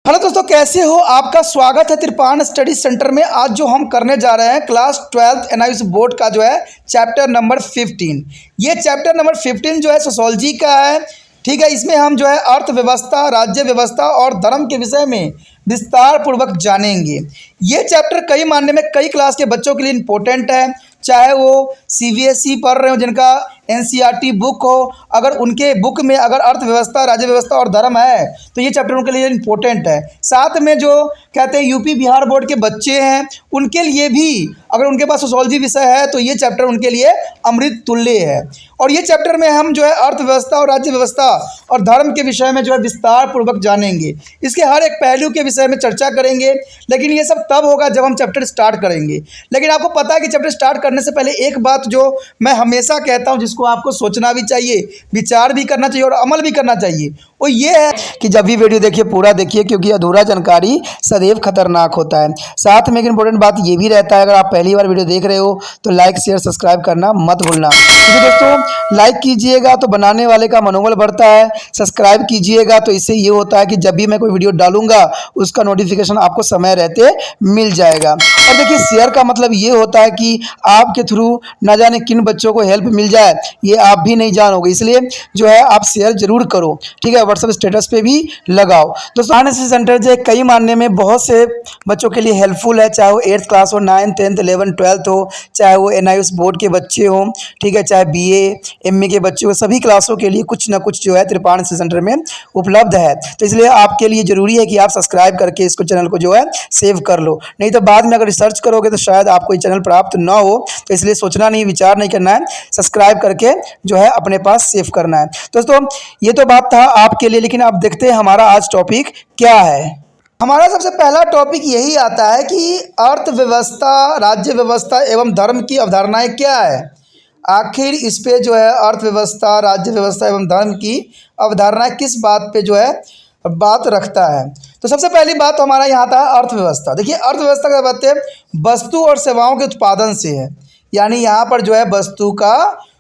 Hello दोस्तों, कैसे हो? आपका स्वागत है त्रिपान स्टडी सेंटर में। आज जो हम करने जा रहे हैं क्लास 12th एनआईएस बोर्ड का जो है चैप्टर नंबर 15। ये चैप्टर नंबर 15 जो है सोशोलॉजी का है। ठीक है, इसमें हम जो है अर्थव्यवस्था, राज्य व्यवस्था और धर्म के विषय में विस्तार पूर्वक जानेंगे। ये चैप्टर कई मायने में कई क्लास के बच्चों के लिए इम्पोर्टेंट है, चाहे वो सीबीएसई पढ़ रहे हो, जिनका एनसीईआरटी बुक हो, अगर उनके बुक में अगर अर्थव्यवस्था, राज्य व्यवस्था और धर्म है तो ये चैप्टर उनके लिए इम्पोर्टेंट है। साथ में जो कहते हैं यूपी बिहार बोर्ड के बच्चे हैं, उनके लिए भी अगर उनके पास सोशोलॉजी विषय है तो ये चैप्टर उनके लिए अमृत तुल्य है। और ये चैप्टर में हम जो है अर्थव्यवस्था और राज्य व्यवस्था और धर्म के विषय में जो है विस्तार पूर्वक जानेंगे। इसके हर एक पहलू के विषय में चर्चा करेंगे, लेकिन ये सब तब होगा जब हम चैप्टर स्टार्ट करेंगे। लेकिन आपको पता है कि चैप्टर स्टार्ट करने से पहले एक बात जो मैं हमेशा कहता हूँ, जिसको आपको सोचना भी चाहिए, विचार भी करना चाहिए और अमल भी करना चाहिए, वो ये है कि जब भी वीडियो देखिए पूरा देखिए, क्योंकि अधूरा जानकारी सदैव खतरनाक होता है। साथ में एक इंपॉर्टेंट बात ये भी रहता है, अगर आप पहली बार वीडियो देख रहे हो तो लाइक शेयर सब्सक्राइब करना मत भूलना। क्योंकि दोस्तों लाइक कीजिएगा तो बनाने वाले का मनोबल बढ़ता है, सब्सक्राइब कीजिएगा तो इससे ये होता है कि जब भी मैं कोई वीडियो डालूंगा उसका नोटिफिकेशन आपको समय रहते मिल जाएगा। और देखिए शेयर का मतलब ये होता है कि आपके थ्रू ना जाने किन बच्चों को हेल्प मिल जाए, ये आप भी नहीं जानोगे, इसलिए जो है आप शेयर जरूर करो। ठीक है, व्हाट्सएप स्टेटस पे भी लगाओ। दोस्तों एनआईएस सेंटर जो है कई मानने में बहुत से बच्चों के लिए हेल्पफुल है, चाहे वो 8th क्लास हो, 9th 10th 11th 12th हो, चाहे वो एनआईएस बोर्ड के बच्चे हों, ठीक है, चाहे बीए एमए के बच्चे हो, सभी क्लासों के लिए कुछ ना कुछ जो है त्रिपान सेंटर में उपलब्ध है। तो इसलिए आपके लिए ज़रूरी है कि आप सब्सक्राइब करके इसको चैनल को जो है सेव कर लो, नहीं तो बाद में अगर रिसर्च करोगे तो शायद आपको ये चैनल प्राप्त ना हो। तो इसलिए सोचना नहीं, विचार नहीं करना है, सब्सक्राइब करके जो है अपने पास सेव करना है। दोस्तों ये तो बात था आपके लिए, लेकिन अब देखते हैं हमारा आज टॉपिक क्या है। हमारा सबसे पहला टॉपिक यही आता है कि अर्थव्यवस्था, राज्य व्यवस्था एवं धर्म की अवधारणाएं क्या है। आखिर इस पे जो है अर्थव्यवस्था, राज्य व्यवस्था एवं धर्म की अवधारणाएं किस बात पे जो है बात रखता है। तो सबसे पहली बात तो हमारा यहाँ था अर्थव्यवस्था। देखिए अर्थव्यवस्था क्या बात है, वस्तु और सेवाओं के उत्पादन से है। यानी यहाँ पर जो है वस्तु का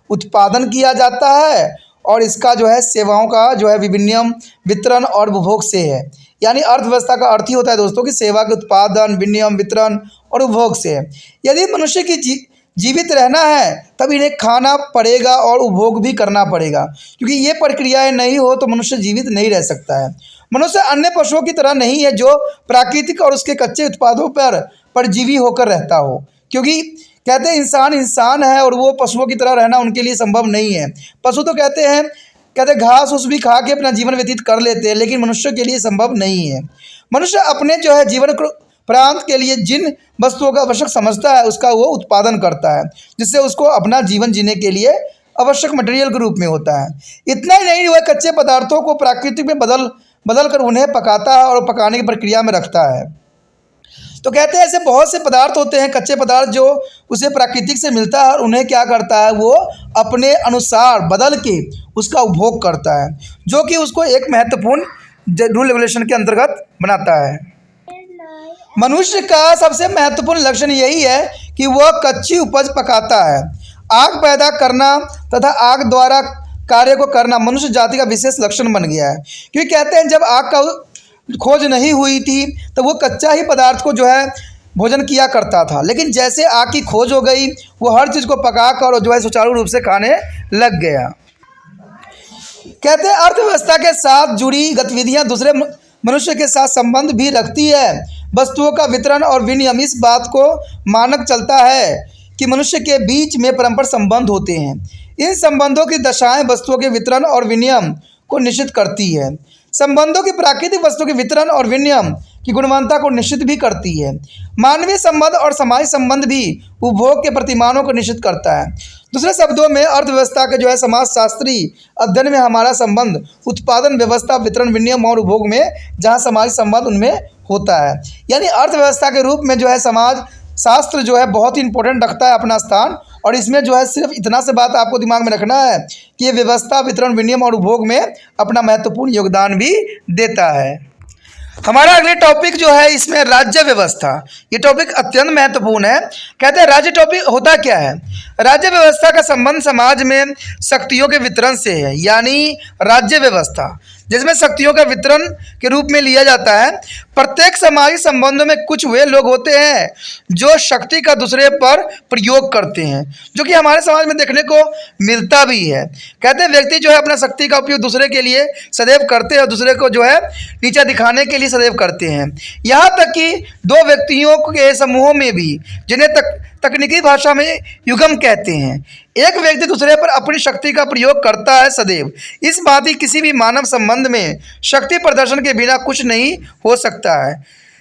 उत्पादन किया जाता है और इसका जो है सेवाओं का जो है विनिमय, वितरण और उपभोग से है। यानी अर्थव्यवस्था का अर्थ ही होता है दोस्तों कि सेवा के उत्पादन, विनिमय, वितरण और उपभोग से है। यदि मनुष्य की जीवित रहना है तब इन्हें खाना पड़ेगा और उपभोग भी करना पड़ेगा, क्योंकि ये प्रक्रियाएं नहीं हो तो मनुष्य जीवित नहीं रह सकता है। मनुष्य अन्य पशुओं की तरह नहीं है जो प्राकृतिक और उसके कच्चे उत्पादों पर परजीवी होकर रहता हो, क्योंकि कहते हैं इंसान है और वो पशुओं की तरह रहना उनके लिए संभव नहीं है। पशु तो कहते घास उस भी खा के अपना जीवन व्यतीत कर लेते हैं, लेकिन मनुष्य के लिए संभव नहीं है। मनुष्य अपने जो है जीवन प्रांत के लिए जिन वस्तुओं का आवश्यक समझता है उसका वो उत्पादन करता है, जिससे उसको अपना जीवन जीने के लिए आवश्यक मटेरियल के रूप में होता है। इतना ही नहीं, वह कच्चे पदार्थों को प्राकृतिक में बदल कर उन्हें पकाता है और पकाने की प्रक्रिया में रखता है। तो कहते हैं ऐसे बहुत से पदार्थ होते हैं, कच्चे पदार्थ जो उसे प्राकृतिक से मिलता है और उन्हें क्या करता है, वो अपने अनुसार बदल के उसका उपभोग करता है, जो कि उसको एक महत्वपूर्ण रूल रेगुलेशन के अंतर्गत बनाता है। मनुष्य का सबसे महत्वपूर्ण लक्षण यही है कि वह कच्ची उपज पकाता है। आग पैदा करना तथा आग द्वारा कार्य को करना मनुष्य जाति का विशेष लक्षण बन गया है, क्योंकि कहते हैं जब आग का खोज नहीं हुई थी तो वो कच्चा ही पदार्थ को जो है भोजन किया करता था, लेकिन जैसे आग की खोज हो गई वो हर चीज़ को पकाकर और जो है सुचारू रूप से खाने लग गया। कहते हैं अर्थव्यवस्था के साथ जुड़ी गतिविधियां दूसरे मनुष्य के साथ संबंध भी रखती है। वस्तुओं का वितरण और विनिमय इस बात को मानक चलता है कि मनुष्य के बीच में परस्पर संबंध होते हैं। इन संबंधों की दशाएं वस्तुओं के वितरण और विनिमय को निश्चित करती है। संबंधों की प्राकृतिक वस्तु के वितरण और विनिमय की गुणवत्ता को निश्चित भी करती है। मानवीय संबंध और सामाजिक संबंध भी उपभोग के प्रतिमानों को निश्चित करता है। दूसरे शब्दों में अर्थव्यवस्था के जो है समाजशास्त्री अध्ययन में हमारा संबंध उत्पादन व्यवस्था, वितरण, विनिमय और उपभोग में, जहाँ सामाजिक संबंध उनमें होता है। यानी अर्थव्यवस्था के रूप में जो है समाज शास्त्र जो है बहुत ही इंपॉर्टेंट रखता है अपना स्थान। और इसमें जो है सिर्फ इतना से बात आपको दिमाग में रखना है कि ये व्यवस्था, वितरण, विनिमय और उपभोग में अपना महत्वपूर्ण योगदान भी देता है। हमारा अगले टॉपिक जो है इसमें राज्य व्यवस्था। ये टॉपिक अत्यंत महत्वपूर्ण है। कहते हैं राज्य टॉपिक होता क्या है। राज्य व्यवस्था का संबंध समाज में शक्तियों के वितरण से है, यानी राज्य व्यवस्था जिसमें शक्तियों का वितरण के रूप में लिया जाता है। प्रत्येक सामाजिक संबंधों में कुछ वे लोग होते हैं जो शक्ति का दूसरे पर प्रयोग करते हैं, जो कि हमारे समाज में देखने को मिलता भी है। कहते हैं व्यक्ति जो है अपना शक्ति का उपयोग दूसरे के लिए सदैव करते हैं और दूसरे को जो है नीचा दिखाने के लिए सदैव करते हैं। यहाँ तक कि दो व्यक्तियों के समूहों में भी, जिन्हें तकनीकी भाषा में युगम कहते हैं, एक व्यक्ति दूसरे पर अपनी शक्ति का प्रयोग करता है सदैव। इस बात की किसी भी मानव संबंध में शक्ति प्रदर्शन के बिना कुछ नहीं हो सकता है।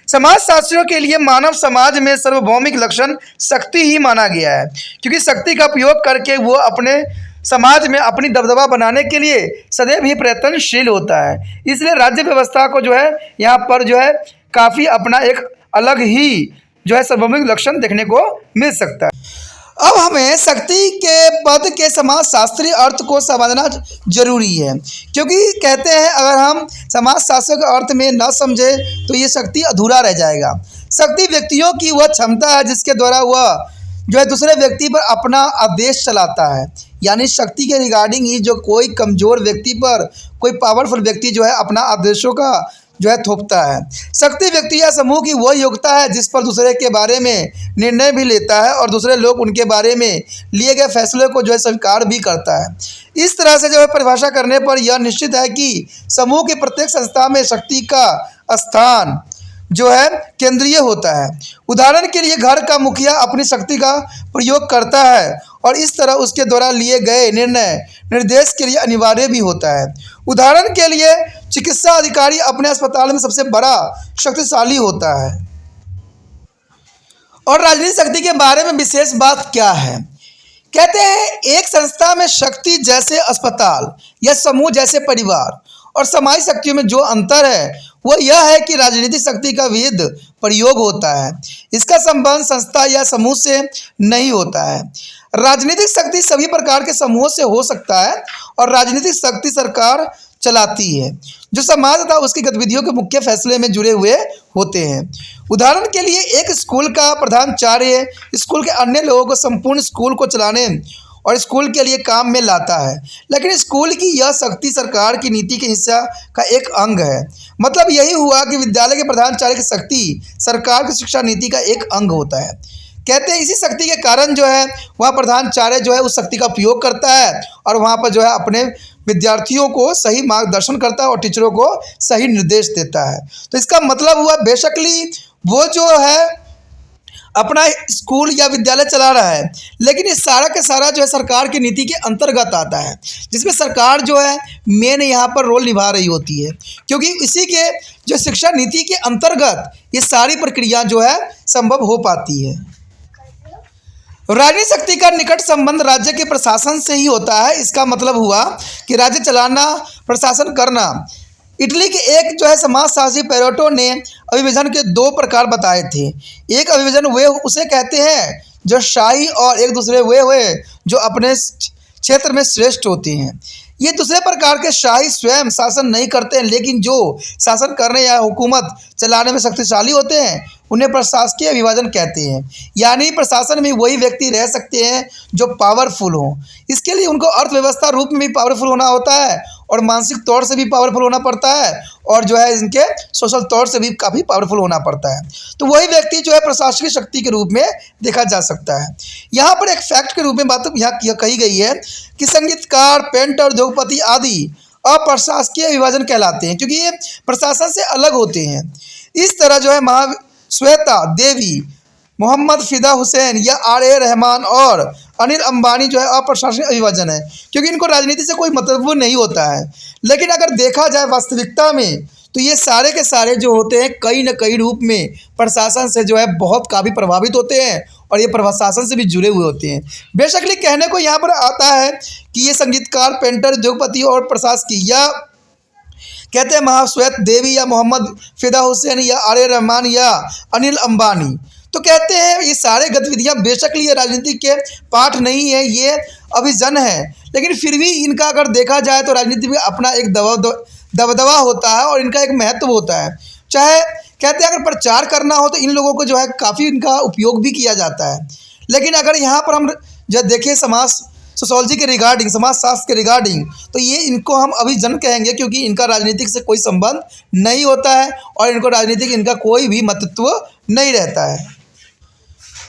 समाजशास्त्रियों के लिए मानव समाज में सार्वभौमिक लक्षण शक्ति ही माना गया है, क्योंकि शक्ति का प्रयोग करके वो अपने समाज में अपनी दबदबा बनाने के लिए सदैव ही प्रयत्नशील होता है। इसलिए राज्य व्यवस्था को जो है यहाँ पर जो है काफ़ी अपना एक अलग ही जो है सार्वभौमिक लक्षण देखने को मिल सकता है। अब हमें शक्ति के पद के समाजशास्त्रीय अर्थ को समझना जरूरी है, क्योंकि कहते हैं अगर हम समाजशास्त्र के अर्थ में न समझे तो ये शक्ति अधूरा रह जाएगा। शक्ति व्यक्तियों की वह क्षमता है जिसके द्वारा वह जो है दूसरे व्यक्ति पर अपना आदेश चलाता है। यानी शक्ति के रिगार्डिंग ही जो कोई कमज़ोर व्यक्ति पर कोई पावरफुल व्यक्ति जो है अपना आदेशों का जो है थोपता है। शक्ति व्यक्ति या समूह की वह योग्यता है जिस पर दूसरे के बारे में निर्णय भी लेता है और दूसरे लोग उनके बारे में लिए गए फैसले को जो है स्वीकार भी करता है। इस तरह से जो है परिभाषा करने पर यह निश्चित है कि समूह की प्रत्येक संस्था में शक्ति का स्थान जो है केंद्रीय होता है। उदाहरण के लिए घर का मुखिया अपनी शक्ति का प्रयोग करता है और इस तरह उसके द्वारा लिए गए निर्णय निर्देश के लिए अनिवार्य भी होता है। उदाहरण के लिए चिकित्सा अधिकारी अपने अस्पताल में सबसे बड़ा शक्तिशाली होता है। और राजनीतिक शक्ति के बारे में विशेष बात क्या है? कहते हैं एक संस्था में शक्ति जैसे अस्पताल या समूह जैसे परिवार और सामाजिक शक्तियों में जो अंतर है वो यह है कि राजनीतिक शक्ति का विविध प्रयोग होता है। इसका संबंध संस्था या समूह से नहीं होता है। राजनीतिक शक्ति सभी प्रकार के समूहों से हो सकता है और राजनीतिक शक्ति सरकार चलाती है, जो समाज तथा उसकी गतिविधियों के मुख्य फैसले में जुड़े हुए होते हैं। उदाहरण के लिए एक स्कूल का प्रधानाचार्य स्कूल के अन्य लोगों को संपूर्ण स्कूल को चलाने और स्कूल के लिए काम में लाता है, लेकिन स्कूल की यह शक्ति सरकार की नीति के हिस्सा का एक अंग है। मतलब यही हुआ कि विद्यालय के प्रधानाचार्य की शक्ति सरकार की शिक्षा नीति का एक अंग होता है। कहते हैं इसी शक्ति के कारण जो है वह प्रधानाचार्य जो है उस शक्ति का उपयोग करता है और वहाँ पर जो है अपने विद्यार्थियों को सही मार्गदर्शन करता है और टीचरों को सही निर्देश देता है। तो इसका मतलब हुआ बेशकली वो जो है अपना स्कूल या विद्यालय चला रहा है, लेकिन ये सारा का सारा जो है सरकार की नीति के अंतर्गत आता है, जिसमें सरकार जो है मेन यहाँ पर रोल निभा रही होती है, क्योंकि इसी के जो शिक्षा नीति के अंतर्गत ये सारी प्रक्रिया जो है संभव हो पाती है। राजनीतिक शक्ति का निकट संबंध राज्य के प्रशासन से ही होता है। इसका मतलब हुआ कि राज्य चलाना, प्रशासन करना। इटली के एक जो है समाजशास्त्री पेरेटो ने अभिविभाजन के दो प्रकार बताए थे। एक अभिविभाजन वे उसे कहते हैं जो शाही और एक दूसरे वे हुए जो अपने क्षेत्र में श्रेष्ठ होते हैं। ये दूसरे प्रकार के शाही स्वयं शासन नहीं करते हैं, लेकिन जो शासन करने या हुकूमत चलाने में शक्तिशाली होते हैं उन्हें प्रशासकीय विभाजन कहते हैं। यानी प्रशासन में वही व्यक्ति रह सकते हैं जो पावरफुल हों। इसके लिए उनको अर्थव्यवस्था रूप में भी पावरफुल होना होता है और मानसिक तौर से भी पावरफुल होना पड़ता है और जो है इनके सोशल तौर से भी काफ़ी पावरफुल होना पड़ता है। तो वही व्यक्ति जो है प्रशासकीय शक्ति के रूप में देखा जा सकता है। यहाँ पर एक फैक्ट के रूप में बात यहाँ कही गई है कि संगीतकार, पेंटर, उद्योगपति आदि अप्रशासकीय विभाजन कहलाते हैं, क्योंकि ये प्रशासन से अलग होते हैं। इस तरह जो है महाश्वेता देवी, मोहम्मद फिदा हुसैन या R.A. रहमान और अनिल अंबानी जो है अप्रशासनिक अभिभाजन है, क्योंकि इनको राजनीति से कोई मतलब नहीं होता है। लेकिन अगर देखा जाए वास्तविकता में तो ये सारे के सारे जो होते हैं कहीं न कहीं रूप में प्रशासन से जो है बहुत काफ़ी प्रभावित होते हैं और ये प्रशासन से भी जुड़े हुए होते हैं। बेशकली कहने को यहाँ पर आता है कि ये संगीतकार, पेंटर, उद्योगपति और प्रशासकीय या कहते हैं महाश्वेत देवी या मोहम्मद फिदा हुसैन या R.A. रहमान या अनिल अंबानी। तो कहते हैं ये सारे गतिविधियां बेशक ये राजनीति के पाठ नहीं है, ये अभिजन है, लेकिन फिर भी इनका अगर देखा जाए तो राजनीति में अपना एक दबदबा होता है और इनका एक महत्व होता है। चाहे कहते हैं अगर प्रचार करना हो तो इन लोगों को जो है काफ़ी इनका उपयोग भी किया जाता है। लेकिन अगर यहाँ पर हम जब देखें समाज सोशोलॉजी के रिगार्डिंग, समाजशास्त्र के रिगार्डिंग, तो ये इनको हम अभिजन कहेंगे क्योंकि इनका राजनीतिक से कोई संबंध नहीं होता है और इनको राजनीतिक इनका कोई भी महत्व नहीं रहता है।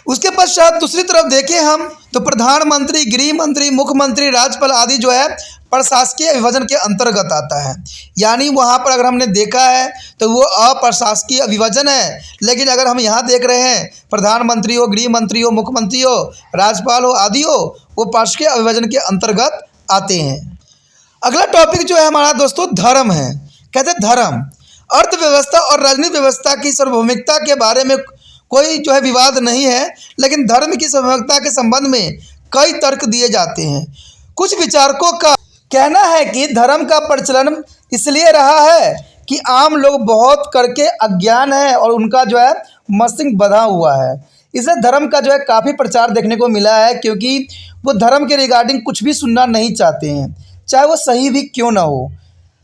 उसके पश्चात दूसरी तरफ देखें हम तो प्रधानमंत्री, गृह मंत्री, मुख्यमंत्री, राज्यपाल आदि जो है प्रशासकीय विभाजन के अंतर्गत आता है। यानी वहाँ पर अगर हमने देखा है तो वो अप्रशासकीय विभाजन है, लेकिन अगर हम यहाँ देख रहे हैं प्रधानमंत्री हो, गृह मंत्री हो, मुख्यमंत्री हो, राज्यपाल हो आदि हो, वो प्रशासकीय विभाजन के अंतर्गत आते हैं। अगला टॉपिक जो है हमारा दोस्तों धर्म है। कहते हैं धर्म अर्थव्यवस्था और राजनीतिक व्यवस्था की सार्वभौमिकता के बारे में कोई जो है विवाद नहीं है, लेकिन धर्म की सार्वभौमिकता के संबंध में कई तर्क दिए जाते हैं। कुछ विचारकों का कहना है कि धर्म का प्रचलन इसलिए रहा है कि आम लोग बहुत करके अज्ञान है और उनका जो है मस्तिष्क बंधा हुआ है, इसलिए धर्म का जो है काफ़ी प्रचार देखने को मिला है, क्योंकि वो धर्म के रिगार्डिंग कुछ भी सुनना नहीं चाहते हैं, चाहे वो सही भी क्यों ना हो।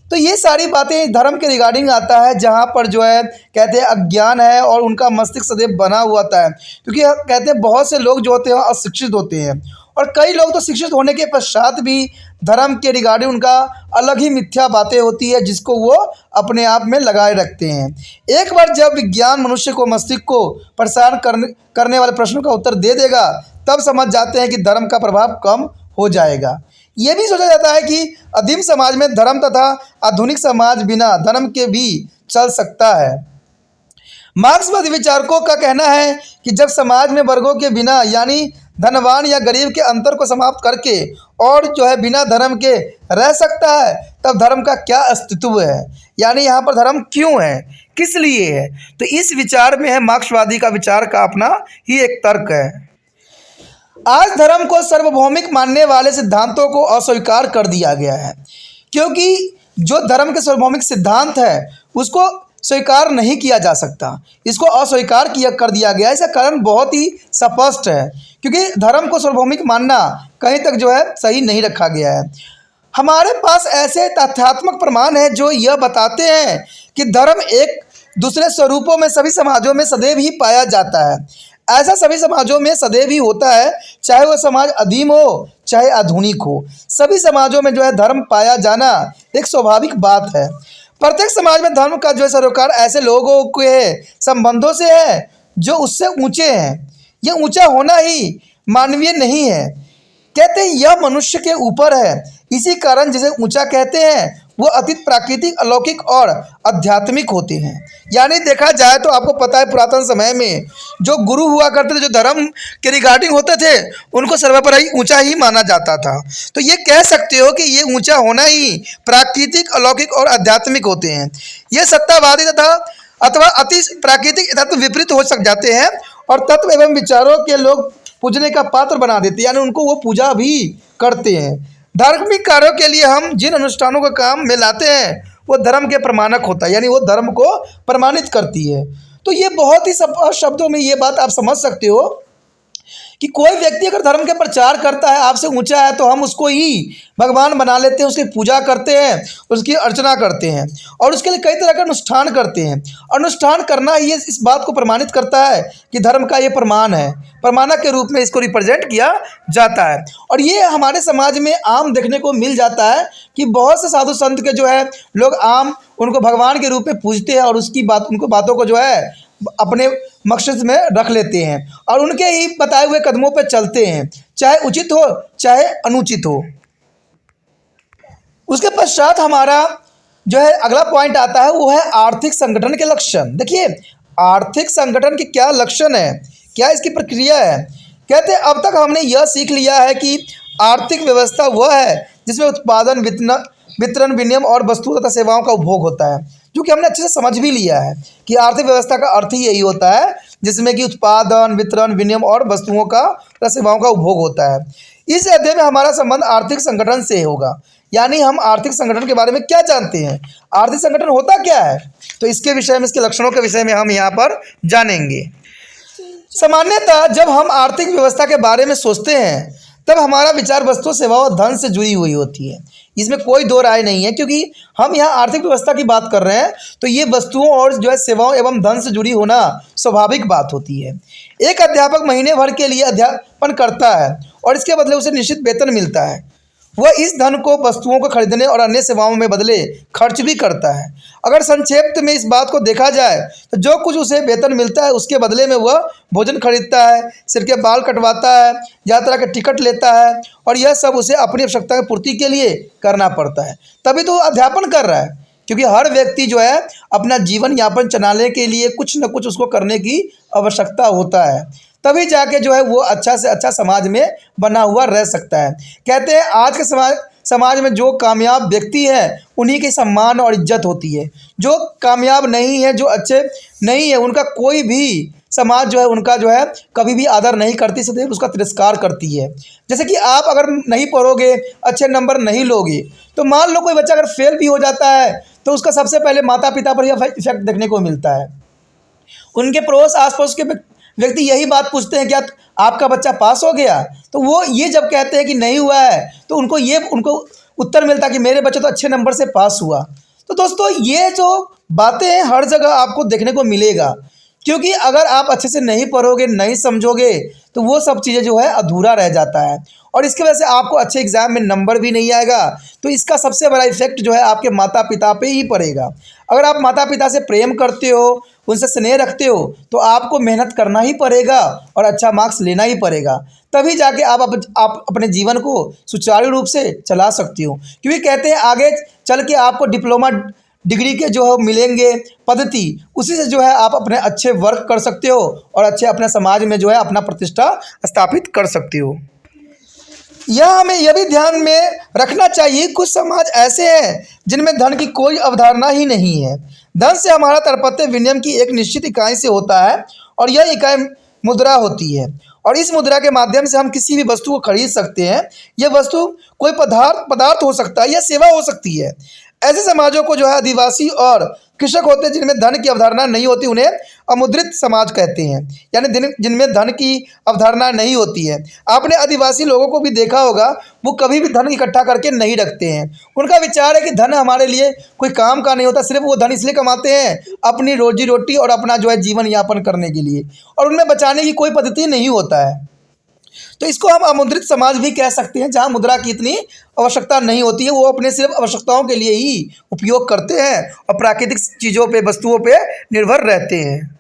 तो ये सारी बातें धर्म के रिगार्डिंग आता है, जहाँ पर जो है कहते हैं अज्ञान है और उनका मस्तिष्क सदैव बना हुआ होता है, क्योंकि कहते हैं बहुत से लोग जो होते हैं अशिक्षित होते हैं और कई लोग तो शिक्षित होने के पश्चात भी धर्म के रिगार्डिंग उनका अलग ही मिथ्या बातें होती है, जिसको वो अपने आप में लगाए रखते हैं। एक बार जब विज्ञान मनुष्य को मस्तिष्क को परेशान करने वाले प्रश्नों का उत्तर दे देगा, तब समझ जाते हैं कि धर्म का प्रभाव कम हो जाएगा। ये भी सोचा जाता है कि आदिम समाज में धर्म तथा आधुनिक समाज बिना धर्म के भी चल सकता है। मार्क्सवादी विचारकों का कहना है कि जब समाज में वर्गों के बिना यानी धनवान या गरीब के अंतर को समाप्त करके और जो है बिना धर्म के रह सकता है, तब धर्म का क्या अस्तित्व है, यानी यहाँ पर धर्म क्यों है, किस लिए है। तो इस विचार में है मार्क्सवादी का विचार का अपना ही एक तर्क है। आज धर्म को सार्वभौमिक मानने वाले सिद्धांतों को अस्वीकार कर दिया गया है, क्योंकि जो धर्म के सार्वभौमिक सिद्धांत है उसको स्वीकार नहीं किया जा सकता, इसको अस्वीकार कर दिया गया। इसका कारण बहुत ही स्पष्ट है, क्योंकि धर्म को सार्वभौमिक मानना कहीं तक जो है सही नहीं रखा गया है। हमारे पास ऐसे तथ्यात्मक प्रमाण हैं जो यह बताते हैं कि धर्म एक दूसरे स्वरूपों में सभी समाजों में सदैव ही पाया जाता है। ऐसा सभी समाजों में सदैव ही होता है, चाहे वो समाज आदिम हो चाहे आधुनिक हो, सभी समाजों में जो है धर्म पाया जाना एक स्वाभाविक बात है। प्रत्येक समाज में धर्म का जो है सरोकार ऐसे लोगों के संबंधों से है जो उससे ऊंचे हैं। यह ऊंचा होना ही मानवीय नहीं है, कहते हैं यह मनुष्य के ऊपर है। इसी कारण जिसे ऊंचा कहते हैं वो अतीत, प्राकृतिक, अलौकिक और आध्यात्मिक होते हैं। यानी देखा जाए तो आपको पता है पुरातन समय में जो गुरु हुआ करते थे, जो धर्म के रिगार्डिंग होते थे, उनको सर्वोपरि ऊंचा ही माना जाता था। तो ये कह सकते हो कि ये ऊंचा होना ही प्राकृतिक, अलौकिक और आध्यात्मिक होते हैं। ये सत्तावादी तथा अथवा अति प्राकृतिक तत्व विपरीत हो सक जाते हैं और तत्व एवं विचारों के लोग पूजने का पात्र बना देते हैं, यानी उनको वो पूजा भी करते हैं। धार्मिक कार्यों के लिए हम जिन अनुष्ठानों को काम में लाते हैं वो धर्म के प्रमाणक होता है, यानी वो धर्म को प्रमाणित करती है। तो ये बहुत ही शब्दों में ये बात आप समझ सकते हो कि कोई व्यक्ति अगर धर्म के प्रचार करता है, आपसे ऊंचा है, तो हम उसको ही भगवान बना लेते हैं, उसकी पूजा करते हैं, उसकी अर्चना करते हैं और उसके लिए कई तरह का अनुष्ठान करते हैं। अनुष्ठान करना ही इस बात को प्रमाणित करता है कि धर्म का ये प्रमाण है, प्रमाणक के रूप में इसको रिप्रेजेंट किया जाता है। और ये हमारे समाज में आम देखने को मिल जाता है कि बहुत से साधु संत के जो है लोग आम उनको भगवान के रूप में पूजते हैं और उनको बातों को जो है अपने मकसद में रख लेते हैं और उनके ही बताए हुए कदमों पर चलते हैं, चाहे उचित हो चाहे अनुचित हो। उसके पश्चात हमारा जो है अगला पॉइंट आता है, वो है आर्थिक संगठन के लक्षण। देखिए आर्थिक संगठन के क्या लक्षण है, क्या इसकी प्रक्रिया है। कहते हैं अब तक हमने यह सीख लिया है कि आर्थिक व्यवस्था वह है जिसमें उत्पादन, वितरण, विनिमय और वस्तुओं तथा सेवाओं का उपभोग होता है, जो कि हमने अच्छे से समझ भी लिया है कि आर्थिक व्यवस्था का अर्थ ही यही होता है जिसमें कि उत्पादन, वितरण, विनिमय और वस्तुओं का तथा सेवाओं का उपभोग होता है। इस अध्याय में हमारा संबंध आर्थिक संगठन से होगा, यानी हम आर्थिक संगठन के बारे में क्या जानते हैं, आर्थिक संगठन होता क्या है, तो इसके विषय में, इसके लक्षणों के विषय में हम यहाँ पर जानेंगे। सामान्यतः जब हम आर्थिक व्यवस्था के बारे में सोचते हैं तब हमारा विचार वस्तु, सेवा और धन से जुड़ी हुई होती है। इसमें कोई दो राय नहीं है, क्योंकि हम यहाँ आर्थिक व्यवस्था की बात कर रहे हैं, तो ये वस्तुओं और जो है सेवाओं एवं धन से जुड़ी होना स्वाभाविक बात होती है। एक अध्यापक महीने भर के लिए अध्यापन करता है और इसके बदले उसे निश्चित वेतन मिलता है। वह इस धन को वस्तुओं को खरीदने और अन्य सेवाओं में बदले खर्च भी करता है। अगर संक्षेप में इस बात को देखा जाए तो जो कुछ उसे वेतन मिलता है उसके बदले में वह भोजन खरीदता है, सिर के बाल कटवाता है, यात्रा के टिकट लेता है, और यह सब उसे अपनी आवश्यकता की पूर्ति के लिए करना पड़ता है। तभी तो अध्यापन कर रहा है, क्योंकि हर व्यक्ति जो है अपना जीवन यापन चलाने के लिए कुछ न कुछ उसको करने की आवश्यकता होता है, तभी जाके जो है वो अच्छा से अच्छा समाज में बना हुआ रह सकता है। कहते हैं आज के समाज में जो कामयाब व्यक्ति हैं उन्हीं के सम्मान और इज्जत होती है। जो कामयाब नहीं है, जो अच्छे नहीं है, उनका कोई भी समाज जो है उनका जो है कभी भी आदर नहीं करती, सदैव उसका तिरस्कार करती है। जैसे कि आप अगर नहीं पढ़ोगे, अच्छे नंबर नहीं लोगे, तो मान लो कोई बच्चा अगर फेल भी हो जाता है तो उसका सबसे पहले माता पिता पर यह इफेक्ट देखने को मिलता है। उनके पड़ोस आस पड़ोस के व्यक्ति यही बात पूछते हैं, क्या आपका बच्चा पास हो गया? तो वो ये जब कहते हैं कि नहीं हुआ है तो उनको उत्तर मिलता है कि मेरे बच्चे तो अच्छे नंबर से पास हुआ। तो दोस्तों ये जो बातें हैं हर जगह आपको देखने को मिलेगा, क्योंकि अगर आप अच्छे से नहीं पढ़ोगे, नहीं समझोगे, तो वो सब चीज़ें जो है अधूरा रह जाता है, और इसकी वजह से आपको अच्छे एग्ज़ाम में नंबर भी नहीं आएगा। तो इसका सबसे बड़ा इफेक्ट जो है आपके माता पिता पे ही पड़ेगा। अगर आप माता पिता से प्रेम करते हो, उनसे स्नेह रखते हो, तो आपको मेहनत करना ही पड़ेगा और अच्छा मार्क्स लेना ही पड़ेगा, तभी जाके आप अपने जीवन को सुचारू रूप से चला सकती हो। क्योंकि कहते हैं आगे चल के आपको डिप्लोमा डिग्री के जो है मिलेंगे पद्धति, उसी से जो है आप अपने अच्छे वर्क कर सकते हो और अच्छे अपने समाज में जो है अपना प्रतिष्ठा स्थापित कर सकते हो। यह हमें यह भी ध्यान में रखना चाहिए, कुछ समाज ऐसे हैं जिनमें धन की कोई अवधारणा ही नहीं है। धन से हमारा तात्पर्य विनिमय की एक निश्चित इकाई से होता है, और यह इकाई मुद्रा होती है, और इस मुद्रा के माध्यम से हम किसी भी वस्तु को खरीद सकते हैं। यह वस्तु कोई पदार्थ हो सकता है या सेवा हो सकती है। ऐसे समाजों को जो है आदिवासी और कृषक होते हैं जिनमें धन की अवधारणा नहीं होती, उन्हें अमुद्रित समाज कहते हैं, यानी जिनमें धन की अवधारणा नहीं होती है। आपने आदिवासी लोगों को भी देखा होगा, वो कभी भी धन इकट्ठा करके नहीं रखते हैं। उनका विचार है कि धन हमारे लिए कोई काम का नहीं होता, सिर्फ वो धन इसलिए कमाते हैं अपनी रोजी रोटी और अपना जो है जीवन यापन करने के लिए, और उनमें बचाने की कोई पद्धति नहीं होता है। तो इसको हम अमुद्रित समाज भी कह सकते हैं, जहाँ मुद्रा की इतनी आवश्यकता नहीं होती है, वो अपने सिर्फ आवश्यकताओं के लिए ही उपयोग करते हैं और प्राकृतिक चीज़ों पे, वस्तुओं पे निर्भर रहते हैं।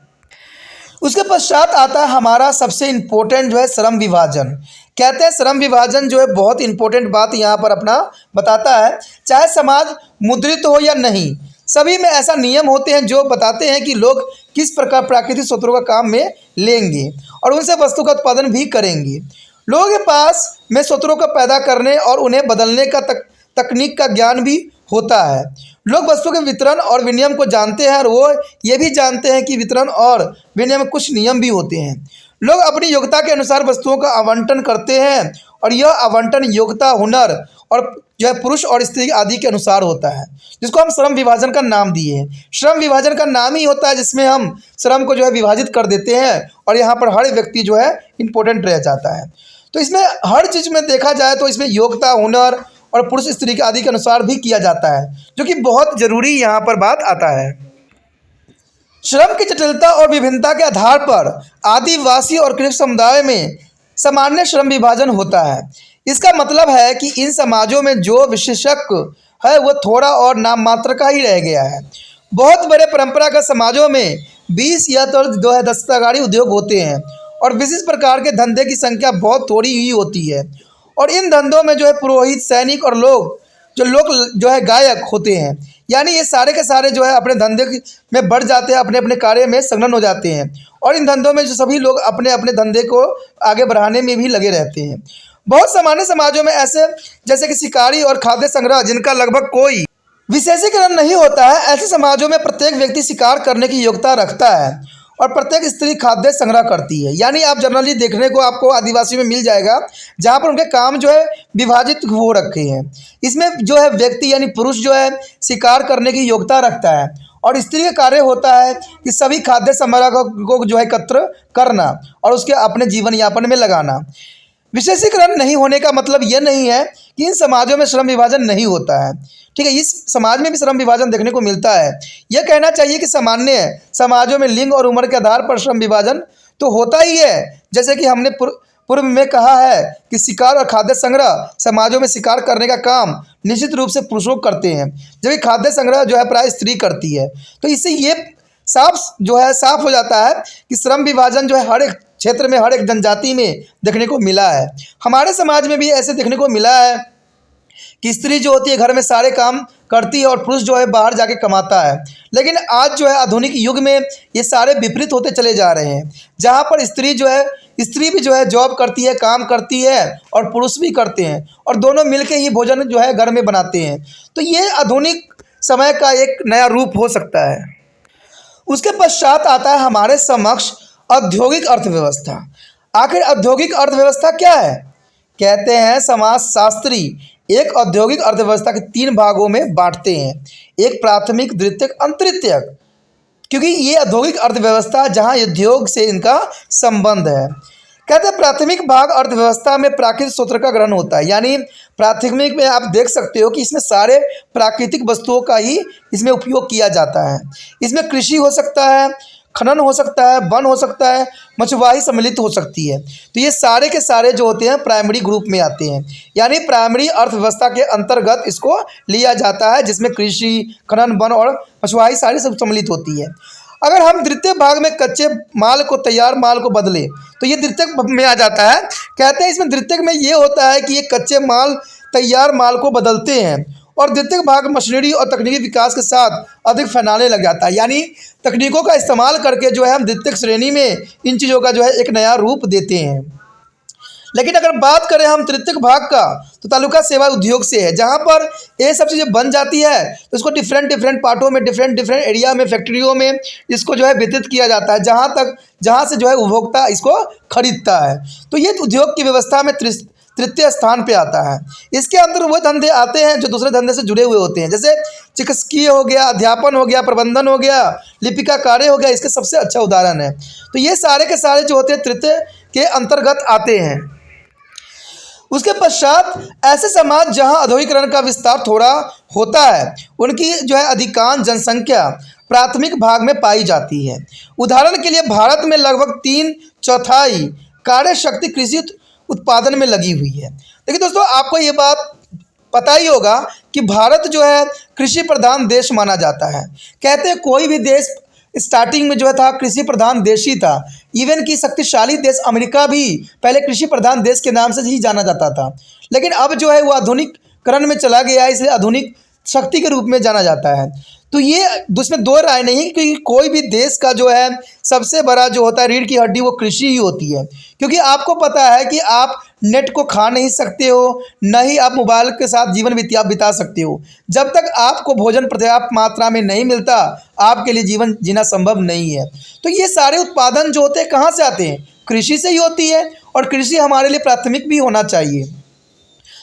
उसके पश्चात आता है हमारा सबसे इम्पोर्टेंट जो है श्रम विभाजन। कहते हैं श्रम विभाजन जो है बहुत इंपॉर्टेंट बात यहाँ पर अपना बताता है। चाहे समाज मुद्रित हो या नहीं, सभी में ऐसा नियम होते हैं जो बताते हैं कि लोग किस प्रकार प्राकृतिक स्रोतों का काम में लेंगे और उनसे वस्तु का उत्पादन भी करेंगे। लोगों के पास में स्रोतों को पैदा करने और उन्हें बदलने का तकनीक का ज्ञान भी होता है। लोग वस्तु के वितरण और विनिमय को जानते हैं, और वो ये भी जानते हैं कि वितरण और विनिमय में कुछ नियम भी होते हैं। लोग अपनी योग्यता के अनुसार वस्तुओं का आवंटन करते हैं, और यह आवंटन योग्यता, हुनर और जो है पुरुष और स्त्री आदि के अनुसार होता है, जिसको हम श्रम विभाजन का नाम दिए हैं। श्रम विभाजन का नाम ही होता है जिसमें हम श्रम को जो है विभाजित कर देते हैं, और यहाँ पर हर व्यक्ति जो है इम्पोर्टेंट रह जाता है। तो इसमें हर चीज़ में देखा जाए तो इसमें योग्यता, हुनर और पुरुष स्त्री के आदि के अनुसार भी किया जाता है, जो कि बहुत ज़रूरी यहाँ पर बात आता है। श्रम की जटिलता और विभिन्नता के आधार पर आदिवासी और कृषक समुदाय में सामान्य श्रम विभाजन होता है। इसका मतलब है कि इन समाजों में जो विशेषज्ञ है वो थोड़ा और नाम मात्र का ही रह गया है। बहुत बड़े परंपरागत समाजों में 20 या तो जो है दस्तकारी उद्योग होते हैं, और विशिष्ट प्रकार के धंधे की संख्या बहुत थोड़ी ही होती है, और इन धंधों में जो है पुरोहित, सैनिक और लोग जो है गायक होते हैं। यानी ये सारे के सारे जो है अपने धंधे में बढ़ जाते हैं, अपने अपने कार्य में संलग्न हो जाते हैं, और इन धंधों में जो सभी लोग अपने अपने धंधे को आगे बढ़ाने में भी लगे रहते हैं। बहुत सामान्य समाजों में ऐसे जैसे कि शिकारी और खाद्य संग्रह, जिनका लगभग कोई विशेषीकरण नहीं होता है, ऐसे समाजों में प्रत्येक व्यक्ति शिकार करने की योग्यता रखता है और प्रत्येक स्त्री खाद्य संग्रह करती है। यानी आप जनरली देखने को आपको आदिवासी में मिल जाएगा, जहाँ पर उनके काम जो है विभाजित हो रखे हैं। इसमें जो है व्यक्ति यानी पुरुष जो है शिकार करने की योग्यता रखता है, और स्त्री का कार्य होता है कि सभी खाद्य संग्रह को जो है एकत्र करना और उसके अपने जीवन यापन में लगाना। विशेषीकरण नहीं होने का मतलब यह नहीं है कि इन समाजों में श्रम विभाजन नहीं होता है। ठीक है, इस समाज में भी श्रम विभाजन देखने को मिलता है। यह कहना चाहिए कि सामान्य समाजों में लिंग और उम्र के आधार पर श्रम विभाजन तो होता ही है। जैसे कि हमने पूर्व में कहा है कि शिकार और खाद्य संग्रह समाजों में शिकार करने का काम निश्चित रूप से पुरुष लोग करते हैं, जबकि खाद्य संग्रह जो है प्राय स्त्री करती है। तो इससे ये साफ हो जाता है कि श्रम विभाजन जो है हर एक क्षेत्र में, हर एक जनजाति में देखने को मिला है। हमारे समाज में भी ऐसे देखने को मिला है कि स्त्री जो होती है घर में सारे काम करती है और पुरुष जो है बाहर जाके कमाता है। लेकिन आज जो है आधुनिक युग में ये सारे विपरीत होते चले जा रहे हैं, जहाँ पर स्त्री भी जो है जॉब करती है, काम करती है और पुरुष भी करते हैं और दोनों मिलके ही भोजन जो है घर में बनाते हैं। तो ये आधुनिक समय का एक नया रूप हो सकता है। उसके पश्चात आता है हमारे समक्ष औद्योगिक अर्थव्यवस्था। आखिर औद्योगिक अर्थव्यवस्था क्या है? कहते हैं समाजशास्त्री एक औद्योगिक अर्थव्यवस्था के 3 भागों में बांटते हैं, एक प्राथमिक, द्वितीयक, तृतीयक। क्योंकि ये औद्योगिक अर्थव्यवस्था जहाँ उद्योग से इनका संबंध है। कहते हैं प्राथमिक भाग अर्थव्यवस्था में प्राकृतिक स्रोत का ग्रहण होता है, यानी प्राथमिक में आप देख सकते हो कि इसमें सारे प्राकृतिक वस्तुओं का ही इसमें उपयोग किया जाता है। इसमें कृषि हो सकता है, खनन हो सकता है, वन हो सकता है, मछुआरी सम्मिलित हो सकती है। तो ये सारे के सारे जो होते हैं प्राइमरी ग्रुप में आते हैं, यानी प्राइमरी अर्थव्यवस्था के अंतर्गत इसको लिया जाता है, जिसमें कृषि, खनन, वन और मछुआरी सारी सब सम्मिलित होती है। अगर हम द्वितीय भाग में कच्चे माल को तैयार माल को बदले तो ये द्वितीयक में आ जाता है। कहते हैं इसमें द्वितीयक में ये होता है कि ये कच्चे माल तैयार माल को बदलते हैं और द्वितीयक भाग मशीनरी और तकनीकी विकास के साथ अधिक फैलाने लग जाता है, यानी तकनीकों का इस्तेमाल करके जो है हम द्वितीयक श्रेणी में इन चीज़ों का जो है एक नया रूप देते हैं। लेकिन अगर बात करें हम तृतीयक भाग का तो तालुका सेवा उद्योग से है, जहाँ पर ये सब चीज़ें बन जाती है तो इसको डिफरेंट पार्टों में, डिफरेंट एरिया में, फैक्ट्रियों में इसको जो है वितरित किया जाता है, जहाँ से जो है उपभोक्ता इसको खरीदता है। तो ये उद्योग की व्यवस्था में तृतीय स्थान पे आता है। इसके अंदर वो धंधे आते हैं जो दूसरे धंधे से जुड़े हुए होते हैं, जैसे चिकित्सकीय हो गया, अध्यापन हो गया, प्रबंधन हो गया, लिपिका कार्य हो गया, इसके सबसे अच्छा उदाहरण है। तो ये सारे के सारे जो होते हैं तृतीय के अंतर्गत आते हैं। उसके पश्चात ऐसे समाज जहां औद्योगिकरण का विस्तार थोड़ा होता है, उनकी जो है अधिकांश जनसंख्या प्राथमिक भाग में पाई जाती है। उदाहरण के लिए भारत में लगभग 3/4 कार्य शक्ति कृषि उत्पादन में लगी हुई है। देखिए दोस्तों, आपको ये बात पता ही होगा कि भारत जो है कृषि प्रधान देश माना जाता है। कहते हैं कोई भी देश स्टार्टिंग में जो है था कृषि प्रधान देश ही था। इवन कि शक्तिशाली देश अमेरिका भी पहले कृषि प्रधान देश के नाम से ही जाना जाता था, लेकिन अब जो है वो आधुनिकीकरण में चला गया है, इसलिए आधुनिक शक्ति के रूप में जाना जाता है। तो ये उसमें दो राय नहीं कि कोई भी देश का जो है सबसे बड़ा जो होता है रीढ़ की हड्डी वो कृषि ही होती है, क्योंकि आपको पता है कि आप नेट को खा नहीं सकते हो, न ही आप मोबाइल के साथ जीवन बिता सकते हो। जब तक आपको भोजन पर्याप्त मात्रा में नहीं मिलता, आपके लिए जीवन जीना संभव नहीं है। तो ये सारे उत्पादन जो होते हैं कहाँ से आते हैं? कृषि से ही होती है, और कृषि हमारे लिए प्राथमिक भी होना चाहिए।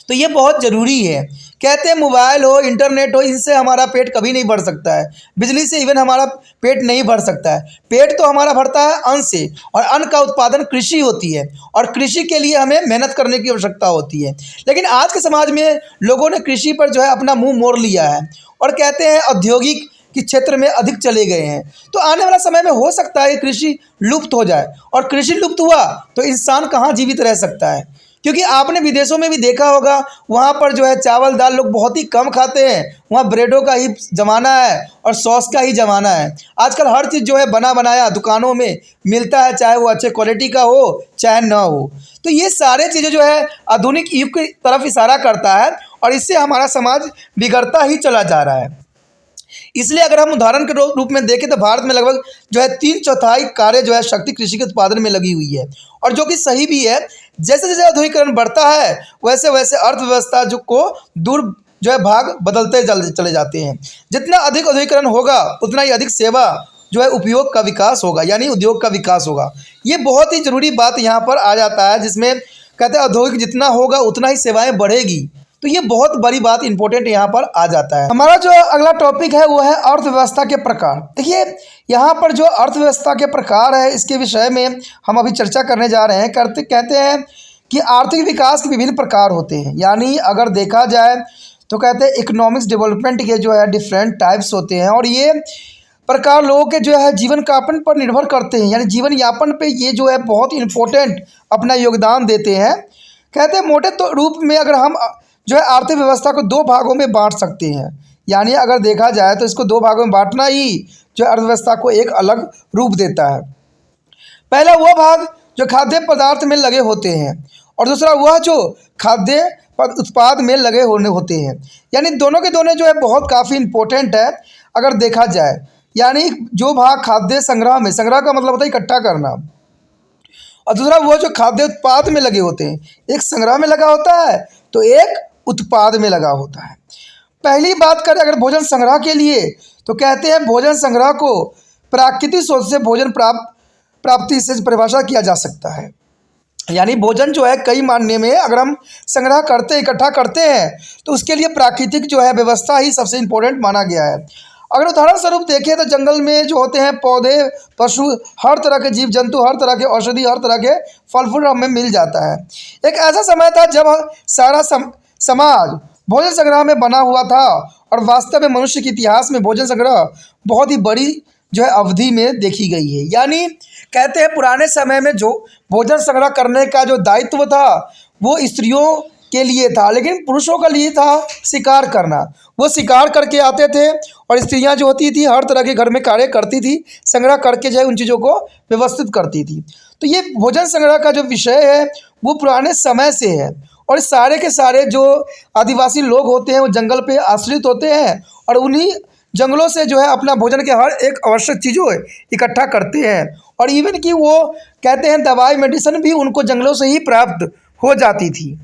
तो ये बहुत ज़रूरी है। कहते हैं मोबाइल हो, इंटरनेट हो, इनसे हमारा पेट कभी नहीं भर सकता है। बिजली से इवन हमारा पेट नहीं भर सकता है। पेट तो हमारा भरता है अन्न से, और अन्न का उत्पादन कृषि होती है, और कृषि के लिए हमें मेहनत करने की आवश्यकता होती है। लेकिन आज के समाज में लोगों ने कृषि पर जो है अपना मुंह मोड़ लिया है और कहते हैं औद्योगिक के क्षेत्र में अधिक चले गए हैं। तो आने वाला समय में हो सकता है कृषि लुप्त हो जाए, और कृषि लुप्त हुआ तो इंसान कहाँ जीवित रह सकता है? क्योंकि आपने विदेशों में भी देखा होगा, वहाँ पर जो है चावल दाल लोग बहुत ही कम खाते हैं। वहाँ ब्रेडों का ही ज़माना है और सॉस का ही ज़माना है। आजकल हर चीज़ जो है बना बनाया दुकानों में मिलता है, चाहे वो अच्छे क्वालिटी का हो चाहे ना हो। तो ये सारे चीज़ें जो है आधुनिक युग की तरफ इशारा करता है, और इससे हमारा समाज बिगड़ता ही चला जा रहा है। इसलिए अगर हम उदाहरण के रूप में देखें तो भारत में लगभग जो है 3/4 कार्य जो है शक्ति कृषि के उत्पादन में लगी हुई है, और जो कि सही भी है। जैसे जैसे औद्योगिकरण बढ़ता है वैसे वैसे अर्थव्यवस्था को दूर जो है भाग बदलते चले जाते हैं। जितना अधिक औद्योगिकरण होगा उतना ही अधिक सेवा जो है उपयोग का विकास होगा, यानी उद्योग का विकास होगा। ये बहुत ही ज़रूरी बात यहाँ पर आ जाता है, जिसमें कहते हैं औद्योगिक जितना होगा उतना ही सेवाएँ बढ़ेगी। तो ये बहुत बड़ी बात इंपॉर्टेंट यहाँ पर आ जाता है। हमारा जो अगला टॉपिक है वो है अर्थव्यवस्था के प्रकार। देखिए यहाँ पर जो अर्थव्यवस्था के प्रकार है इसके विषय में हम अभी चर्चा करने जा रहे हैं। कहते हैं कि आर्थिक विकास के विभिन्न प्रकार होते हैं। यानी अगर देखा जाए तो कहते हैं इकोनॉमिक्स डेवलपमेंट के जो है डिफरेंट टाइप्स होते हैं और ये प्रकार लोगों के जो है जीवन यापन पर निर्भर करते हैं। यानी जीवन यापन पे ये जो है बहुत इम्पोर्टेंट अपना योगदान देते हैं। कहते हैं मोटे तो रूप में अगर हम जो है आर्थिक व्यवस्था को दो भागों में बांट सकते हैं। यानी अगर देखा जाए तो इसको दो भागों में बांटना ही जो अर्थव्यवस्था को एक अलग रूप देता है। पहला वह भाग जो खाद्य पदार्थ में लगे होते हैं और दूसरा वह जो खाद्य उत्पाद में लगे होने होते हैं। यानी दोनों के दोनों जो है बहुत काफ़ी इम्पोर्टेंट है अगर देखा जाए। यानी जो भाग खाद्य संग्रह में, संग्रह का मतलब होता है इकट्ठा करना, और दूसरा वो जो खाद्य उत्पाद में लगे होते हैं। एक संग्रह में लगा होता है तो एक उत्पाद में लगा होता है। पहली बात करें अगर भोजन संग्रह के लिए तो कहते हैं भोजन संग्रह को प्राकृतिक स्रोत से भोजन प्राप्ति से परिभाषा किया जा सकता है। यानी भोजन जो है कई मायने में अगर हम संग्रह करते हैं, इकट्ठा करते हैं तो उसके लिए प्राकृतिक जो है व्यवस्था ही सबसे इम्पोर्टेंट माना गया है। अगर उदाहरण स्वरूप देखें तो जंगल में जो होते हैं पौधे, पशु, हर तरह के जीव जंतु, हर तरह के औषधि, हर तरह के फल फूल हमें मिल जाता है। एक ऐसा समय था जब सारा समाज भोजन संग्रह में बना हुआ था और वास्तव में मनुष्य के इतिहास में भोजन संग्रह बहुत ही बड़ी जो है अवधि में देखी गई है। यानी कहते हैं पुराने समय में जो भोजन संग्रह करने का जो दायित्व था वो स्त्रियों के लिए था, लेकिन पुरुषों का लिए था शिकार करना। वो शिकार करके आते थे और स्त्रियां जो होती थी हर तरह के घर में कार्य करती थी, संग्रह करके जो है उन चीज़ों को व्यवस्थित करती थी। तो ये भोजन संग्रह का जो विषय है वो पुराने समय से है और सारे के सारे जो आदिवासी लोग होते हैं वो जंगल पे आश्रित होते हैं और उन्हीं जंगलों से जो है अपना भोजन के हर एक आवश्यक चीज़ों इकट्ठा करते हैं। और इवन कि वो कहते हैं दवाई मेडिसिन भी उनको जंगलों से ही प्राप्त हो जाती थी।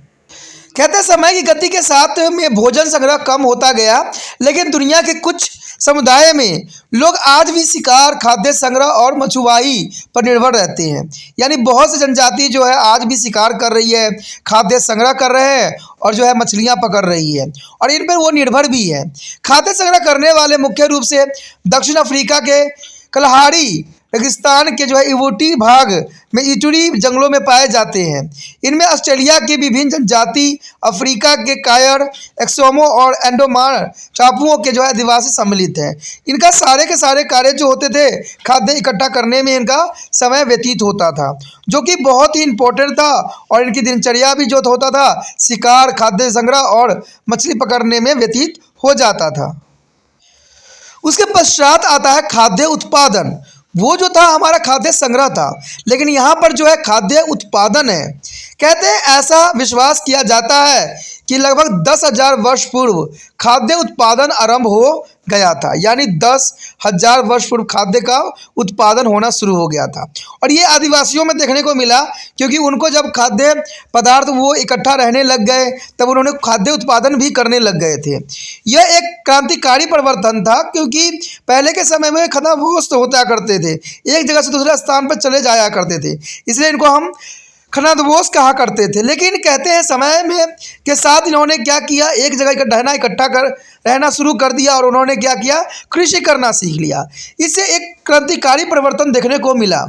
कहते हैं समय की गति के साथ में भोजन संग्रह कम होता गया, लेकिन दुनिया के कुछ समुदाय में लोग आज भी शिकार, खाद्य संग्रह और मछुआई पर निर्भर रहते हैं। यानी बहुत सी जनजाति जो है आज भी शिकार कर रही है, खाद्य संग्रह कर रहे हैं और जो है मछलियां पकड़ रही है और इन पर वो निर्भर भी है। खाद्य संग्रह करने वाले मुख्य रूप से दक्षिण अफ्रीका के कलहाड़ी रेगिस्तान के जो है इवोटी भाग में इटूरी जंगलों में पाए जाते हैं। इनमें ऑस्ट्रेलिया की विभिन्न जनजाति, अफ्रीका के कायर, एक्सोमो और एंडोमान टापुओं के जो है आदिवासी सम्मिलित हैं। इनका सारे के सारे कार्य जो होते थे खाद्य इकट्ठा करने में इनका समय व्यतीत होता था, जो कि बहुत ही इम्पोर्टेंट था और इनकी दिनचर्या भी जो होता था शिकार, खाद्य संग्रह और मछली पकड़ने में व्यतीत हो जाता था। उसके पश्चात आता है खाद्य उत्पादन। वो जो था हमारा खाद्य संग्रह था, लेकिन यहाँ पर जो है खाद्य उत्पादन है। कहते हैं ऐसा विश्वास किया जाता है कि लगभग 10,000 वर्ष पूर्व खाद्य उत्पादन आरंभ हो गया था। यानी 10,000 वर्ष पूर्व खाद्य का उत्पादन होना शुरू हो गया था और ये आदिवासियों में देखने को मिला, क्योंकि उनको जब खाद्य पदार्थ वो इकट्ठा रहने लग गए तब उन्होंने खाद्य उत्पादन भी करने लग गए थे। यह एक क्रांतिकारी परिवर्तन था, क्योंकि पहले के समय में खनाफोश होता करते थे, एक जगह से दूसरे स्थान पर चले जाया करते थे, इसलिए इनको हम खनादवोश कहा करते थे। लेकिन कहते हैं समय में के साथ इन्होंने क्या किया, एक जगह इकट्ठा कर रहना शुरू कर दिया और उन्होंने क्या किया, कृषि करना सीख लिया। इससे एक क्रांतिकारी परिवर्तन देखने को मिला।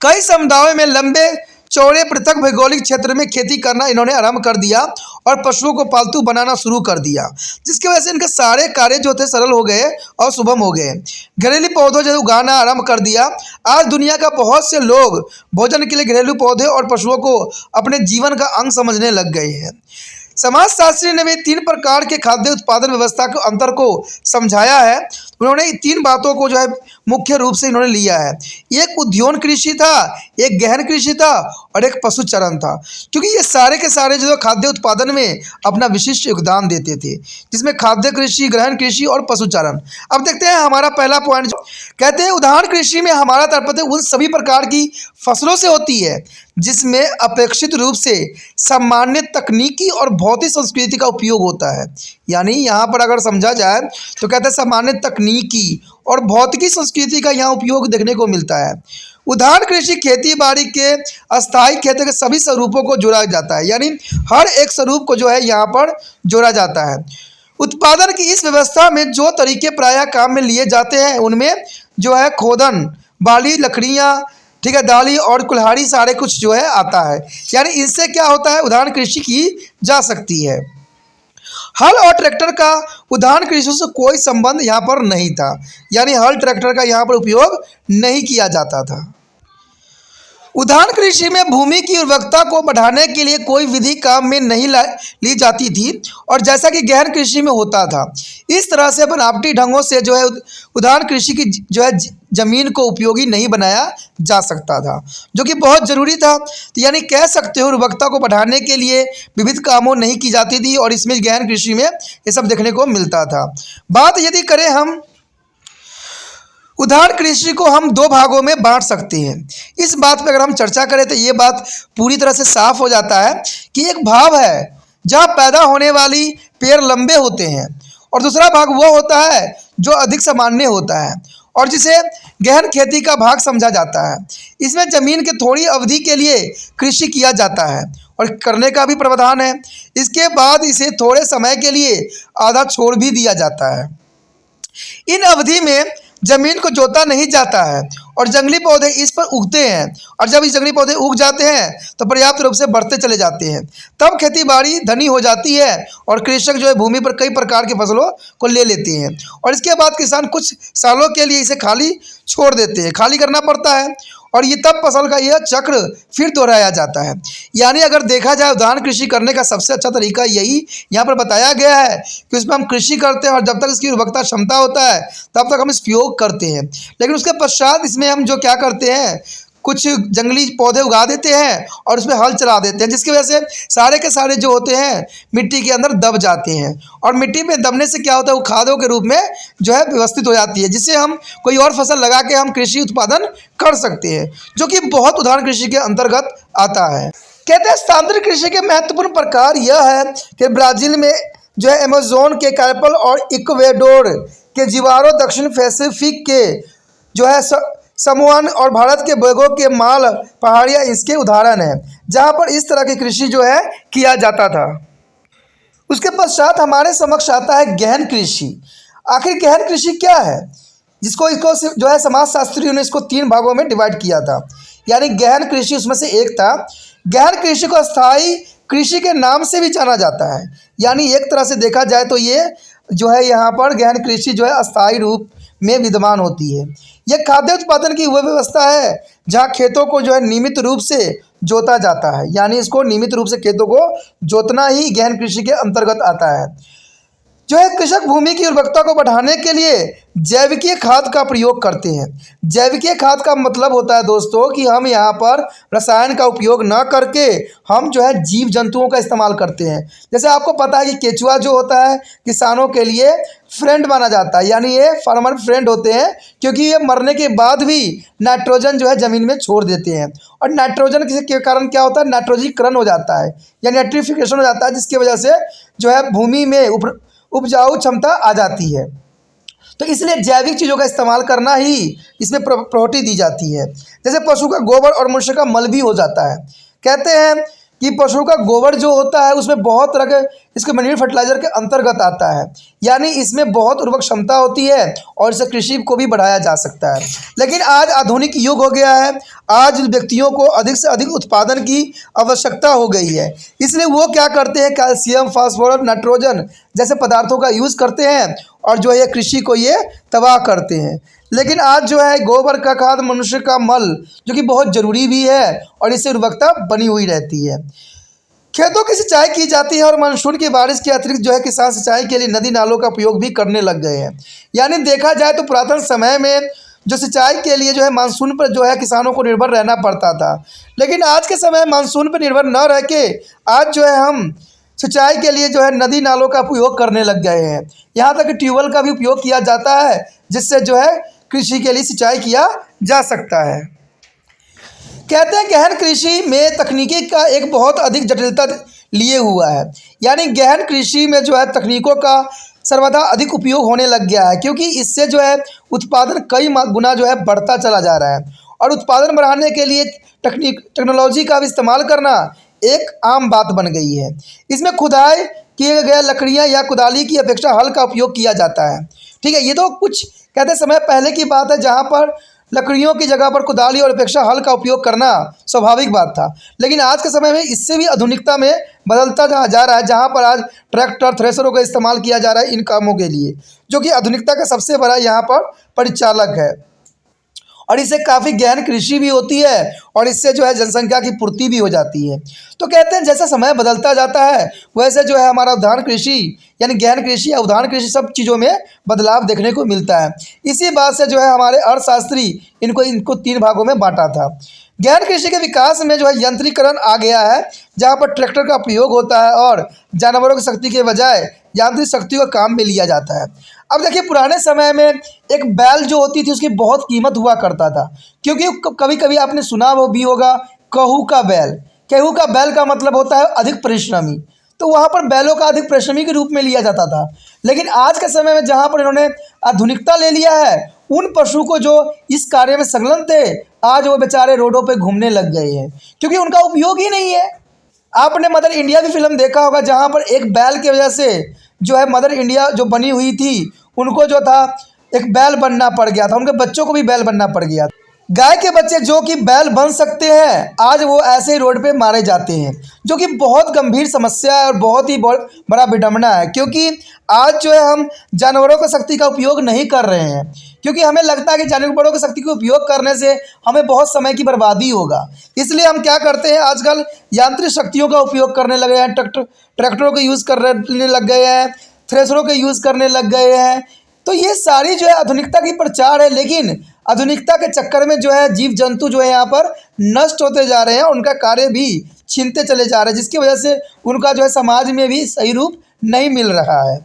कई समुदायों में लंबे चौड़े पृथक भौगोलिक क्षेत्र में खेती करना इन्होंने आरंभ कर दिया और पशुओं को पालतू बनाना शुरू कर दिया, जिसकी वजह से इनके सारे कार्य जो थे सरल हो गए और सुगम हो गए। घरेलू पौधों जो उगाना आरंभ कर दिया। आज दुनिया का बहुत से लोग भोजन के लिए घरेलू पौधे और पशुओं को अपने जीवन का अंग समझने लग गए हैं। समाजशास्त्री ने भी 3 प्रकार के खाद्य उत्पादन व्यवस्था के अंतर को समझाया है। उन्होंने 3 बातों को जो है मुख्य रूप से इन्होंने लिया है। एक उद्यान कृषि था, एक गहन कृषि था और एक पशुचरण था, क्योंकि ये सारे के सारे जो खाद्य उत्पादन में अपना विशिष्ट योगदान देते थे, जिसमें खाद्य कृषि, गहन कृषि और पशुचरण। अब देखते हैं हमारा पहला पॉइंट। कहते हैं उद्यान कृषि में हमारा तात्पर्य उन सभी प्रकार की फसलों से होती है जिसमें अपेक्षित रूप से सामान्य तकनीकी और भौतिक संस्कृति का उपयोग होता है। यानी यहाँ पर अगर समझा जाए तो कहते हैं सामान्य तकनीकी और भौतिकी संस्कृति का यहाँ उपयोग देखने को मिलता है। उद्यान कृषि खेती बाड़ी के अस्थायी खेती के सभी स्वरूपों को जोड़ा जाता है, यानी हर एक स्वरूप को जो है यहाँ पर जोड़ा जाता है। उत्पादन की इस व्यवस्था में जो तरीके प्रायः काम में लिए जाते हैं उनमें जो है खोदन, बाली, लकड़ियाँ ठीक है, दाली और कुल्हाड़ी सारे कुछ जो है आता है। यानी इससे क्या होता है, उदाहरण कृषि की जा सकती है। हल और ट्रैक्टर का उदाहरण कृषि से कोई संबंध यहाँ पर नहीं था, यानी हल ट्रैक्टर का यहाँ पर उपयोग नहीं किया जाता था। उदाहरण कृषि में भूमि की उर्वरकता को बढ़ाने के लिए कोई विधि काम में नहीं ली जाती थी, और जैसा कि गहन कृषि में होता था। इस तरह से बनावटी ढंगों से जो है उदाहरण कृषि की जो है जमीन को उपयोगी नहीं बनाया जा सकता था, जो कि बहुत ज़रूरी था। तो यानी कह सकते हो उर्वरकता को बढ़ाने के लिए विविध कामों नहीं की जाती थी, और इसमें गहन कृषि में ये सब देखने को मिलता था। बात यदि करें हम, उदाहरण कृषि को हम दो भागों में बांट सकते हैं। इस बात पर अगर हम चर्चा करें तो ये बात पूरी तरह से साफ हो जाता है कि एक भाग है जहाँ पैदा होने वाली पेड़ लंबे होते हैं, और दूसरा भाग वो होता है जो अधिक सामान्य होता है और जिसे गहन खेती का भाग समझा जाता है। इसमें ज़मीन के थोड़ी अवधि के लिए कृषि किया जाता है और करने का भी प्रावधान है। इसके बाद इसे थोड़े समय के लिए आधा छोड़ भी दिया जाता है। इन अवधि में जमीन को जोता नहीं जाता है और जंगली पौधे इस पर उगते हैं, और जब ये जंगली पौधे उग जाते हैं तो पर्याप्त रूप से बढ़ते चले जाते हैं। तब खेती बाड़ी धनी हो जाती है और कृषक जो है भूमि पर कई प्रकार की फसलों को ले लेते हैं, और इसके बाद किसान कुछ सालों के लिए इसे खाली छोड़ देते हैं, खाली करना पड़ता है, और ये तब फसल का यह चक्र फिर दोहराया जाता है। यानी अगर देखा जाए उदाहरण कृषि करने का सबसे अच्छा तरीका यही यहाँ पर बताया गया है कि उसमें हम कृषि करते हैं और जब तक इसकी उर्वरकता क्षमता होता है तब तक हम इस उपयोग करते हैं। लेकिन उसके पश्चात इसमें हम जो क्या करते हैं, कुछ जंगली पौधे उगा देते हैं और उसमें हल चला देते हैं, जिसकी वजह से सारे के सारे जो होते हैं मिट्टी के अंदर दब जाते हैं, और मिट्टी में दबने से क्या होता है, वो खादों के रूप में जो है व्यवस्थित हो जाती है, जिससे हम कोई और फसल लगा के हम कृषि उत्पादन कर सकते हैं, जो कि बहुत उदाहरण कृषि के अंतर्गत आता है। कहते हैं स्थानांतरित कृषि के महत्वपूर्ण प्रकार यह है कि ब्राज़ील में जो है अमेजोन के कैरपल और इक्वेडोर के जिवारो, दक्षिण पैसिफिक के जो है समूहन और भारत के बेगों के माल पहाड़ियाँ इसके उदाहरण हैं, जहाँ पर इस तरह की कृषि जो है किया जाता था। उसके पश्चात हमारे समक्ष आता है गहन कृषि। आखिर गहन कृषि क्या है, इसको जो है समाजशास्त्रियों ने इसको 3 भागों में डिवाइड किया था। यानी गहन कृषि उसमें से एक था। गहन कृषि को अस्थायी कृषि के नाम से भी जाना जाता है। यानी एक तरह से देखा जाए तो ये जो है यहाँ पर गहन कृषि जो है अस्थायी रूप में विद्यमान होती है। यह खाद्य उत्पादन की वह व्यवस्था है जहाँ खेतों को जो है नियमित रूप से जोता जाता है। यानी इसको नियमित रूप से खेतों को जोतना ही गहन कृषि के अंतर्गत आता है। जो है कृषक भूमि की उर्वरकता को बढ़ाने के लिए जैविकीय खाद का प्रयोग करते हैं। जैविकीय खाद का मतलब होता है दोस्तों कि हम यहाँ पर रसायन का उपयोग न करके हम जो है जीव जंतुओं का इस्तेमाल करते हैं। जैसे आपको पता है कि केचुआ जो होता है किसानों के लिए फ्रेंड माना जाता है, यानी ये फार्मर फ्रेंड होते हैं, क्योंकि ये मरने के बाद भी नाइट्रोजन जो है ज़मीन में छोड़ देते हैं, और नाइट्रोजन के कारण क्या होता है, नाइट्रोजीकरण हो जाता है या नाइट्रिफिकेशन हो जाता है, जिसकी वजह से जो है भूमि में उपजाऊ क्षमता आ जाती है। तो इसलिए जैविक चीज़ों का इस्तेमाल करना ही इसमें प्रायोरिटी दी जाती है। जैसे पशु का गोबर और मनुष्य का मल भी हो जाता है। कहते हैं कि पशु का गोबर जो होता है उसमें बहुत तरह के इसके मैन्यूर फर्टिलाइजर के अंतर्गत आता है, यानी इसमें बहुत उर्वरक क्षमता होती है और इससे कृषि को भी बढ़ाया जा सकता है। लेकिन आज आधुनिक युग हो गया है, आज व्यक्तियों को अधिक से अधिक उत्पादन की आवश्यकता हो गई है, इसलिए वो क्या करते हैं, कैल्शियम, फास्फोरस, नाइट्रोजन जैसे पदार्थों का यूज़ करते हैं और जो है कृषि को ये तबाह करते हैं। लेकिन आज जो है गोबर का खाद, मनुष्य का मल, जो कि बहुत ज़रूरी भी है और इससे उर्वरकता बनी हुई रहती है। खेतों की सिंचाई की जाती है और मानसून की बारिश के अतिरिक्त जो है किसान सिंचाई के लिए नदी नालों का उपयोग भी करने लग गए हैं। यानी देखा जाए तो पुरातन समय में जो सिंचाई के लिए जो है मानसून पर जो है किसानों को निर्भर रहना पड़ता था, लेकिन आज के समय मानसून पर निर्भर न रह के आज जो है हम सिंचाई के लिए जो है नदी नालों का उपयोग करने लग गए हैं। यहाँ तक कि ट्यूबवेल का भी उपयोग किया जाता है, जिससे जो है कृषि के लिए सिंचाई किया जा सकता है। कहते हैं गहन कृषि में तकनीकी का एक बहुत अधिक जटिलता लिए हुआ है। यानी गहन कृषि में जो है तकनीकों का सर्वदा अधिक उपयोग होने लग गया है, क्योंकि इससे जो है उत्पादन कई गुना जो है बढ़ता चला जा रहा है, और उत्पादन बढ़ाने के लिए टेक्नोलॉजी का भी इस्तेमाल करना एक आम बात बन गई है। इसमें खुदाई किए गए लकड़ियाँ या कुदाली की अपेक्षा हल का उपयोग किया जाता है। ठीक है, ये तो कुछ कहते समय पहले की बात है, जहाँ पर लकड़ियों की जगह पर कुदाली और अपेक्षा हल का उपयोग करना स्वाभाविक बात था। लेकिन आज के समय में इससे भी आधुनिकता में बदलता जा रहा है, जहाँ पर आज ट्रैक्टर थ्रेशरों का इस्तेमाल किया जा रहा है इन कामों के लिए, जो कि आधुनिकता का सबसे बड़ा यहाँ पर परिचालक है। और इससे काफ़ी गहन कृषि भी होती है और इससे जो है जनसंख्या की पूर्ति भी हो जाती है। तो कहते हैं जैसा समय बदलता जाता है वैसे जो है हमारा उद्यान कृषि यानी गहन कृषि या उद्यान कृषि सब चीज़ों में बदलाव देखने को मिलता है। इसी बात से जो है हमारे अर्थशास्त्री इनको 3 भागों में बांटा था। गहन कृषि के विकास में जो है यंत्रीकरण आ गया है, जहाँ पर ट्रैक्टर का प्रयोग होता है और जानवरों की शक्ति के बजाय यांत्रिक शक्ति को काम में लिया जाता है। अब देखिए पुराने समय में एक बैल जो होती थी उसकी बहुत कीमत हुआ करता था, क्योंकि कभी कभी आपने सुना वो भी होगा कहू का बैल। कहू का बैल का मतलब होता है अधिक परिश्रमी, तो वहाँ पर बैलों का अधिक परिश्रमी के रूप में लिया जाता था। लेकिन आज के समय में जहाँ पर इन्होंने आधुनिकता ले लिया है, उन पशु को जो इस कार्य में संलग्न थे आज वो बेचारे रोडों पे घूमने लग गए हैं, क्योंकि उनका उपयोग ही नहीं है। आपने मदर इंडिया भी फिल्म देखा होगा, जहाँ पर एक बैल की वजह से जो है मदर इंडिया जो बनी हुई थी उनको जो था एक बैल बनना पड़ गया था, उनके बच्चों को भी बैल बनना पड़ गया। गाय के बच्चे जो कि बैल बन सकते हैं आज वो ऐसे ही रोड पे मारे जाते हैं, जो कि बहुत गंभीर समस्या है और बहुत ही बड़ा विडंबना है। क्योंकि आज जो है हम जानवरों की शक्ति का उपयोग नहीं कर रहे हैं, क्योंकि हमें लगता है कि जानवरों की शक्ति का उपयोग करने से हमें बहुत समय की बर्बादी होगा। इसलिए हम क्या करते हैं आजकल यांत्रिक शक्तियों का उपयोग करने लगे हैं, ट्रैक्टरों का यूज़ करने लग गए हैं, थ्रेशरों के यूज़ करने लग गए हैं। तो ये सारी जो है आधुनिकता की प्रचार है, लेकिन आधुनिकता के चक्कर में जो है जीव जंतु जो है यहाँ पर नष्ट होते जा रहे हैं, उनका कार्य भी छीनते चले जा रहे हैं, जिसकी वजह से उनका जो है समाज में भी सही रूप नहीं मिल रहा है।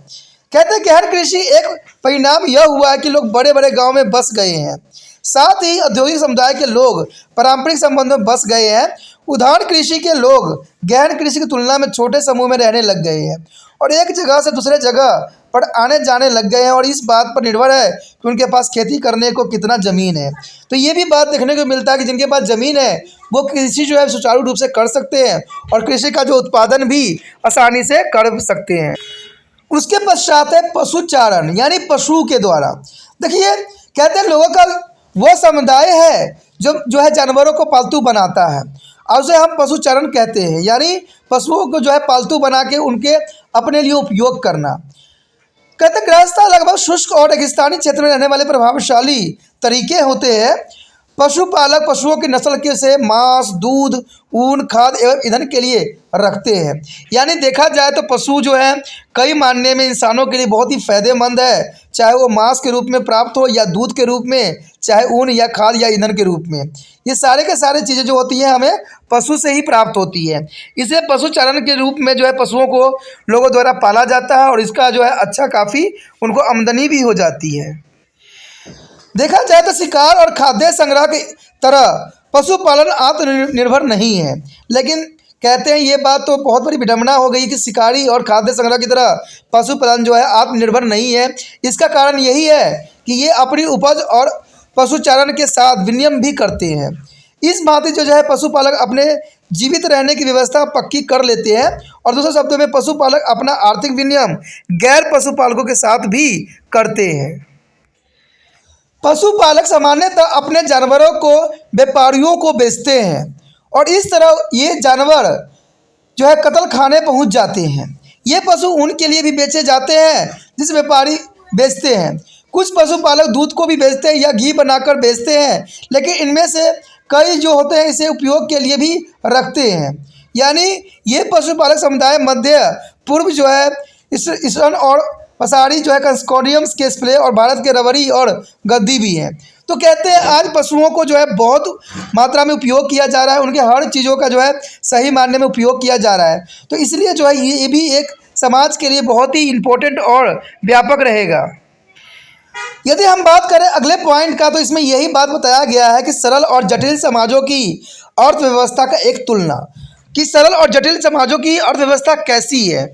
कहते हैं गहन कृषि एक परिणाम यह हुआ है कि लोग बड़े बड़े गांव में बस गए हैं, साथ ही औद्योगिक समुदाय के लोग पारंपरिक संबंधों में बस गए हैं। उद्यान कृषि के लोग गहन कृषि की तुलना में छोटे समूह में रहने लग गए हैं और एक जगह से दूसरे जगह पर आने जाने लग गए हैं, और इस बात पर निर्भर है कि उनके पास खेती करने को कितना ज़मीन है। तो ये भी बात देखने को मिलता है कि जिनके पास ज़मीन है वो कृषि जो है सुचारू रूप से कर सकते हैं और कृषि का जो उत्पादन भी आसानी से कर सकते हैं। उसके पश्चात है पशुचारण, यानी पशु के द्वारा। देखिए कहते हैं लोगों का वह समुदाय है जो है जानवरों को पालतू बनाता है, और उसे हम पशुचारण कहते हैं, यानी पशुओं को जो है पालतू बना के उनके अपने लिए उपयोग करना। कहते गृहस्थ लगभग शुष्क और रेगिस्तानी क्षेत्र में रहने वाले प्रभावशाली तरीके होते हैं। पशुपालक पशुओं की नस्ल के से मांस, दूध, ऊन, खाद एवं ईंधन के लिए रखते हैं। यानी देखा जाए तो पशु जो है कई मायने में इंसानों के लिए बहुत ही फायदेमंद है, चाहे वो मांस के रूप में प्राप्त हो या दूध के रूप में, चाहे ऊन या खाद या ईंधन के रूप में। ये सारे के सारे चीज़ें जो होती हैं हमें पशु से ही प्राप्त होती है। इसे पशुचारण के रूप में जो है पशुओं को लोगों द्वारा पाला जाता है और इसका जो है अच्छा काफ़ी उनको आमदनी भी हो जाती है। देखा जाए तो शिकार और खाद्य संग्रह की तरह पशुपालन आत्मनिर्भर नहीं है, लेकिन कहते हैं ये बात तो बहुत बड़ी विडंबना हो गई कि शिकारी और खाद्य संग्रह की तरह पशुपालन जो है आत्मनिर्भर नहीं है। इसका कारण यही है कि ये अपनी उपज और पशुचारण के साथ विनिमय भी करते हैं। इस भांति जो है पशुपालक अपने जीवित रहने की व्यवस्था पक्की कर लेते हैं, और दूसरे शब्दों में पशुपालक अपना आर्थिक विनिमय गैर पशुपालकों के साथ भी करते हैं। पशुपालक सामान्यतः अपने जानवरों को व्यापारियों को बेचते हैं और इस तरह ये जानवर जो है कत्ल खाने पहुंच जाते हैं। ये पशु उनके लिए भी बेचे जाते हैं जिस व्यापारी बेचते हैं। कुछ पशुपालक दूध को भी बेचते हैं या घी बनाकर बेचते हैं, लेकिन इनमें से कई जो होते हैं इसे उपयोग के लिए भी रखते हैं। यानी ये पशुपालक समुदाय मध्य पूर्व जो है ईरान और पसारी जो है कंस्कोडियम्स के स्प्ले और भारत के रबरी और गद्दी भी हैं। तो कहते हैं आज पशुओं को जो है बहुत मात्रा में उपयोग किया जा रहा है, उनके हर चीज़ों का जो है सही मायने में उपयोग किया जा रहा है। तो इसलिए जो है ये भी एक समाज के लिए बहुत ही इम्पोर्टेंट और व्यापक रहेगा। यदि हम बात करें अगले पॉइंट का, तो इसमें यही बात बताया गया है कि सरल और जटिल समाजों की अर्थव्यवस्था का एक तुलना, कि सरल और जटिल समाजों की अर्थव्यवस्था कैसी है।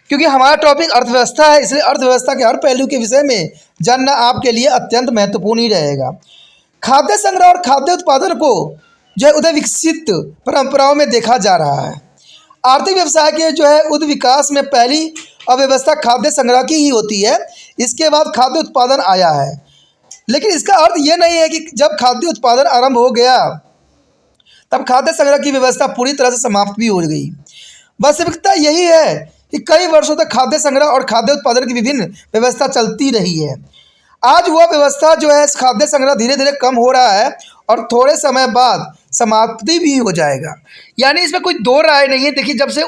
क्योंकि हमारा टॉपिक अर्थव्यवस्था है, इसलिए अर्थव्यवस्था के हर पहलू के विषय में जानना आपके लिए अत्यंत महत्वपूर्ण ही रहेगा। खाद्य संग्रह और खाद्य उत्पादन को जो है उदय विकसित परंपराओं में देखा जा रहा है। आर्थिक व्यवसाय के जो है उद विकास में पहली अव्यवस्था खाद्य संग्रह की ही होती है, इसके बाद खाद्य उत्पादन आया है। लेकिन इसका अर्थ ये नहीं है कि जब खाद्य उत्पादन आरंभ हो गया तब खाद्य संग्रह की व्यवस्था पूरी तरह से समाप्त भी हो गई। वास्तविकता यही है कि कई वर्षों तक खाद्य संग्रह और खाद्य उत्पादन की विभिन्न व्यवस्था चलती रही है। आज वह व्यवस्था जो है खाद्य संग्रह धीरे धीरे कम हो रहा है और थोड़े समय बाद समाप्ति भी हो जाएगा। यानी इसमें कोई दो राय नहीं है। देखिए, जब से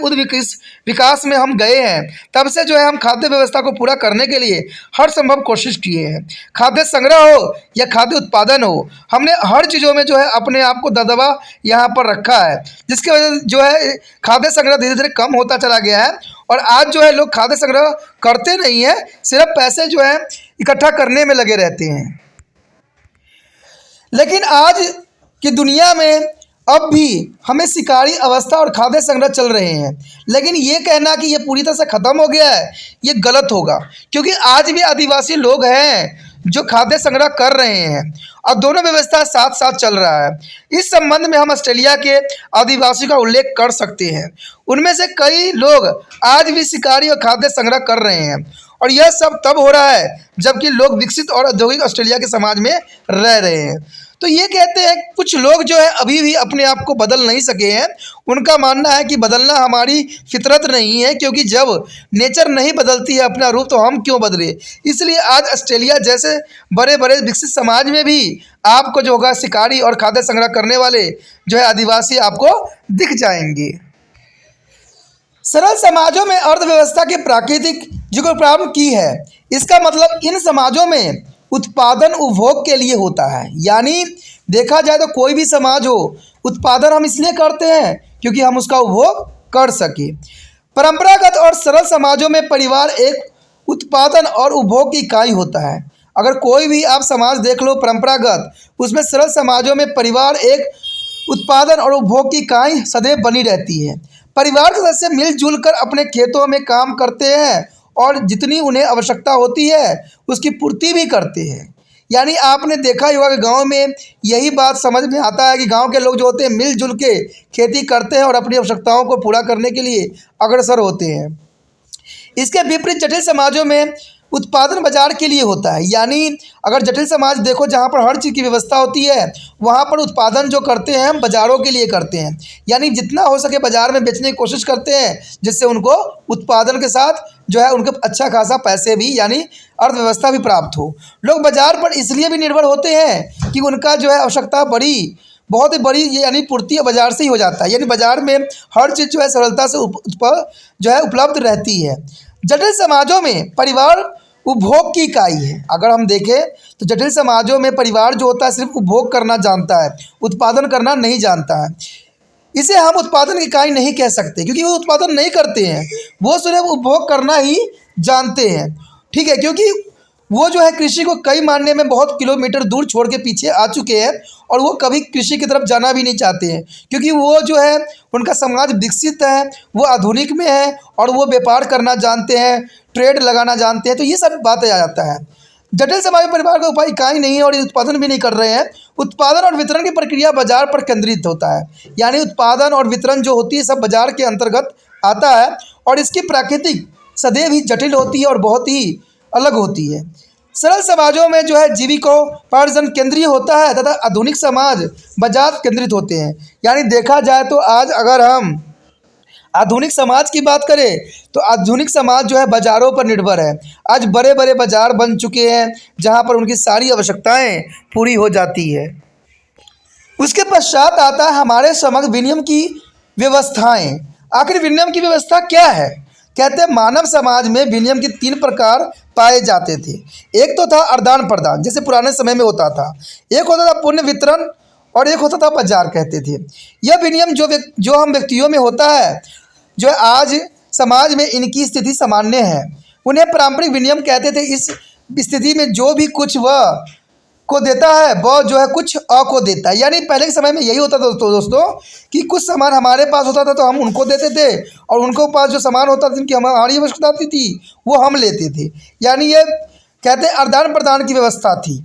विकास में हम गए हैं तब से जो है हम खाद्य व्यवस्था को पूरा करने के लिए हर संभव कोशिश किए हैं। खाद्य संग्रह हो या खाद्य उत्पादन हो, हमने हर चीज़ों में जो है अपने आप को दबदबा यहाँ पर रखा है, जिसकी वजह से जो है खाद्य संग्रह धीरे धीरे कम होता चला गया है। और आज जो है लोग खाद्य संग्रह करते नहीं हैं, सिर्फ पैसे जो है इकट्ठा करने में लगे रहते हैं। लेकिन आज की दुनिया में अब भी हमें शिकारी अवस्था और खाद्य संग्रह चल रहे हैं। लेकिन ये कहना कि ये पूरी तरह से ख़त्म हो गया है, ये गलत होगा, क्योंकि आज भी आदिवासी लोग हैं जो खाद्य संग्रह कर रहे हैं और दोनों व्यवस्था साथ साथ चल रहा है। इस संबंध में हम ऑस्ट्रेलिया के आदिवासी का उल्लेख कर सकते हैं। उनमें से कई लोग आज भी शिकारी और खाद्य संग्रह कर रहे हैं और यह सब तब हो रहा है जबकि लोग विकसित और औद्योगिक ऑस्ट्रेलिया के समाज में रह रहे हैं। तो ये कहते हैं कुछ लोग जो है अभी भी अपने आप को बदल नहीं सके हैं। उनका मानना है कि बदलना हमारी फितरत नहीं है, क्योंकि जब नेचर नहीं बदलती है अपना रूप तो हम क्यों बदले। इसलिए आज ऑस्ट्रेलिया जैसे बड़े बड़े विकसित समाज में भी आपको जो होगा शिकारी और खाद्य संग्रह करने वाले जो है आदिवासी आपको दिख जाएंगे। सरल समाजों में अर्थव्यवस्था के प्राकृतिक जो प्रारंभ की है, इसका मतलब इन समाजों में उत्पादन उपभोग के लिए होता है। यानी देखा जाए तो कोई भी समाज हो, उत्पादन हम इसलिए करते हैं क्योंकि हम उसका उपभोग कर सके। परंपरागत और सरल समाजों में परिवार एक उत्पादन और उपभोग की इकाई होता है। अगर कोई भी आप समाज देख लो परंपरागत, उसमें सरल समाजों में परिवार एक उत्पादन और उपभोग की इकाई सदैव बनी रहती है। परिवार के सदस्य मिलजुल कर अपने खेतों में काम करते हैं और जितनी उन्हें आवश्यकता होती है उसकी पूर्ति भी करते हैं। यानी आपने देखा ही होगा कि गांव में यही बात समझ में आता है कि गांव के लोग जो होते हैं मिलजुल के खेती करते हैं और अपनी आवश्यकताओं को पूरा करने के लिए अग्रसर होते हैं। इसके विपरीत जटिल समाजों में उत्पादन बाजार के लिए होता है। यानी अगर जटिल समाज देखो जहाँ पर हर चीज़ की व्यवस्था होती है, वहाँ पर उत्पादन जो करते हैं हम बाज़ारों के लिए करते हैं। यानी जितना हो सके बाज़ार में बेचने की कोशिश करते हैं, जिससे उनको उत्पादन के साथ जो है उनको अच्छा खासा पैसे भी यानी अर्थव्यवस्था भी प्राप्त हो। लोग बाज़ार पर इसलिए भी निर्भर होते हैं कि उनका जो है आवश्यकता बहुत ही बड़ी यानी पूर्ति बाज़ार से ही हो जाता है। यानी बाज़ार में हर चीज़ जो है सरलता से जो है उपलब्ध रहती है। जटिल समाजों में परिवार उपभोग की इकाई है। अगर हम देखें तो जटिल समाजों में परिवार जो होता है सिर्फ उपभोग करना जानता है, उत्पादन करना नहीं जानता है। इसे हम उत्पादन की इकाई नहीं कह सकते, क्योंकि वो उत्पादन नहीं करते हैं, वो सिर्फ उपभोग करना ही जानते हैं। ठीक है, क्योंकि वो जो है कृषि को कई मायने में बहुत किलोमीटर दूर छोड़ के पीछे आ चुके हैं और वो कभी कृषि की तरफ जाना भी नहीं चाहते हैं, क्योंकि वो जो है उनका समाज विकसित है, वो आधुनिक में है और वो व्यापार करना जानते हैं, ट्रेड लगाना जानते हैं। तो ये सब बातें आ जाता है। जटिल समाज परिवार का उपाय इकाई नहीं है और ये उत्पादन भी नहीं कर रहे हैं। उत्पादन और वितरण की प्रक्रिया बाजार पर केंद्रित होता है। यानी उत्पादन और वितरण जो होती है सब बाजार के अंतर्गत आता है और इसकी प्राकृतिक सदैव ही जटिल होती है और बहुत ही अलग होती है। सरल समाजों में जो है जीविकोपार्जन केंद्रीय होता है तथा आधुनिक समाज बाजार केंद्रित होते हैं। यानी देखा जाए तो आज अगर हम आधुनिक समाज की बात करें तो आधुनिक समाज जो है बाज़ारों पर निर्भर है। आज बड़े बड़े बाज़ार बन चुके हैं जहां पर उनकी सारी आवश्यकताएं पूरी हो जाती है। उसके पश्चात आता है हमारे समग्र विनिमय की व्यवस्थाएं। आखिर विनिमय की व्यवस्था क्या है? कहते हैं मानव समाज में विनिमय के 3 प्रकार पाए जाते थे। एक तो था आदान प्रदान, जैसे पुराने समय में होता था। एक होता था पुण्य वितरण और एक होता था बाजार कहते थे। यह विनिमय जो हम व्यक्तियों में होता है, जो आज समाज में इनकी स्थिति सामान्य है, उन्हें पारंपरिक विनिमय कहते थे। इस स्थिति में जो भी कुछ वह को देता है वह जो है कुछ अ को देता है। यानी पहले के समय में यही होता था दोस्तों कि कुछ सामान हमारे पास होता था तो हम उनको देते थे और उनको पास जो सामान होता था जिनकी हमारी आवश्यकता थी वो हम लेते थे। यानी ये कहते हैं आदान प्रदान की व्यवस्था थी,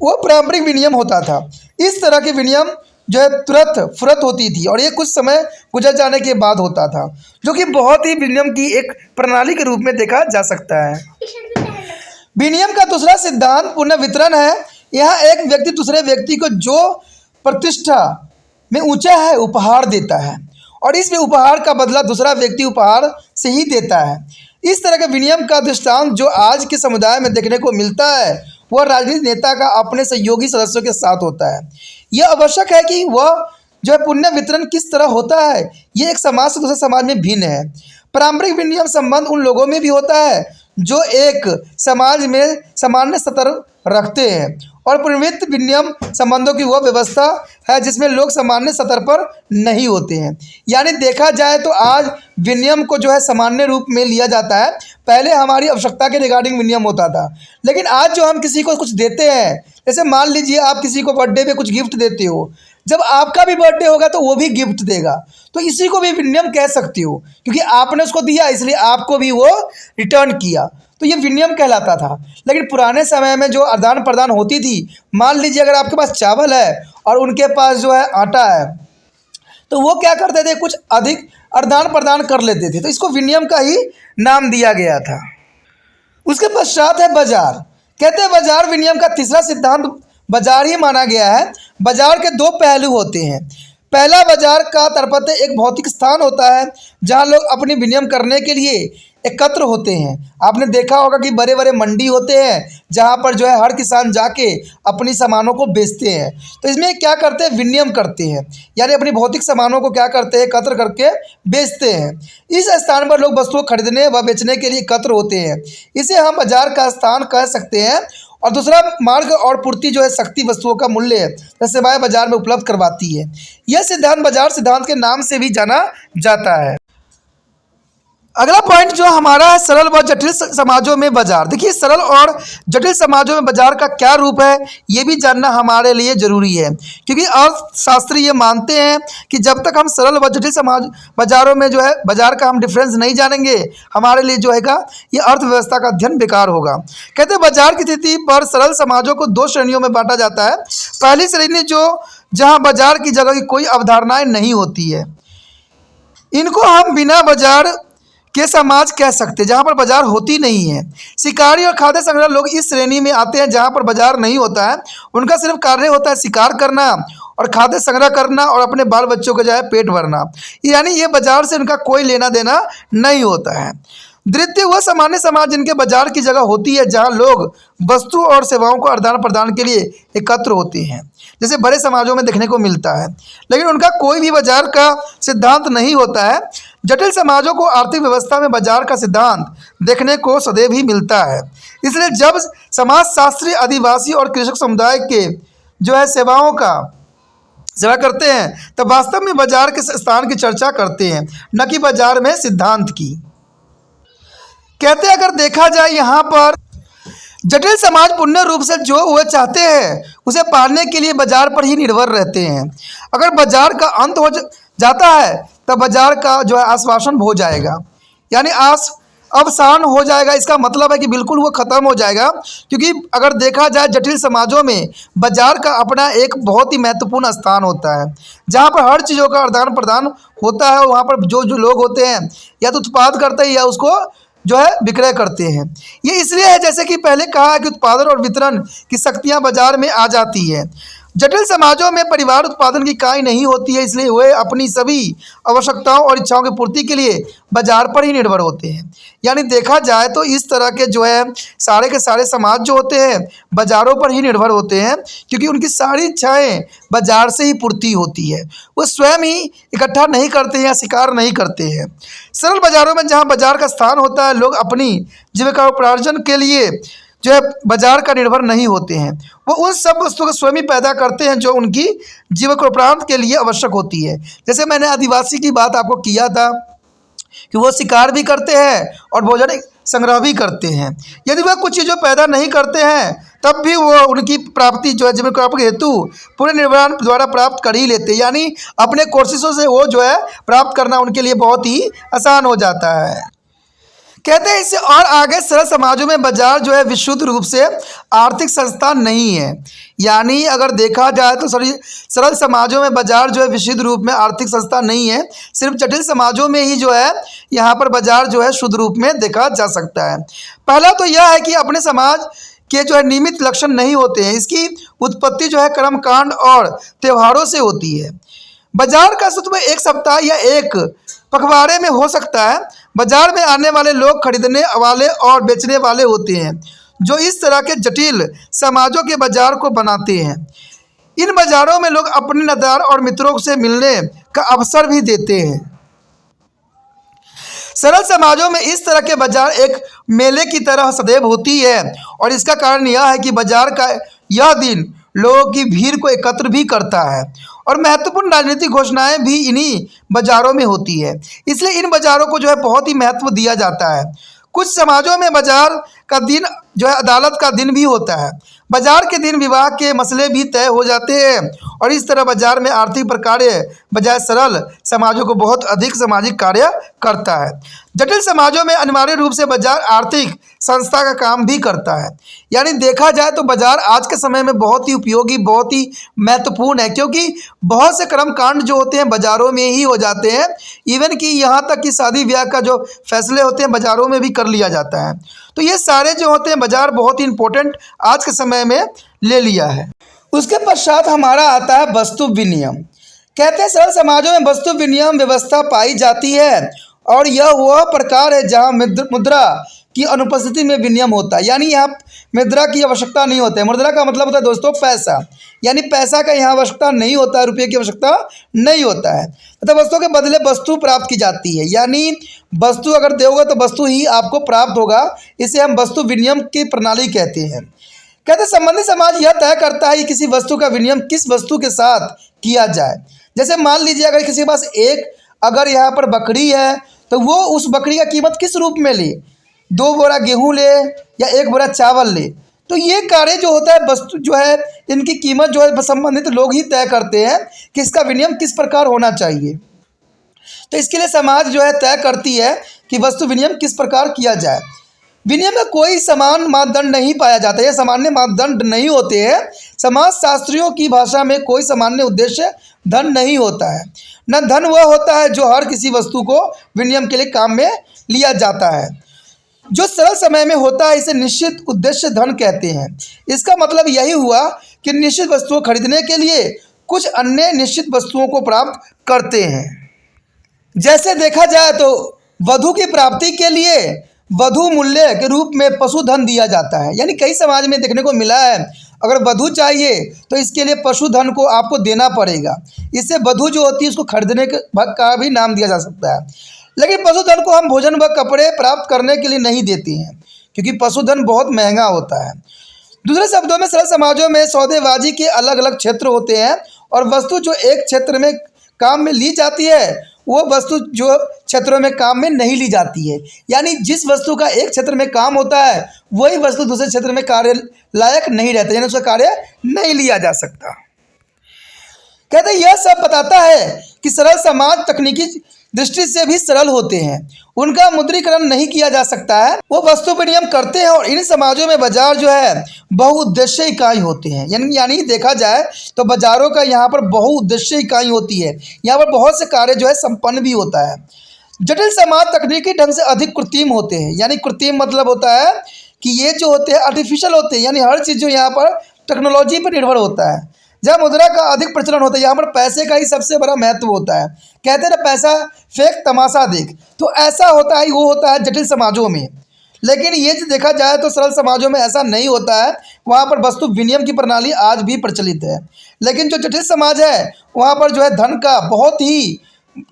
वो पारंपरिक विनिमय होता था। इस तरह के विनिमय जो है तुरंत फुरत होती थी और ये कुछ समय गुजर जाने के बाद होता था, जो कि बहुत ही विनिमय की एक प्रणाली के रूप में देखा जा सकता है। विनिमय का दूसरा सिद्धांत पुनर्वितरण है। यहाँ एक व्यक्ति दूसरे व्यक्ति को जो प्रतिष्ठा में ऊंचा है उपहार देता है और इस उपहार का बदला दूसरा व्यक्ति उपहार से ही देता है। इस तरह के विनिमय का दृष्टांत जो आज के समुदाय में देखने को मिलता है वह राजनीतिक नेता का अपने सहयोगी सदस्यों के साथ होता है। यह आवश्यक है कि वह जो है पुण्य वितरण किस तरह होता है, ये एक समाज से दूसरे समाज में भिन्न है। पारंपरिक विनिमय संबंध उन लोगों में भी होता है जो एक समाज में सामान्य स्तर रखते हैं और पुनर्वित विनिमय संबंधों की वह व्यवस्था है जिसमें लोग सामान्य स्तर पर नहीं होते हैं। यानी देखा जाए तो आज विनिमय को जो है सामान्य रूप में लिया जाता है। पहले हमारी आवश्यकता के रिगार्डिंग विनिमय होता था, लेकिन आज जो हम किसी को कुछ देते हैं, जैसे मान लीजिए आप किसी को बर्थडे पे कुछ गिफ्ट देते हो, जब आपका भी बर्थडे होगा तो वो भी गिफ्ट देगा, तो इसी को भी विनिमय कह सकती हो क्योंकि आपने उसको दिया इसलिए आपको भी वो रिटर्न किया, तो ये विनिमय कहलाता था। लेकिन पुराने समय में जो आदान प्रदान होती थी, मान लीजिए अगर आपके पास चावल है और उनके पास जो है आटा है, तो वो क्या करते थे, कुछ अधिक आदान प्रदान कर लेते थे, तो इसको विनिमय का ही नाम दिया गया था। उसके पश्चात है बाजार। कहते हैं बाजार विनिमय का तीसरा सिद्धांत बाजार ही माना गया है। बाजार के दो पहलू होते हैं। पहला, बाजार का तात्पर्य एक भौतिक स्थान होता है जहां लोग अपनी विनिमय करने के लिए एकत्र होते हैं। आपने देखा होगा कि बड़े बड़े मंडी होते हैं जहां पर जो है हर किसान जाके अपनी सामानों को बेचते हैं। तो इसमें क्या करते हैं, विनिमय करते हैं, यानी अपनी भौतिक सामानों को क्या करते हैं, एकत्र करके बेचते हैं। इस स्थान पर लोग वस्तुओं खरीदने व बेचने के लिए एकत्र होते हैं, इसे हम बाजार का स्थान कह सकते हैं। और दूसरा, मार्ग और पूर्ति जो है शक्ति वस्तुओं का मूल्य या सेवाएं बाजार में उपलब्ध करवाती है। यह सिद्धांत बाजार सिद्धांत के नाम से भी जाना जाता है। अगला पॉइंट जो हमारा है, सरल व जटिल समाजों में बाजार। देखिए, सरल और जटिल समाजों में बाजार का क्या रूप है ये भी जानना हमारे लिए जरूरी है, क्योंकि अर्थशास्त्री ये मानते हैं कि जब तक हम सरल व जटिल समाज बाजारों में जो है बाजार का हम डिफरेंस नहीं जानेंगे, हमारे लिए जो है ये अर्थव्यवस्था का अध्ययन बेकार होगा। कहते हैं बाजार की स्थिति पर सरल समाजों को दो श्रेणियों में बांटा जाता है। पहली श्रेणी जहाँ बाजार की जगह की कोई अवधारणाएं नहीं होती है, इनको हम बिना बाजार के समाज कह सकते हैं, जहाँ पर बाजार होती नहीं है। शिकारी और खाद्य संग्रह लोग इस श्रेणी में आते हैं जहाँ पर बाजार नहीं होता है। उनका सिर्फ कार्य होता है शिकार करना और खाद्य संग्रह करना और अपने बाल बच्चों को जो है पेट भरना, यानी ये बाजार से उनका कोई लेना देना नहीं होता है। द्वितीय, वह सामान्य समाज जिनके बाजार की जगह होती है जहाँ लोग वस्तु और सेवाओं को आदान प्रदान के लिए एकत्र होते हैं, जैसे बड़े समाजों में देखने को मिलता है, लेकिन उनका कोई भी बाजार का सिद्धांत नहीं होता है। जटिल समाजों को आर्थिक व्यवस्था में बाजार का सिद्धांत देखने को सदैव ही मिलता है। इसलिए जब समाजशास्त्री आदिवासी और कृषक समुदाय के जो है सेवाओं का सेवा करते हैं तब वास्तव में बाजार के स्थान की चर्चा करते हैं, न कि बाजार में सिद्धांत की। कहते हैं अगर देखा जाए यहाँ पर जटिल समाज पूर्ण रूप से जो वह चाहते हैं उसे पाने के लिए बाजार पर ही निर्भर रहते हैं। अगर बाजार का अंत हो जाता है तब बाजार का जो है आश्वासन हो जाएगा, यानी अवसान हो जाएगा। इसका मतलब है कि बिल्कुल वो ख़त्म हो जाएगा, क्योंकि अगर देखा जाए जटिल समाजों में बाजार का अपना एक बहुत ही महत्वपूर्ण स्थान होता है जहाँ पर हर चीज़ों का आदान प्रदान होता है। वहाँ पर जो लोग होते हैं या तो उत्पाद करते हैं या उसको जो है विक्रय करते हैं। ये इसलिए है जैसे कि पहले कहा है कि उत्पादन और वितरण की शक्तियाँ बाजार में आ जाती है। जटिल समाजों में परिवार उत्पादन की इकाई नहीं होती है, इसलिए वे अपनी सभी आवश्यकताओं और इच्छाओं की पूर्ति के लिए बाजार पर ही निर्भर होते हैं। यानी देखा जाए तो इस तरह के जो है सारे के सारे समाज जो होते हैं बाजारों पर ही निर्भर होते हैं, क्योंकि उनकी सारी इच्छाएं बाजार से ही पूर्ति होती है। वो स्वयं ही इकट्ठा नहीं करते हैं या शिकार नहीं करते हैं। सरल बाजारों में जहाँ बाजार का स्थान होता है, लोग अपनी जीविका उपार्जन के लिए जो है बाजार का निर्भर नहीं होते हैं। वो उन सब वस्तुओं को स्वयं ही पैदा करते हैं जो उनकी जीविकोपार्जन के लिए आवश्यक होती है। जैसे मैंने आदिवासी की बात आपको किया था कि वो शिकार भी करते हैं और भोजन संग्रह भी करते हैं। यदि वह कुछ चीज़ों पैदा नहीं करते हैं तब भी वो उनकी प्राप्ति जो है जीविकोपार्जन हेतु पूरे निर्माण द्वारा प्राप्त कर ही लेते हैं, यानी अपने कोशिशों से वो जो है प्राप्त करना उनके लिए बहुत ही आसान हो जाता है। कहते हैं इससे और आगे सरल समाजों में बाजार जो है विशुद्ध रूप से आर्थिक संस्था नहीं है। यानी अगर देखा जाए तो सरल समाजों में बाजार जो है विशुद्ध रूप में आर्थिक संस्था नहीं है, सिर्फ जटिल समाजों में ही जो है यहाँ पर बाजार जो है शुद्ध रूप में देखा जा सकता है। पहला तो यह है कि अपने समाज के जो है नियमित लक्षण नहीं होते हैं। इसकी उत्पत्ति जो है कर्मकांड और त्योहारों से होती है। बाजार का अस्तित्व एक सप्ताह या एक पखवाड़े में हो सकता है। बाजार में आने वाले लोग खरीदने वाले और बेचने वाले होते हैं, जो इस तरह के जटिल समाजों के बाजार को बनाते हैं। इन बाजारों में लोग अपने नातेदार और मित्रों से मिलने का अवसर भी देते हैं। सरल समाजों में इस तरह के बाजार एक मेले की तरह सदैव होती है और इसका कारण यह है कि बाजार का यह दिन लोगों की भीड़ को एकत्र भी करता है और महत्वपूर्ण राजनीतिक घोषणाएं भी इन्हीं बाजारों में होती है। इसलिए इन बाजारों को जो है बहुत ही महत्व दिया जाता है। कुछ समाजों में बाजार का दिन जो है अदालत का दिन भी होता है। बाजार के दिन विवाह के मसले भी तय हो जाते हैं और इस तरह बाजार में आर्थिक कार्य बजाय सरल समाजों को बहुत अधिक सामाजिक कार्य करता है। जटिल समाजों में अनिवार्य रूप से बाजार आर्थिक संस्था का काम भी करता है। यानी देखा जाए तो बाजार आज के समय में बहुत ही उपयोगी, बहुत ही महत्वपूर्ण है, क्योंकि बहुत से कर्मकांड जो होते हैं बाजारों में ही हो जाते हैं। इवन कि यहाँ तक कि शादी ब्याह का जो फैसले होते हैं बाजारों में भी कर लिया जाता है। तो ये सारे जो होते हैं बाजार बहुत ही इंपॉर्टेंट आज के समय में ले लिया है। उसके पश्चात हमारा आता है वस्तु विनिमय। कहते हैं सरल समाजों में वस्तु विनिमय व्यवस्था पाई जाती है और यह वह प्रकार है जहाँ मुद्रा की अनुपस्थिति में विनिमय होता है। यानी यहाँ मुद्रा की आवश्यकता नहीं होता है। मुद्रा का मतलब होता है दोस्तों पैसा, यानी पैसा का यहाँ आवश्यकता नहीं होता है, रुपये की आवश्यकता नहीं होता है। मतलब वस्तुओं के बदले वस्तु प्राप्त की जाती है। यानी वस्तु अगर दोगे तो वस्तु ही आपको प्राप्त होगा। इसे हम वस्तु विनिमय की प्रणाली कहते हैं। कहते हैं संबंधित समाज यह तय करता है कि किसी वस्तु का विनिमय किस वस्तु के साथ किया जाए। जैसे मान लीजिए अगर किसी के पास अगर यहाँ पर बकरी है तो वो उस बकरी का कीमत किस रूप में ले, 2 बोरा गेहूँ ले या 1 बोरा चावल ले। तो ये कार्य जो होता है वस्तु जो है इनकी कीमत जो है संबंधित लोग ही तय करते हैं कि इसका विनिमय किस प्रकार होना चाहिए। तो इसके लिए समाज जो है तय करती है कि वस्तु विनिमय किस प्रकार किया जाए। विनिमय में कोई समान मापदंड नहीं पाया जाता, ये सामान्य मापदंड नहीं होते हैं। समाजशास्त्रियों की भाषा में कोई सामान्य उद्देश्य धन नहीं होता है। न धन वह होता है जो हर किसी वस्तु को विनिमय के लिए काम में लिया जाता है। जो सरल समय में होता है इसे निश्चित उद्देश्य धन कहते हैं। इसका मतलब यही हुआ कि निश्चित वस्तुओं खरीदने के लिए कुछ अन्य निश्चित वस्तुओं को प्राप्त करते हैं। जैसे देखा जाए तो वधु की प्राप्ति के लिए वधु मूल्य के रूप में पशुधन दिया जाता है। यानी कई समाज में देखने को मिला है अगर वधु चाहिए तो इसके लिए पशुधन को आपको देना पड़ेगा। इससे वधु जो होती है उसको खरीदने का भी नाम दिया जा सकता है। लेकिन पशुधन को हम भोजन व कपड़े प्राप्त करने के लिए नहीं देते हैं, क्योंकि पशुधन बहुत महंगा होता है। दूसरे शब्दों में सरल समाजों में सौदेबाजी के अलग अलग क्षेत्र होते हैं और वस्तु जो एक क्षेत्र में काम में ली जाती है वो वस्तु जो क्षेत्रों में काम में नहीं ली जाती है। यानी जिस वस्तु का एक क्षेत्र में काम होता है वही वस्तु दूसरे क्षेत्र में कार्य लायक नहीं रहता, यानी उसका कार्य नहीं लिया जा सकता। कहते हैं यह सब बताता है कि सरल समाज तकनीकी दृष्टि से भी सरल होते हैं। उनका मुद्रीकरण नहीं किया जा सकता है, वो वस्तु विनिमय करते हैं और इन समाजों में बाजार जो है बहुउद्देश्य इकाई होते हैं। यानी देखा जाए तो बाजारों का यहाँ पर बहुउद्देश्य इकाई होती है। यहाँ पर बहुत से कार्य जो है संपन्न भी होता है। जटिल समाज तकनीकी ढंग से अधिक कृत्रिम होते हैं। यानी कृत्रिम मतलब होता है कि ये जो होते हैं आर्टिफिशियल होते हैं, यानी हर चीज़ जो यहाँ पर टेक्नोलॉजी पर निर्भर होता है। जहाँ मुद्रा का अधिक प्रचलन होता है यहाँ पर पैसे का ही सबसे बड़ा महत्व होता है। कहते हैं पैसा फेंक तमाशा देख, तो ऐसा होता है, वो होता है जटिल समाजों में। लेकिन ये जो देखा जाए तो सरल समाजों में ऐसा नहीं होता है, वहाँ पर वस्तु विनिमय की प्रणाली आज भी प्रचलित है। लेकिन जो जटिल समाज है वहाँ पर जो है धन का बहुत ही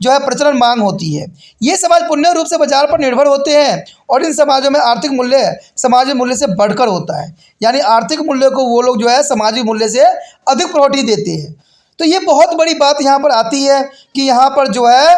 जो है प्रचलन मांग होती है। ये समाज पूर्ण रूप से बाजार पर निर्भर होते हैं और इन समाजों में आर्थिक मूल्य सामाजिक मूल्य से बढ़कर होता है। यानी आर्थिक मूल्य को वो लोग जो है सामाजिक मूल्य से अधिक प्रायोरिटी देते हैं। तो ये बहुत बड़ी बात यहाँ पर आती है कि यहाँ पर जो है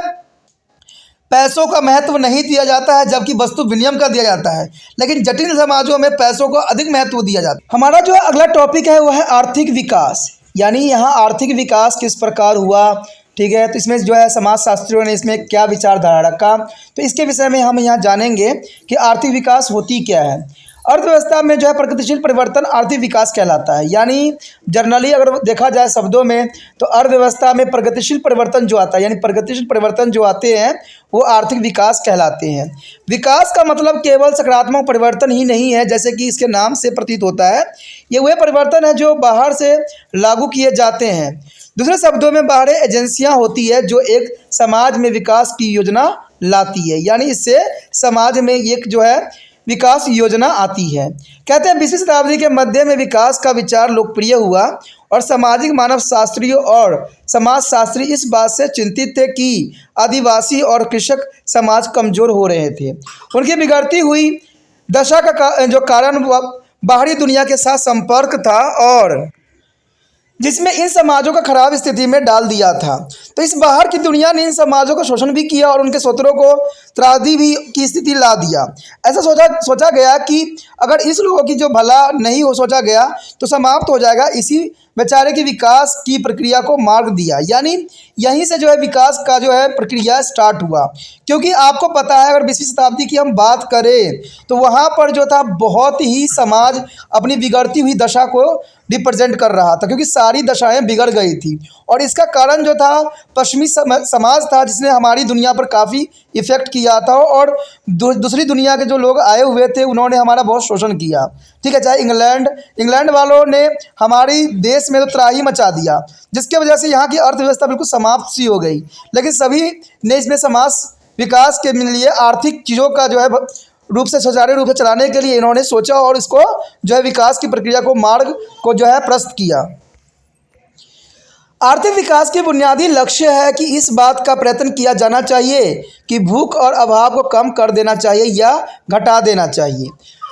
पैसों का महत्व नहीं दिया जाता है, जबकि वस्तु विनिमय का दिया जाता है। लेकिन जटिल समाजों में पैसों को अधिक महत्व दिया जाता है। हमारा जो अगला टॉपिक है वो है आर्थिक विकास। यानी यहाँ आर्थिक विकास किस प्रकार हुआ, ठीक है। तो इसमें जो है समाजशास्त्रियों ने इसमें क्या विचारधारा रखा, तो इसके विषय में हम यहाँ जानेंगे कि आर्थिक विकास होती क्या है। अर्थव्यवस्था में जो है प्रगतिशील परिवर्तन आर्थिक विकास कहलाता है। यानी जनरली अगर देखा जाए शब्दों में, तो अर्थव्यवस्था में प्रगतिशील परिवर्तन जो आता है, यानी प्रगतिशील परिवर्तन जो आते हैं वो आर्थिक विकास कहलाते हैं। विकास का मतलब केवल सकारात्मक परिवर्तन ही नहीं है, जैसे कि इसके नाम से प्रतीत होता है। ये वह परिवर्तन है जो बाहर से लागू किए जाते हैं। दूसरे शब्दों में बाहरी एजेंसियां होती है जो एक समाज में विकास की योजना लाती है, यानी इससे समाज में एक जो है विकास योजना आती है। कहते हैं 20वीं शताब्दी के मध्य में विकास का विचार लोकप्रिय हुआ और सामाजिक मानव शास्त्रियों और समाजशास्त्री इस बात से चिंतित थे कि आदिवासी और कृषक समाज कमज़ोर हो रहे थे। उनकी बिगड़ती हुई दशा का जो कारण बाहरी दुनिया के साथ संपर्क था और जिसमें इन समाजों का खराब स्थिति में डाल दिया था। तो इस बाहर की दुनिया ने इन समाजों का शोषण भी किया और उनके स्वतंत्रों को त्रासदी भी की स्थिति ला दिया। ऐसा सोचा गया कि अगर इस लोगों की जो भला नहीं हो सोचा गया तो समाप्त हो जाएगा। इसी बेचारे की विकास की प्रक्रिया को मार्ग दिया, यानी यहीं से जो है विकास का जो है प्रक्रिया स्टार्ट हुआ। क्योंकि आपको पता है अगर 20वीं शताब्दी की हम बात करें तो वहाँ पर जो था बहुत ही समाज अपनी बिगड़ती हुई दशा को रिप्रेजेंट कर रहा था, क्योंकि सारी दशाएं बिगड़ गई थी। और इसका कारण जो था पश्चिमी समाज था, जिसने हमारी दुनिया पर काफ़ी इफ़ेक्ट किया था और दूसरी दुनिया के जो लोग आए हुए थे उन्होंने हमारा बहुत शोषण किया। ठीक है, चाहे इंग्लैंड वालों ने हमारी देश में तो त्राही मचा दिया, जिसके वजह से यहाँ की अर्थव्यवस्था बिल्कुल समाप्त सी हो गई। लेकिन सभी ने इसमें समाज विकास के लिए आर्थिक चीज़ों का जो है रूप से सुचारू रूप से चलाने के लिए इन्होंने सोचा और इसको जो है विकास की प्रक्रिया को मार्ग को जो है प्रस्तुत किया। आर्थिक विकास के बुनियादी लक्ष्य है कि इस बात का प्रयत्न किया जाना चाहिए कि भूख और अभाव को कम कर देना चाहिए या घटा देना चाहिए।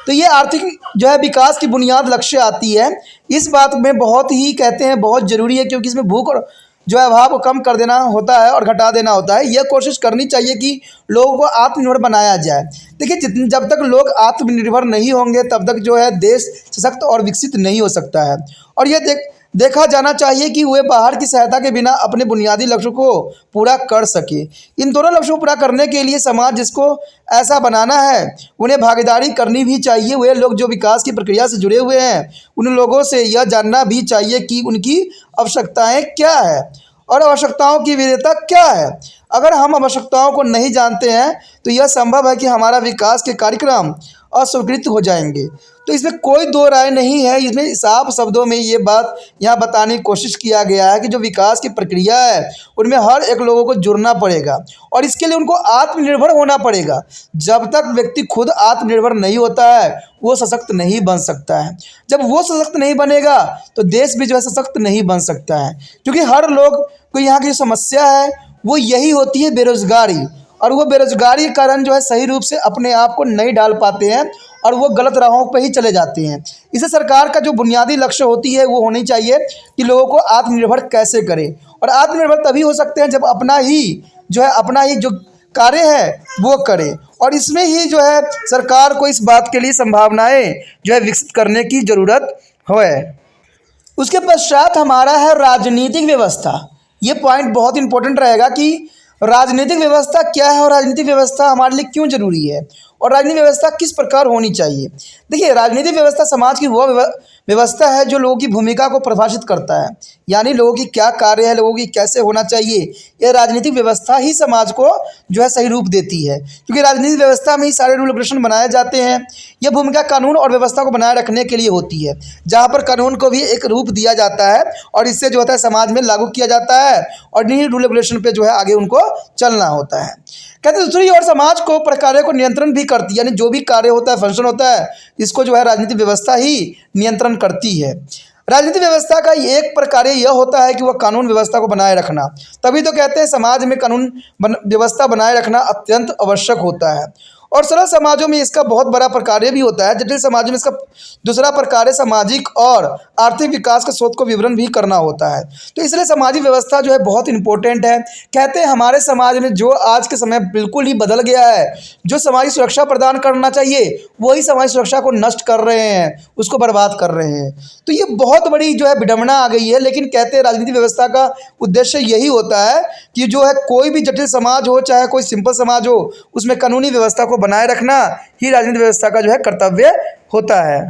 तो ये आर्थिक जो है विकास की बुनियाद लक्ष्य आती है। इस बात में बहुत ही कहते हैं बहुत ज़रूरी है, क्योंकि इसमें भूख और जो है अभाव को कम कर देना होता है और घटा देना होता है। यह कोशिश करनी चाहिए कि लोगों को आत्मनिर्भर बनाया जाए। देखिए, जब तक लोग आत्मनिर्भर नहीं होंगे तब तक जो है देश सशक्त और विकसित नहीं हो सकता है। और यह देखा जाना चाहिए कि वे बाहर की सहायता के बिना अपने बुनियादी लक्ष्यों को पूरा कर सके। इन दोनों लक्ष्यों को पूरा करने के लिए समाज जिसको ऐसा बनाना है उन्हें भागीदारी करनी भी चाहिए। वे लोग जो विकास की प्रक्रिया से जुड़े हुए हैं उन लोगों से यह जानना भी चाहिए कि उनकी आवश्यकताएं क्या है और आवश्यकताओं की विविधता क्या है। अगर हम आवश्यकताओं को नहीं जानते हैं तो यह संभव है कि हमारा विकास के कार्यक्रम अस्वीकृत हो जाएंगे। तो इसमें कोई दो राय नहीं है। इसमें साफ शब्दों में ये बात यहाँ बताने की कोशिश किया गया है कि जो विकास की प्रक्रिया है उनमें हर एक लोगों को जुड़ना पड़ेगा और इसके लिए उनको आत्मनिर्भर होना पड़ेगा। जब तक व्यक्ति खुद आत्मनिर्भर नहीं होता है वो सशक्त नहीं बन सकता है। जब वो सशक्त नहीं बनेगा तो देश भी जो है सशक्त नहीं बन सकता है, क्योंकि हर लोग को यहाँ की समस्या है वो यही होती है बेरोजगारी। और वो बेरोजगारी के कारण जो है सही रूप से अपने आप को नहीं डाल पाते हैं और वो गलत राहों पर ही चले जाते हैं। इसे सरकार का जो बुनियादी लक्ष्य होती है वो होनी चाहिए कि लोगों को आत्मनिर्भर कैसे करें। और आत्मनिर्भर तभी हो सकते हैं जब अपना ही जो कार्य है वो करे। और इसमें ही जो है सरकार को इस बात के लिए संभावनाएं जो है विकसित करने की ज़रूरत है। उसके पश्चात हमारा है राजनीतिक व्यवस्था। ये पॉइंट बहुत इंपॉर्टेंट रहेगा कि राजनीतिक व्यवस्था क्या है और राजनीतिक व्यवस्था हमारे लिए क्यों जरूरी है और राजनीतिक व्यवस्था किस प्रकार होनी चाहिए। देखिए, राजनीतिक व्यवस्था समाज की वह व्यवस्था है जो लोगों की भूमिका को परिभाषित करता है, यानी लोगों की क्या कार्य है, लोगों की कैसे होना चाहिए। यह राजनीतिक व्यवस्था ही समाज को जो है सही रूप देती है, क्योंकि राजनीतिक व्यवस्था में ही सारे रूल रेगुलेशन बनाए जाते हैं। यह भूमिका कानून और व्यवस्था को बनाए रखने के लिए होती है, जहाँ पर कानून को भी एक रूप दिया जाता है और इससे जो होता है समाज में लागू किया जाता है और इन्हीं रूल रेगुलेशन पे जो है आगे उनको चलना होता है। कहते हैं दूसरी ओर समाज को कार्य को नियंत्रण भी करती है, यानी जो भी कार्य होता है, फंक्शन होता है, इसको जो है राजनीतिक व्यवस्था ही नियंत्रण करती है। राजनीतिक व्यवस्था का एक प्रकार यह होता है कि वह कानून व्यवस्था को बनाए रखना। तभी तो कहते हैं समाज में कानून व्यवस्था बनाए रखना अत्यंत आवश्यक होता है। और सरल समाजों में इसका बहुत बड़ा प्रकार्य भी होता है। जटिल समाजों में इसका दूसरा प्रकार्य सामाजिक और आर्थिक विकास का स्रोत को विवरण भी करना होता है। तो इसलिए सामाजिक व्यवस्था जो है बहुत इंपॉर्टेंट है। कहते हैं हमारे समाज में जो आज के समय बिल्कुल ही बदल गया है, जो सामाजिक सुरक्षा प्रदान करना चाहिए वही सामाजिक सुरक्षा को नष्ट कर रहे हैं, उसको बर्बाद कर रहे हैं। तो ये बहुत बड़ी जो है विडंबना आ गई है। लेकिन कहते हैं राजनीतिक व्यवस्था का उद्देश्य यही होता है कि जो है कोई भी जटिल समाज हो चाहे कोई सिंपल समाज हो, उसमें कानूनी व्यवस्था को बनाए रखना ही राजनीतिक व्यवस्था का जो है कर्तव्य होता है।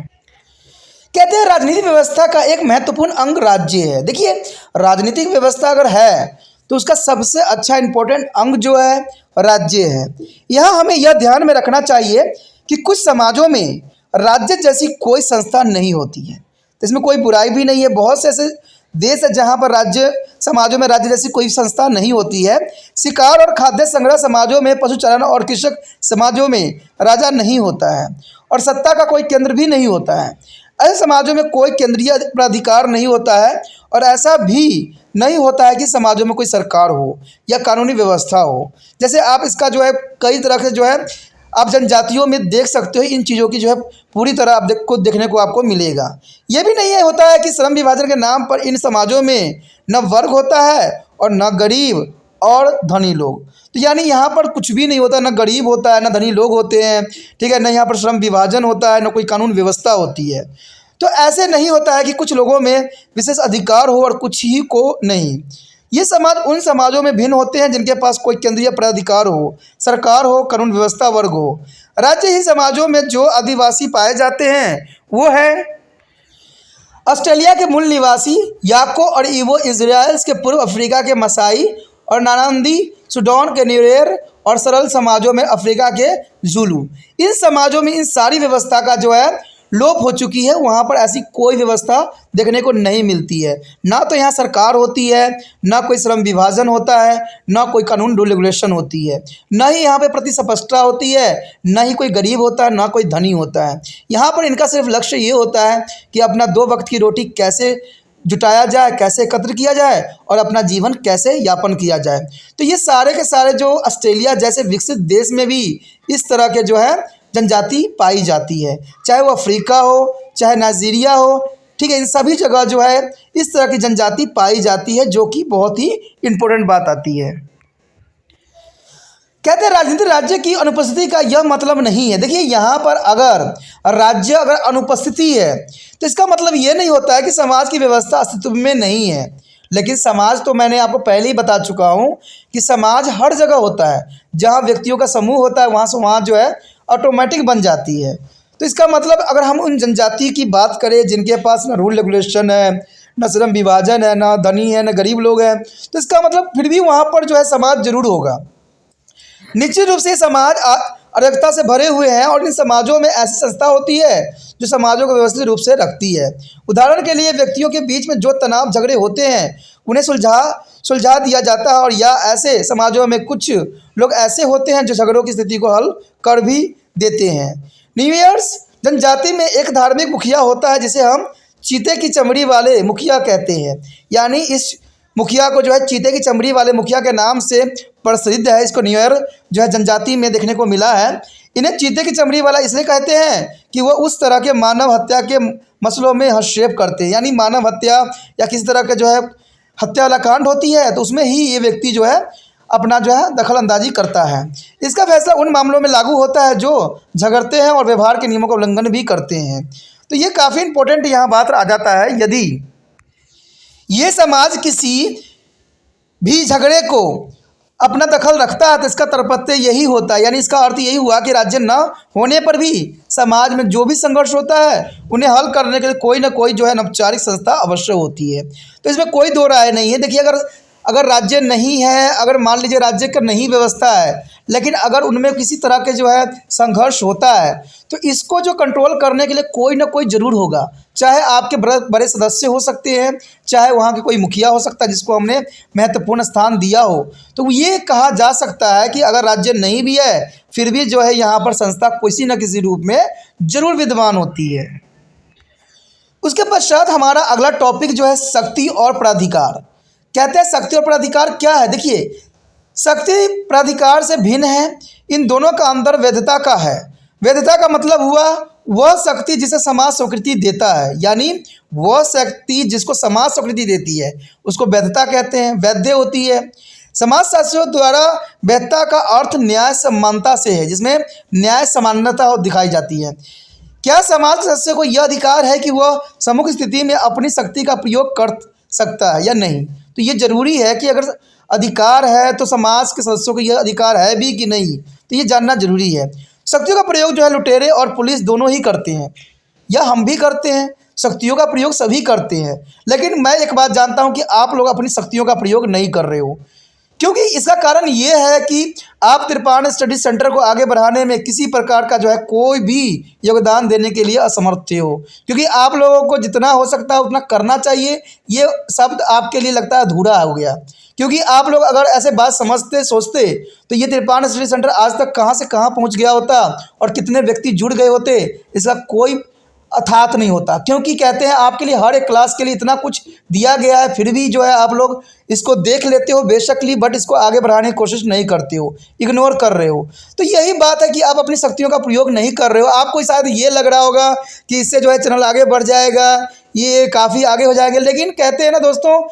कहते हैं राजनीतिक व्यवस्था का एक महत्वपूर्ण अंग राज्य है। देखिए राजनीतिक व्यवस्था अगर है तो उसका सबसे अच्छा इंपॉर्टेंट अंग जो है राज्य है। यहाँ हमें यह ध्यान में रखना चाहिए कि कुछ समाजों में राज्य जैसी कोई संस्था नहीं होती है। तो इसमें कोई बुराई भी नहीं है। बहुत से ऐसे देश है जहाँ पर राज्य समाजों में राज्य जैसी कोई संस्था नहीं होती है। शिकार और खाद्य संग्रह समाजों में, पशुचारण और कृषक समाजों में राजा नहीं होता है और सत्ता का कोई केंद्र भी नहीं होता है। ऐसे समाजों में कोई केंद्रीय प्राधिकार नहीं होता है और ऐसा भी नहीं होता है कि समाजों में कोई सरकार हो या कानूनी व्यवस्था हो। जैसे आप इसका जो है कई तरह से जो है आप जनजातियों में देख सकते हो, इन चीज़ों की जो है पूरी तरह आप देखने को आपको मिलेगा। ये भी नहीं है होता है कि श्रम विभाजन के नाम पर इन समाजों में न वर्ग होता है और न गरीब और धनी लोग। तो यानी यहाँ पर कुछ भी नहीं होता, न गरीब होता है न धनी लोग होते हैं, ठीक है, न यहाँ पर श्रम विभाजन होता है, न कोई कानून व्यवस्था होती है। तो ऐसे नहीं होता है कि कुछ लोगों में विशेष अधिकार हो और कुछ ही को नहीं। ये समाज उन समाजों में भिन्न होते हैं जिनके पास कोई केंद्रीय प्राधिकार हो, सरकार हो, कानून व्यवस्था वर्ग हो। राज्य ही समाजों में जो आदिवासी पाए जाते हैं वो है ऑस्ट्रेलिया के मूल निवासी याको और इवो, इजराइल के पूर्व अफ्रीका के मसाई और नानांदी, सूडान के न्यूरेर और सरल समाजों में अफ्रीका के जुलू। इन समाजों में इन सारी व्यवस्था का जो है लोप हो चुकी है। वहाँ पर ऐसी कोई व्यवस्था देखने को नहीं मिलती है। ना तो यहाँ सरकार होती है, ना कोई श्रम विभाजन होता है, ना कोई कानून रूल रेगुलेशन होती है, ना ही यहाँ पे प्रतिस्पर्धा होती है, ना ही कोई गरीब होता है, ना कोई धनी होता है। यहाँ पर इनका सिर्फ लक्ष्य ये होता है कि अपना 2 वक्त की रोटी कैसे जुटाया जाए, कैसे एकत्र किया जाए और अपना जीवन कैसे यापन किया जाए। तो ये सारे के सारे जो ऑस्ट्रेलिया जैसे विकसित देश में भी इस तरह के जो है जनजाति पाई जाती है, चाहे वो अफ्रीका हो चाहे नाइजीरिया हो, ठीक है, इन सभी जगह जो है इस तरह की जनजाति पाई जाती है, जो कि बहुत ही इम्पोर्टेंट बात आती है। कहते हैं राजनीतिक राज्य की अनुपस्थिति का यह मतलब नहीं है। देखिए यहाँ पर अगर राज्य अगर अनुपस्थिति है तो इसका मतलब ये नहीं होता है कि समाज की व्यवस्था अस्तित्व में नहीं है। लेकिन समाज तो मैंने आपको पहले ही बता चुका हूँ कि समाज हर जगह होता है। जहाँ व्यक्तियों का समूह होता है वहाँ समाज जो है ऑटोमेटिक बन जाती है। तो इसका मतलब अगर हम उन जनजाति की बात करें जिनके पास न रूल रेगुलेशन है, न श्रम विभाजन है, न धनी है, न गरीब लोग हैं, तो इसका मतलब फिर भी वहाँ पर जो है समाज जरूर होगा। निश्चित रूप से समाज अराजकता से भरे हुए हैं और इन समाजों में ऐसी संस्था होती है जो समाजों को व्यवस्थित रूप से रखती है। उदाहरण के लिए व्यक्तियों के बीच में जो तनाव झगड़े होते हैं उन्हें सुलझा दिया जाता है। और या ऐसे समाजों में कुछ लोग ऐसे होते हैं जो झगड़ों की स्थिति को हल कर भी देते हैं। न्यूयर्स जनजाति में एक धार्मिक मुखिया होता है जिसे हम चीते की चमड़ी वाले मुखिया कहते हैं। यानी इस मुखिया को जो है चीते की चमड़ी वाले मुखिया के नाम से प्रसिद्ध है। इसको न्यूयर जो है जनजाति में देखने को मिला है। इन्हें चीते की चमड़ी वाला इसलिए कहते हैं कि वह उस तरह के मानव हत्या के मसलों में हस्तक्षेप करते हैं। यानी मानव हत्या या किसी तरह के जो है हत्या वाला कांड होती है तो उसमें ही ये व्यक्ति जो है अपना जो है दखल अंदाजी करता है। इसका फैसला उन मामलों में लागू होता है जो झगड़ते हैं और व्यवहार के नियमों का उल्लंघन भी करते हैं। तो ये काफ़ी इंपॉर्टेंट यहाँ बात आ जाता है। यदि ये समाज किसी भी झगड़े को अपना दखल रखता है तो इसका तात्पर्य यही होता है, यानी इसका अर्थ यही हुआ कि राज्य न होने पर भी समाज में जो भी संघर्ष होता है उन्हें हल करने के लिए कोई ना कोई जो है अनौपचारिक संस्था अवश्य होती है। तो इसमें कोई दो राय नहीं है। देखिए अगर राज्य नहीं है, अगर मान लीजिए राज्य का नहीं व्यवस्था है, लेकिन अगर उनमें किसी तरह के जो है संघर्ष होता है तो इसको जो कंट्रोल करने के लिए कोई ना कोई ज़रूर होगा। चाहे आपके बड़े सदस्य हो सकते हैं, चाहे वहाँ के कोई मुखिया हो सकता है जिसको हमने महत्वपूर्ण स्थान दिया हो। तो ये कहा जा सकता है कि अगर राज्य नहीं भी है फिर भी जो है यहाँ पर संस्था किसी न किसी रूप में जरूर विद्यमान होती है। उसके पश्चात हमारा अगला टॉपिक जो है शक्ति और प्राधिकार। कहते हैं शक्ति और प्राधिकार क्या है। देखिए शक्ति प्राधिकार से भिन्न है। इन दोनों का अंतर वैधता का है। वैधता का मतलब हुआ वह शक्ति जिसे समाज स्वीकृति देता है, यानी वह शक्ति जिसको समाज स्वीकृति देती है उसको वैधता कहते हैं, वैध होती है। समाजशास्त्रियों द्वारा वैधता का अर्थ न्याय समानता से है, जिसमें न्याय समानता दिखाई जाती है। क्या समाज के सदस्य को यह अधिकार है कि वह सम्मुख स्थिति में अपनी शक्ति का प्रयोग कर सकता है या नहीं? तो ये जरूरी है कि अगर अधिकार है तो समाज के सदस्यों को यह अधिकार है भी कि नहीं, तो ये जानना जरूरी है। शक्तियों का प्रयोग जो है लुटेरे और पुलिस दोनों ही करते हैं, या हम भी करते हैं। शक्तियों का प्रयोग सभी करते हैं, लेकिन मैं एक बात जानता हूं कि आप लोग अपनी शक्तियों का प्रयोग नहीं कर रहे हो, क्योंकि इसका कारण ये है कि आप त्रिपाण स्टडी सेंटर को आगे बढ़ाने में किसी प्रकार का जो है कोई भी योगदान देने के लिए असमर्थ थे हो, क्योंकि आप लोगों को जितना हो सकता है उतना करना चाहिए। ये शब्द आपके लिए लगता है अधूरा हो गया, क्योंकि आप लोग अगर ऐसे बात समझते सोचते तो ये त्रिपाण स्टडी सेंटर आज तक कहाँ से कहाँ पहुँच गया होता और कितने व्यक्ति जुड़ गए होते, इसका कोई अर्थात नहीं होता। क्योंकि कहते हैं आपके लिए हर एक क्लास के लिए इतना कुछ दिया गया है, फिर भी जो है आप लोग इसको देख लेते हो बेशकली, बट इसको आगे बढ़ाने की कोशिश नहीं करते हो, इग्नोर कर रहे हो। तो यही बात है कि आप अपनी शक्तियों का प्रयोग नहीं कर रहे हो। आपको शायद ये लग रहा होगा कि इससे जो है चैनल आगे बढ़ जाएगा, ये काफ़ी आगे हो जाएंगे, लेकिन कहते हैं ना दोस्तों,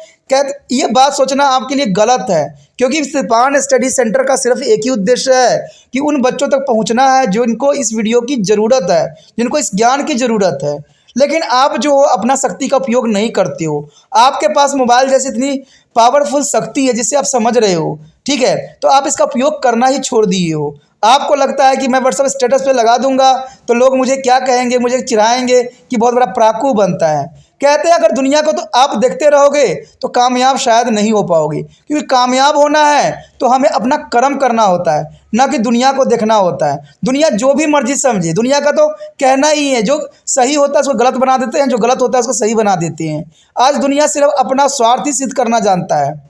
ये बात सोचना आपके लिए गलत है, क्योंकि त्रिपाण स्टडी सेंटर का सिर्फ एक ही उद्देश्य है कि उन बच्चों तक पहुंचना है जिनको इस वीडियो की ज़रूरत है, जिनको इस ज्ञान की ज़रूरत है। लेकिन आप जो अपना शक्ति का उपयोग नहीं करते हो, आपके पास मोबाइल जैसी इतनी पावरफुल शक्ति है जिससे आप समझ रहे हो, ठीक है, तो आप इसका उपयोग करना ही छोड़ दिए हो। आपको लगता है कि मैं व्हाट्सएप स्टेटस पे लगा दूंगा तो लोग मुझे क्या कहेंगे, मुझे चिढ़ाएंगे कि बहुत बड़ा पराकू बनता है। कहते हैं अगर दुनिया को तो आप देखते रहोगे तो कामयाब शायद नहीं हो पाओगे, क्योंकि कामयाब होना है तो हमें अपना कर्म करना होता है, ना कि दुनिया को देखना होता है। दुनिया जो भी मर्जी समझे, दुनिया का तो कहना ही है, जो सही होता है उसको गलत बना देते हैं, जो गलत होता है उसको सही बना देते हैं। आज दुनिया सिर्फ अपना स्वार्थ ही सिद्ध करना जानता है।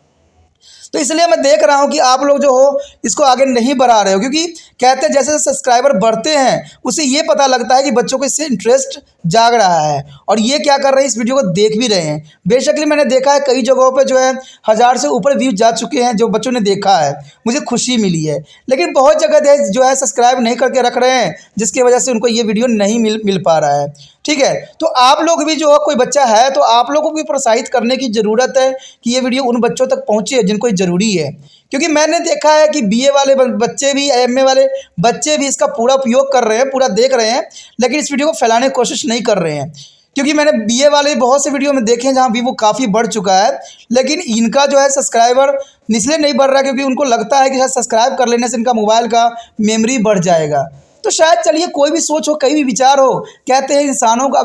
तो इसलिए मैं देख रहा हूं कि आप लोग जो हो इसको आगे नहीं बढ़ा रहे हो, क्योंकि कहते हैं जैसे सब्सक्राइबर बढ़ते हैं उससे ये पता लगता है कि बच्चों को इससे इंटरेस्ट जाग रहा है और ये क्या कर रहे हैं, इस वीडियो को देख भी रहे हैं। बेशकली मैंने देखा है कई जगहों पे जो है 1000 से ऊपर व्यूज जा चुके हैं, जो बच्चों ने देखा है, मुझे खुशी मिली है। लेकिन बहुत जगह जो है सब्सक्राइब नहीं करके रख रहे हैं, जिसकी वजह से उनको ये वीडियो नहीं मिल पा रहा है, ठीक है। तो आप लोग भी जो है, कोई बच्चा है तो आप लोगों को भी प्रोत्साहित करने की ज़रूरत है कि ये वीडियो उन बच्चों तक पहुँचे जिनको ज़रूरी है। क्योंकि मैंने देखा है कि बीए वाले बच्चे भी, एमए वाले बच्चे भी इसका पूरा उपयोग कर रहे हैं, पूरा देख रहे हैं, लेकिन इस वीडियो को फैलाने की कोशिश नहीं कर रहे हैं। क्योंकि मैंने बीए वाले बहुत से वीडियो में देखे हैं जहाँ व्यू काफ़ी बढ़ चुका है, लेकिन इनका जो है सब्सक्राइबर इसलिए नहीं बढ़ रहा है क्योंकि उनको लगता है कि सब्सक्राइब कर लेने से इनका मोबाइल का मेमोरी बढ़ जाएगा। तो शायद चलिए कोई भी सोच हो, कई भी विचार हो, कहते हैं इंसानों का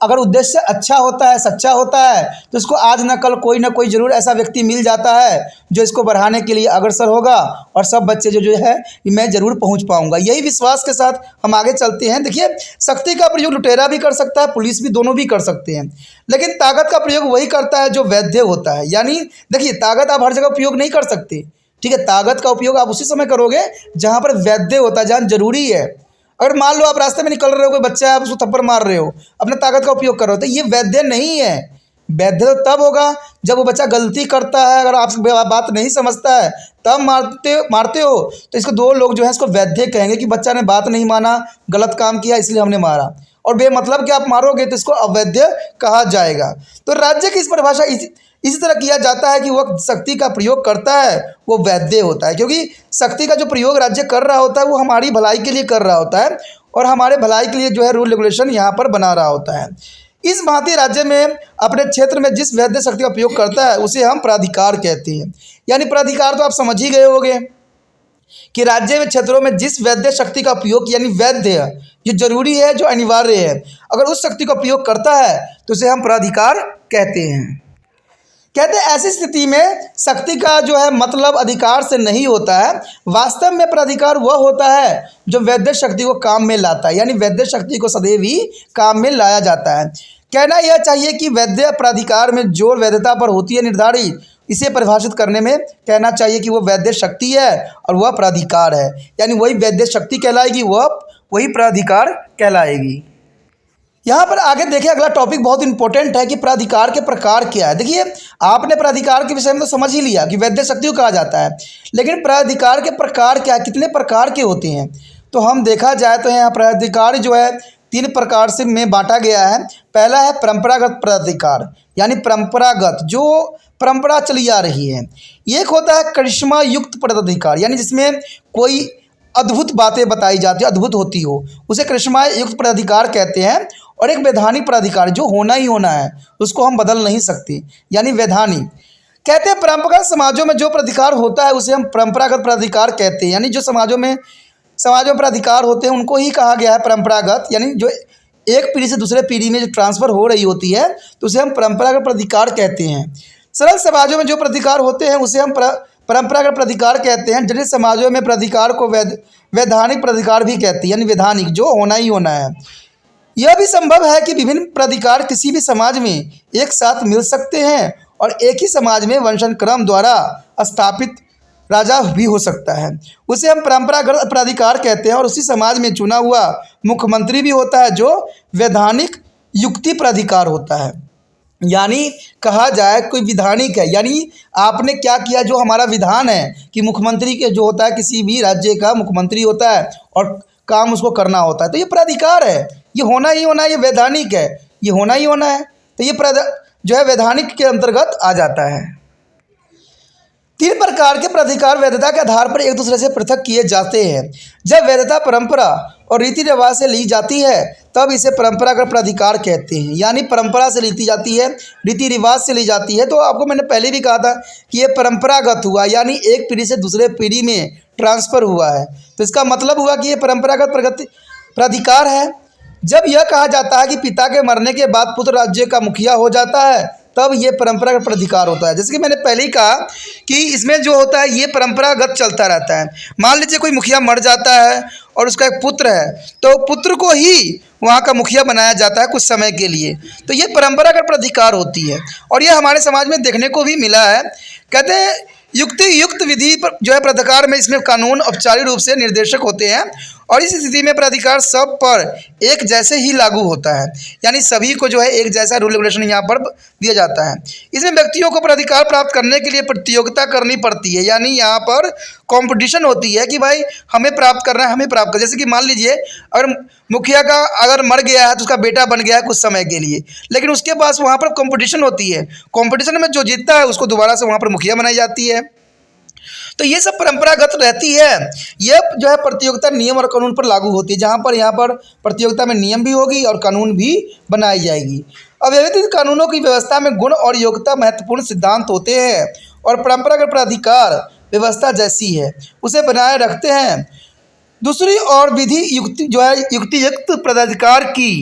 अगर उद्देश्य अच्छा होता है, सच्चा होता है, तो इसको आज न कल कोई ना कोई ज़रूर ऐसा व्यक्ति मिल जाता है जो इसको बढ़ाने के लिए अग्रसर होगा और सब बच्चे जो है मैं ज़रूर पहुंच पाऊंगा। यही विश्वास के साथ हम आगे चलते हैं। देखिए, शक्ति का प्रयोग लुटेरा भी कर सकता है, पुलिस भी, दोनों भी कर सकते हैं, लेकिन ताकत का प्रयोग वही करता है जो वैध होता है। यानी देखिए, ताकत आप हर जगह उपयोग नहीं कर सकते, ठीक है। ताकत का उपयोग आप उसी समय करोगे जहाँ पर वैध होता है, जहाँ जरूरी है। अगर मान लो आप रास्ते में निकल रहे हो, कोई बच्चा है, आप उसको थप्पड़ मार रहे हो, अपने ताकत का उपयोग कर रहे हो, तो ये वैध नहीं है। वैध तब होगा जब वो बच्चा गलती करता है, अगर आप बात नहीं समझता है तब मारते हो, तो इसको दो लोग जो है इसको वैध कहेंगे कि बच्चा ने बात नहीं माना, गलत काम किया इसलिए हमने मारा। और बेमतलब कि आप मारोगे तो इसको अवैध कहा जाएगा। तो राज्य की इस परिभाषा इसी तरह किया जाता है कि वह शक्ति का प्रयोग करता है वो वैध होता है, क्योंकि शक्ति का जो प्रयोग राज्य कर रहा होता है वो हमारी भलाई के लिए कर रहा होता है और हमारे भलाई के लिए जो है रूल रेगुलेशन यहाँ पर बना रहा होता है। इस भांति राज्य में अपने क्षेत्र में जिस वैध शक्ति का प्रयोग करता है उसे हम प्राधिकार कहते हैं। यानी प्राधिकार तो आप समझ ही गए होंगे कि राज्य में क्षेत्रों में जिस वैध शक्ति का उपयोग, यानी वैध जो जरूरी है, जो अनिवार्य है, अगर उस शक्ति का प्रयोग करता है तो उसे हम प्राधिकार कहते हैं। कहते हैं ऐसी स्थिति में शक्ति का जो है मतलब अधिकार से नहीं होता है, वास्तव में प्राधिकार वह होता है जो वैध शक्ति को काम में लाता है। यानी वैध शक्ति को सदैव ही काम में लाया जाता है। कहना यह चाहिए कि वैध प्राधिकार में जोर वैधता पर होती है निर्धारित, इसे परिभाषित करने में कहना चाहिए कि वह वैध शक्ति है और वह प्राधिकार है। यानी वही वैध शक्ति कहलाएगी, वह वही प्राधिकार कहलाएगी। यहाँ पर आगे देखिए, अगला टॉपिक बहुत इंपॉर्टेंट है कि प्राधिकार के प्रकार क्या है। देखिए, आपने प्राधिकार के विषय में तो समझ ही लिया कि वैद्य शक्ति को कहा जाता है, लेकिन प्राधिकार के प्रकार क्या है, कितने प्रकार के होते हैं। तो हम देखा जाए तो यहाँ प्राधिकार जो है 3 प्रकार से में बांटा गया है। पहला है परंपरागत प्राधिकार, यानी परंपरागत, जो परंपरा चली आ रही है। एक होता है करिश्मा युक्त प्राधिकार, यानी जिसमें कोई अद्भुत बातें बताई जाती है, अद्भुत होती हो, उसे करिश्मा युक्त प्राधिकार कहते हैं। और एक वैधानिक प्राधिकार, जो होना ही होना है, उसको हम बदल नहीं सकते, यानी वैधानिक। कहते हैं परंपरागत समाजों में जो प्राधिकार होता है उसे हम परंपरागत प्राधिकार कहते हैं, यानी जो समाजों में प्राधिकार होते हैं उनको ही कहा गया है परंपरागत, यानी जो एक पीढ़ी से दूसरे पीढ़ी में जो ट्रांसफ़र हो रही होती है तो उसे हम परंपरागत प्राधिकार कहते हैं। सरल समाजों में जो प्राधिकार होते हैं उसे हम परंपरागत प्राधिकार कहते हैं। जटिल समाजों में प्राधिकार को वैधानिक प्राधिकार भी कहते हैं, यानी वैधानिक, जो होना ही होना है। यह भी संभव है कि विभिन्न प्राधिकार किसी भी समाज में एक साथ मिल सकते हैं और एक ही समाज में वंशानुक्रम द्वारा स्थापित राजा भी हो सकता है, उसे हम परंपरागत प्राधिकार कहते हैं। और उसी समाज में चुना हुआ मुख्यमंत्री भी होता है, जो वैधानिक युक्ति प्राधिकार होता है। यानी कहा जाए कोई विधानिक है, यानी आपने क्या किया, जो हमारा विधान है कि मुख्यमंत्री के जो होता है, किसी भी राज्य का मुख्यमंत्री होता है और काम उसको करना होता है, तो ये प्राधिकार है, ये होना ही होना है, ये वैधानिक है, ये होना ही होना है। तो ये जो है वैधानिक के अंतर्गत आ जाता है। 3 प्रकार के प्राधिकार वैधता के आधार पर एक दूसरे से पृथक किए जाते हैं। जब वैधता परंपरा और रीति रिवाज से ली जाती है तब इसे परंपरागत प्राधिकार कहते हैं, यानी परंपरा से ली जाती है, रीति रिवाज से ली जाती है। तो आपको मैंने पहले भी कहा था कि ये परंपरागत हुआ, यानी एक पीढ़ी से दूसरे पीढ़ी में ट्रांसफ़र हुआ है, तो इसका मतलब हुआ कि ये परंपरागत प्राधिकार है। जब यह कहा जाता है कि पिता के मरने के बाद पुत्र राज्य का मुखिया हो जाता है, तब ये परंपरागत प्राधिकार होता है। जैसे कि मैंने पहले ही कहा कि इसमें जो होता है ये परंपरागत चलता रहता है। मान लीजिए कोई मुखिया मर जाता है और उसका एक पुत्र है, तो पुत्र को ही वहाँ का मुखिया बनाया जाता है कुछ समय के लिए, तो ये परंपरागत प्राधिकार होती है। और ये हमारे समाज में देखने को भी मिला है। कहते हैं युक्त विधि पर जो है प्राधिकार में, इसमें कानून औपचारिक रूप से निर्देशक होते हैं और इस स्थिति में प्राधिकार सब पर एक जैसे ही लागू होता है, यानी सभी को जो है एक जैसा रूल रेगुलेशन यहाँ पर दिया जाता है। इसमें व्यक्तियों को प्राधिकार प्राप्त करने के लिए प्रतियोगिता करनी पड़ती है, यानी यहाँ पर कंपटीशन होती है कि भाई हमें प्राप्त करना है, हमें प्राप्त करना। जैसे कि मान लीजिए अगर मुखिया का अगर मर गया है तो उसका बेटा बन गया है कुछ समय के लिए, लेकिन उसके पास वहाँ पर कंपटीशन होती है, कंपटीशन में जो जीतता है उसको दोबारा से वहाँ पर मुखिया बनाई जाती है। तो ये सब परंपरागत रहती है। ये जो है प्रतियोगिता नियम और कानून पर लागू होती है, जहाँ पर यहाँ पर प्रतियोगिता में नियम भी होगी और कानून भी बनाई जाएगी। अव्यवस्थित कानूनों की व्यवस्था में गुण और योग्यता महत्वपूर्ण सिद्धांत होते हैं और परंपरागत प्राधिकार व्यवस्था जैसी है उसे बनाए रखते हैं। दूसरी और विधि युक्ति जो है युक्तियुक्त प्राधिकार की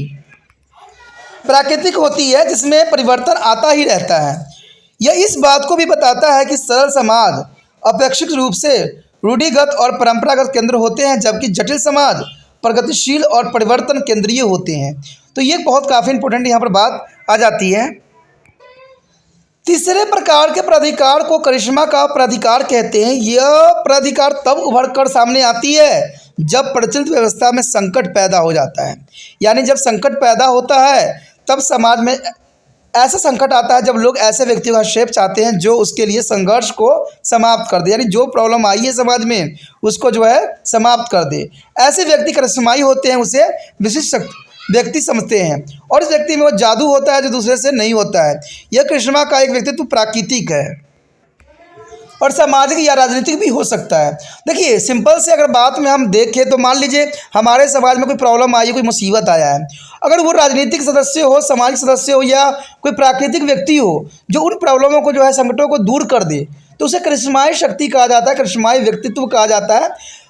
प्राकृतिक होती है, जिसमें परिवर्तन आता ही रहता है। यह इस बात को भी बताता है कि सरल समाज अपेक्षित रूप से रूढ़िगत और परंपरागत केंद्र होते हैं, जबकि जटिल समाज प्रगतिशील और परिवर्तन केंद्रीय होते हैं। तो ये बहुत काफ़ी इंपॉर्टेंट यहाँ पर बात आ जाती है। तीसरे प्रकार के प्राधिकार को करिश्मा का प्राधिकार कहते हैं। यह प्राधिकार तब उभर कर सामने आती है जब प्रचलित व्यवस्था में संकट पैदा हो जाता है, यानी जब संकट पैदा होता है तब समाज में ऐसा संकट आता है जब लोग ऐसे व्यक्तियों का हस्तक्षेप चाहते हैं जो उसके लिए संघर्ष को समाप्त कर दे, यानी जो प्रॉब्लम आई है समाज में उसको जो है समाप्त कर दे। ऐसे व्यक्ति करिश्माई होते हैं, उसे विशिष्ट व्यक्ति समझते हैं और इस व्यक्ति में वो जादू होता है जो दूसरे से नहीं होता है। यह करिश्मा का एक व्यक्तित्व प्राकृतिक है और सामाजिक या राजनीतिक भी हो सकता है। देखिए सिंपल से अगर बात में हम देखें तो मान लीजिए हमारे समाज में कोई प्रॉब्लम आई, कोई मुसीबत आया है, अगर वो राजनीतिक सदस्य हो, सामाजिक सदस्य हो या कोई प्राकृतिक व्यक्ति हो जो उन प्रॉब्लमों को जो है संकटों को दूर कर दे, तो उसे करिश्माई शक्ति कहा जाता है, करिश्माई व्यक्तित्व कहा जाता है,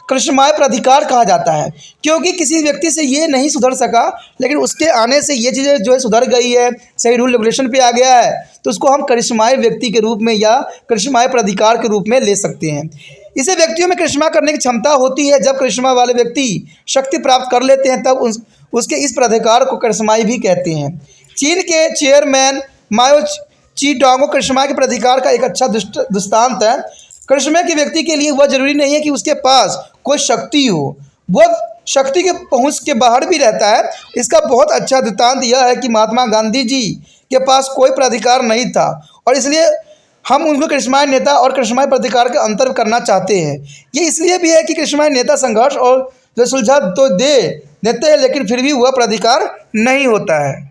करिश्माई प्राधिकार कहा जाता है। क्योंकि किसी व्यक्ति से ये नहीं सुधर सका, लेकिन उसके आने से ये चीज़ें जो है सुधर गई है, सही रूल रेगुलेशन पे आ गया है, तो उसको हम करिश्माई व्यक्ति के रूप में या करिश्माई प्राधिकार के रूप में ले सकते हैं। इसे व्यक्तियों में करिश्मा करने की क्षमता होती है। जब करिश्मा वाले व्यक्ति शक्ति प्राप्त कर लेते हैं तब उसके इस प्राधिकार को करिश्माई भी कहते हैं। चीन के चेयरमैन माओ ज़ेडुंग करिश्मा के प्राधिकार का एक अच्छा दृष्टांत है। करिश्मा के व्यक्ति के लिए वह जरूरी नहीं है कि उसके पास कोई शक्ति हो, वह शक्ति के पहुंच के बाहर भी रहता है। इसका बहुत अच्छा दृष्टांत यह है कि महात्मा गांधी जी के पास कोई प्राधिकार नहीं था और इसलिए हम उनको करिश्माई नेता और करिश्माई प्राधिकार का अंतर करना चाहते हैं। ये इसलिए भी है कि करिश्माई नेता संघर्ष और जो सुलझा तो देते हैं, लेकिन फिर भी वह प्राधिकार नहीं होता है।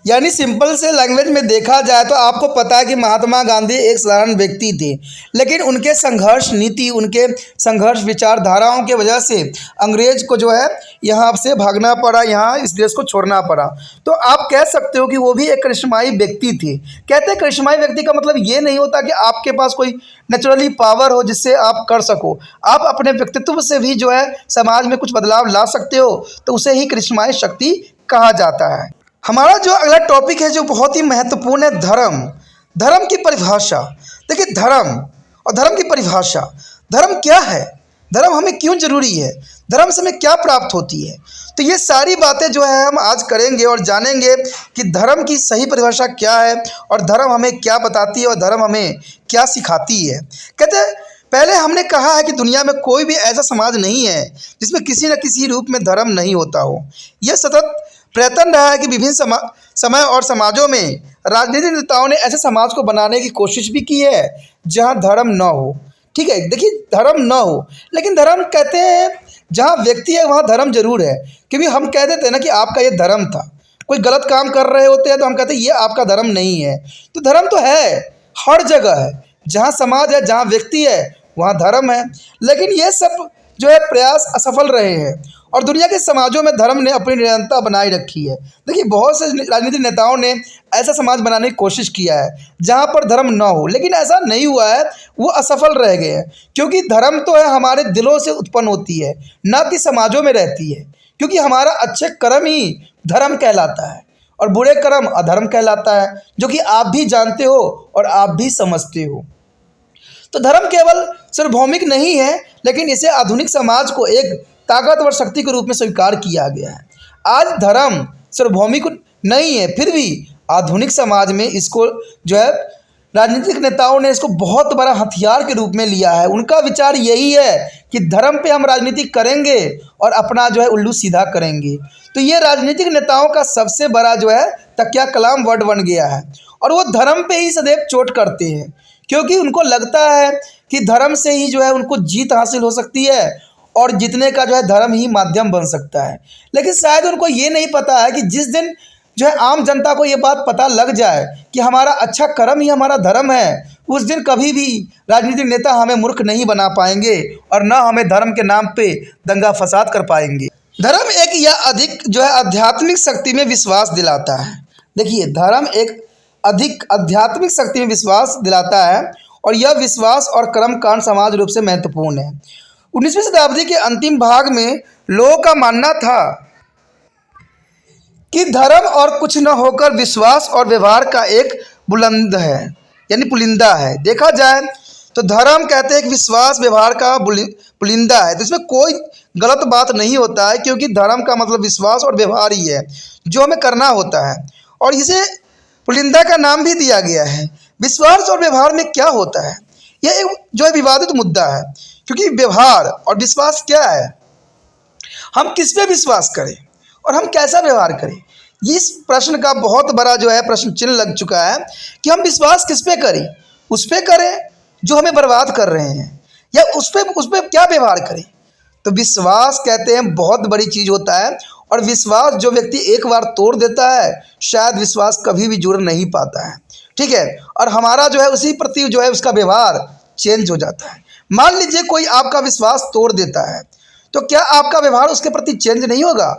यानी सिंपल से लैंग्वेज में देखा जाए तो आपको पता है कि महात्मा गांधी एक साधारण व्यक्ति थे, लेकिन उनके संघर्ष नीति, उनके संघर्ष विचारधाराओं के वजह से अंग्रेज को जो है यहाँ से भागना पड़ा, यहाँ इस देश को छोड़ना पड़ा। तो आप कह सकते हो कि वो भी एक करिश्माई व्यक्ति थे। कहते हैं करिश्माई व्यक्ति का मतलब ये नहीं होता कि आपके पास कोई नेचुरली पावर हो जिससे आप कर सको। आप अपने व्यक्तित्व से भी जो है समाज में कुछ बदलाव ला सकते हो, तो उसे ही करिश्माई शक्ति कहा जाता है। हमारा जो अगला टॉपिक है जो बहुत ही महत्वपूर्ण है, धर्म। धर्म की परिभाषा। देखिए धर्म और धर्म की परिभाषा। धर्म क्या है, धर्म हमें क्यों जरूरी है, धर्म से हमें क्या प्राप्त होती है, तो ये सारी बातें जो है हम आज करेंगे और जानेंगे कि धर्म की सही परिभाषा क्या है और धर्म हमें क्या बताती है और धर्म हमें क्या सिखाती है। कहते हैं पहले हमने कहा है कि दुनिया में कोई भी ऐसा समाज नहीं है जिसमें किसी न किसी रूप में धर्म नहीं होता हो। यह सतत प्रयत्न रहा है कि विभिन्न समय और समाजों में राजनीतिक नेताओं ने ऐसे समाज को बनाने की कोशिश भी की है जहां धर्म न हो। ठीक है, देखिए धर्म न हो, लेकिन धर्म कहते हैं जहां व्यक्ति है वहां धर्म जरूर है। क्योंकि हम कह देते हैं ना कि आपका ये धर्म था, कोई गलत काम कर रहे होते हैं तो हम कहते हैं ये आपका धर्म नहीं है। तो धर्म तो है, हर जगह है, जहाँ समाज है, जहाँ व्यक्ति है वहाँ धर्म है। लेकिन ये सब जो है प्रयास असफल रहे हैं और दुनिया के समाजों में धर्म ने अपनी निरंतरता बनाए रखी है। देखिए बहुत से राजनीतिक नेताओं ने ऐसा समाज बनाने की कोशिश किया है जहाँ पर धर्म न हो, लेकिन ऐसा नहीं हुआ है, वो असफल रह गए हैं। क्योंकि धर्म तो है हमारे दिलों से उत्पन्न होती है, ना कि समाजों में रहती है। क्योंकि हमारा अच्छे कर्म ही धर्म कहलाता है और बुरे कर्म अधर्म कहलाता है, जो कि आप भी जानते हो और आप भी समझते हो। तो धर्म केवल सार्वभौमिक नहीं है, लेकिन इसे आधुनिक समाज को एक ताकतवर शक्ति के रूप में स्वीकार किया गया है। आज धर्म सार्वभौमिक नहीं है, फिर भी आधुनिक समाज में इसको जो है राजनीतिक नेताओं ने इसको बहुत बड़ा हथियार के रूप में लिया है। उनका विचार यही है कि धर्म पे हम राजनीति करेंगे और अपना जो है उल्लू सीधा करेंगे। तो ये राजनीतिक नेताओं का सबसे बड़ा जो है तकिया कलाम वर्ड बन गया है और वो धर्म पे ही सदैव चोट करते हैं, क्योंकि उनको लगता है कि धर्म से ही जो है उनको जीत हासिल हो सकती है और जीतने का जो है धर्म ही माध्यम बन सकता है। लेकिन शायद उनको ये नहीं पता है कि जिस दिन जो है आम जनता को ये बात पता लग जाए कि हमारा अच्छा कर्म ही हमारा धर्म है, उस दिन कभी भी राजनीतिक नेता हमें मूर्ख नहीं बना पाएंगे और न हमें धर्म के नाम पे दंगा फसाद कर पाएंगे। धर्म एक या अधिक जो है आध्यात्मिक शक्ति में विश्वास दिलाता है। देखिए धर्म एक अधिक आध्यात्मिक शक्ति में विश्वास दिलाता है और यह विश्वास और कर्म कांड समाज रूप से महत्वपूर्ण है। 19वीं शताब्दी के अंतिम भाग में लोगों का मानना था कि धर्म और कुछ न होकर विश्वास और व्यवहार का एक बुलंद है, यानी पुलिंदा है। देखा जाए तो धर्म कहते हैं कि विश्वास व्यवहार का पुलिंदा है, तो इसमें कोई गलत बात नहीं होता है, क्योंकि धर्म का मतलब विश्वास और व्यवहार ही है जो हमें करना होता है और इसे पुलिंदा का नाम भी दिया गया है। विश्वास और व्यवहार में क्या होता है, यह एक जो है विवादित मुद्दा है, क्योंकि व्यवहार और विश्वास क्या है, हम किस पे विश्वास करें और हम कैसा व्यवहार करें। इस प्रश्न का बहुत बड़ा जो है प्रश्न चिन्ह लग चुका है कि हम विश्वास किस पे करें, उस पे करें जो हमें बर्बाद कर रहे हैं, या उस पे क्या व्यवहार करें। तो विश्वास कहते हैं बहुत बड़ी चीज़ होता है और विश्वास जो व्यक्ति एक बार तोड़ देता है शायद विश्वास कभी भी जुड़ नहीं पाता है। ठीक है, और हमारा जो है उसी प्रति जो है उसका व्यवहार चेंज हो जाता है। मान लीजिए कोई आपका विश्वास तोड़ देता है, तो क्या आपका व्यवहार उसके प्रति चेंज नहीं होगा?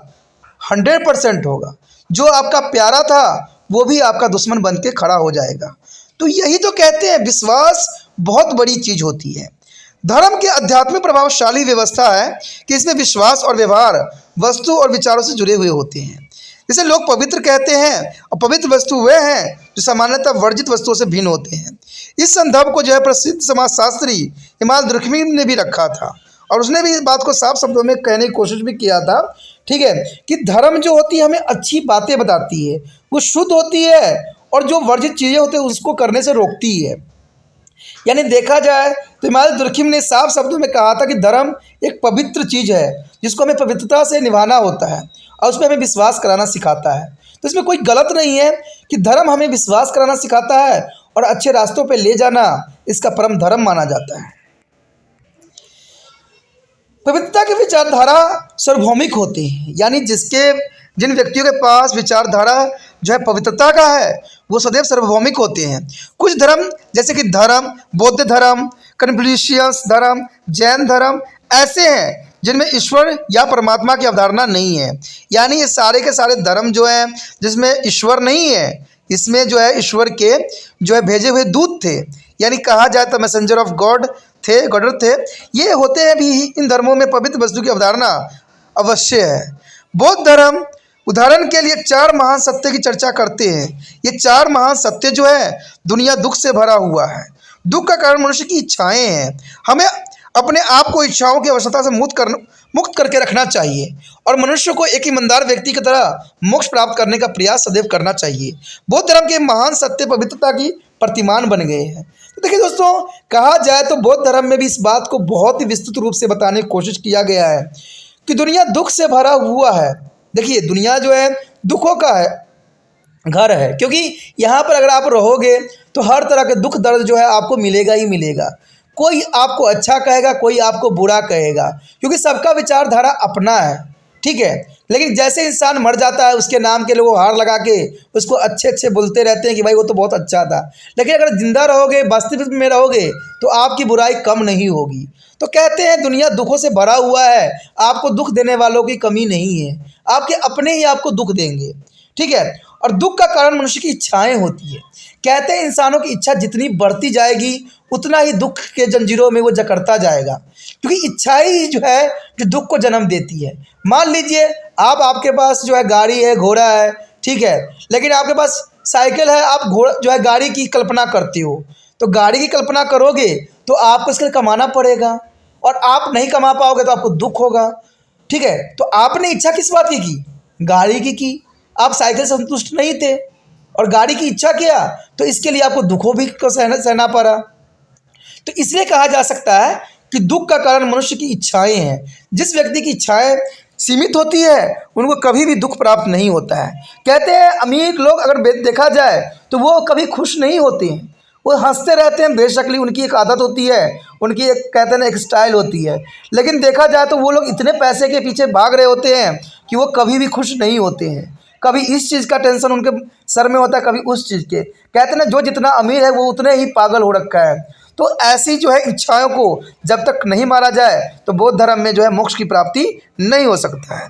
100% होगा। जो आपका प्यारा था वो भी आपका दुश्मन बन के खड़ा हो जाएगा। तो यही तो कहते हैं विश्वास बहुत बड़ी चीज़ होती है। धर्म के आध्यात्मिक प्रभावशाली व्यवस्था है कि इसमें विश्वास और व्यवहार वस्तु और विचारों से जुड़े हुए होते हैं। जिसे लोग पवित्र कहते हैं और पवित्र वस्तु वे हैं जो सामान्यतः वर्जित वस्तुओं से भिन्न होते हैं। इस संदर्भ को जो है प्रसिद्ध समाजशास्त्री इमाम दुर्खमी ने भी रखा था और उसने भी इस बात को साफ शब्दों में कहने की कोशिश भी किया था। ठीक है, कि धर्म जो होती है हमें अच्छी बातें बताती है, वो शुद्ध होती है और जो वर्जित चीज़ें होती है उसको करने से रोकती है। यानी देखा जाए तो इमाम दुर्खिम ने साफ शब्दों में कहा था कि धर्म एक पवित्र चीज़ है जिसको हमें पवित्रता से निभाना होता है और उस पर हमें विश्वास कराना सिखाता है। तो इसमें कोई गलत नहीं है कि धर्म हमें विश्वास कराना सिखाता है और अच्छे रास्तों पे ले जाना इसका परम धर्म माना जाता है। पवित्रता की विचारधारा सार्वभौमिक होती है, यानी जिन व्यक्तियों के पास विचारधारा जो है पवित्रता का है वो सदैव सार्वभौमिक होते हैं। कुछ धर्म जैसे कि धर्म, बौद्ध धर्म, कन्फ्यूशियस धर्म, जैन धर्म ऐसे हैं जिनमें ईश्वर या परमात्मा की अवधारणा नहीं है। यानी ये सारे के सारे धर्म जो हैं जिसमें ईश्वर नहीं है, इसमें जो है ईश्वर के जो है भेजे हुए दूत थे, यानी कहा जाए तो मैसेंजर ऑफ गॉड थे। ये होते हैं भी इन धर्मों में पवित्र वस्तु की अवधारणा अवश्य है। बौद्ध धर्म उदाहरण के लिए 4 महान सत्य की चर्चा करते हैं। ये 4 महान सत्य जो है दुनिया दुख से भरा हुआ है। दुख का कारण मनुष्य की इच्छाएं हैं। हमें अपने आप को इच्छाओं की अवस्था से मुक्त करके रखना चाहिए और मनुष्य को एक ईमानदार व्यक्ति की तरह मोक्ष प्राप्त करने का प्रयास सदैव करना चाहिए। बौद्ध धर्म के महान सत्य पवित्रता की प्रतिमान बन गए हैं। तो देखिए दोस्तों, कहा जाए तो बौद्ध धर्म में भी इस बात को बहुत ही विस्तृत रूप से बताने की कोशिश किया गया है कि दुनिया दुख से भरा हुआ है। देखिए दुनिया जो है दुखों का है घर है, क्योंकि यहाँ पर अगर आप रहोगे तो हर तरह के दुख दर्द जो है आपको मिलेगा ही मिलेगा। कोई आपको अच्छा कहेगा, कोई आपको बुरा कहेगा, क्योंकि सबका विचारधारा अपना है, ठीक है। लेकिन जैसे इंसान मर जाता है उसके नाम के लोग हार लगा के उसको अच्छे अच्छे बोलते रहते हैं कि भाई वो तो बहुत अच्छा था। लेकिन अगर जिंदा रहोगे, वास्तविक में रहोगे तो आपकी बुराई कम नहीं होगी। तो कहते हैं दुनिया दुखों से भरा हुआ है, आपको दुख देने वालों की कमी नहीं है, आपके अपने ही आपको दुख देंगे, ठीक है। और दुख का कारण मनुष्य की इच्छाएं होती है। कहते हैं इंसानों की इच्छा जितनी बढ़ती जाएगी उतना ही दुख के जंजीरों में वो जकड़ता जाएगा, क्योंकि इच्छा ही जो है जो दुख को जन्म देती है। मान लीजिए आपके पास जो है गाड़ी है, घोड़ा है, ठीक है, लेकिन आपके पास साइकिल है, आप घोड़ा जो है गाड़ी की कल्पना करते हो, तो गाड़ी की कल्पना करोगे तो आपको इसके लिए कमाना पड़ेगा और आप नहीं कमा पाओगे तो आपको दुख होगा, ठीक है। तो आपने इच्छा किस बात की? गाड़ी की। आप साइकिल से संतुष्ट नहीं थे और गाड़ी की इच्छा किया तो इसके लिए आपको दुखों भी को सहना पड़ा। तो इसलिए कहा जा सकता है कि दुख का कारण मनुष्य की इच्छाएं हैं। जिस व्यक्ति की इच्छाएं सीमित होती है उनको कभी भी दुख प्राप्त नहीं होता है। कहते हैं अमीर लोग अगर देखा जाए तो वो कभी खुश नहीं होते हैं, वो हंसते रहते हैं, बेशकली उनकी एक आदत होती है, उनकी एक कहते हैं एक स्टाइल होती है। लेकिन देखा जाए तो वो लोग इतने पैसे के पीछे भाग रहे होते हैं कि वो कभी भी खुश नहीं होते हैं। कभी इस चीज़ का टेंशन उनके सर में होता है, कभी उस चीज़ के। कहते हैं जो जितना अमीर है वो उतने ही पागल हो रखा है। तो ऐसी जो है इच्छाओं को जब तक नहीं मारा जाए तो बौद्ध धर्म में जो है मोक्ष की प्राप्ति नहीं हो सकता है।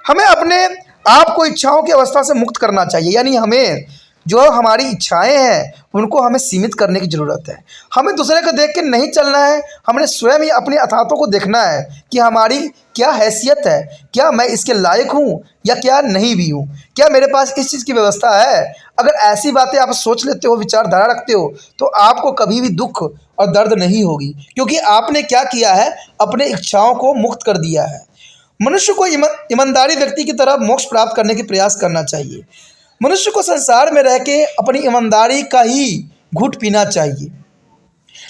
हमें अपने आप को इच्छाओं की अवस्था से मुक्त करना चाहिए, यानी हमें जो हमारी इच्छाएं हैं उनको हमें सीमित करने की ज़रूरत है। हमें दूसरे को देख के नहीं चलना है, हमें स्वयं ही अपनी अथातों को देखना है कि हमारी क्या हैसियत है, क्या मैं इसके लायक हूँ या क्या नहीं भी हूँ, क्या मेरे पास इस चीज़ की व्यवस्था है। अगर ऐसी बातें आप सोच लेते हो, विचारधारा रखते हो, तो आपको कभी भी दुख और दर्द नहीं होगी, क्योंकि आपने क्या किया है, अपने इच्छाओं को मुक्त कर दिया है। मनुष्य को ईमानदारी व्यक्ति की तरह मोक्ष प्राप्त करने की प्रयास करना चाहिए। मनुष्य को संसार में रह के अपनी ईमानदारी का ही घूंट पीना चाहिए।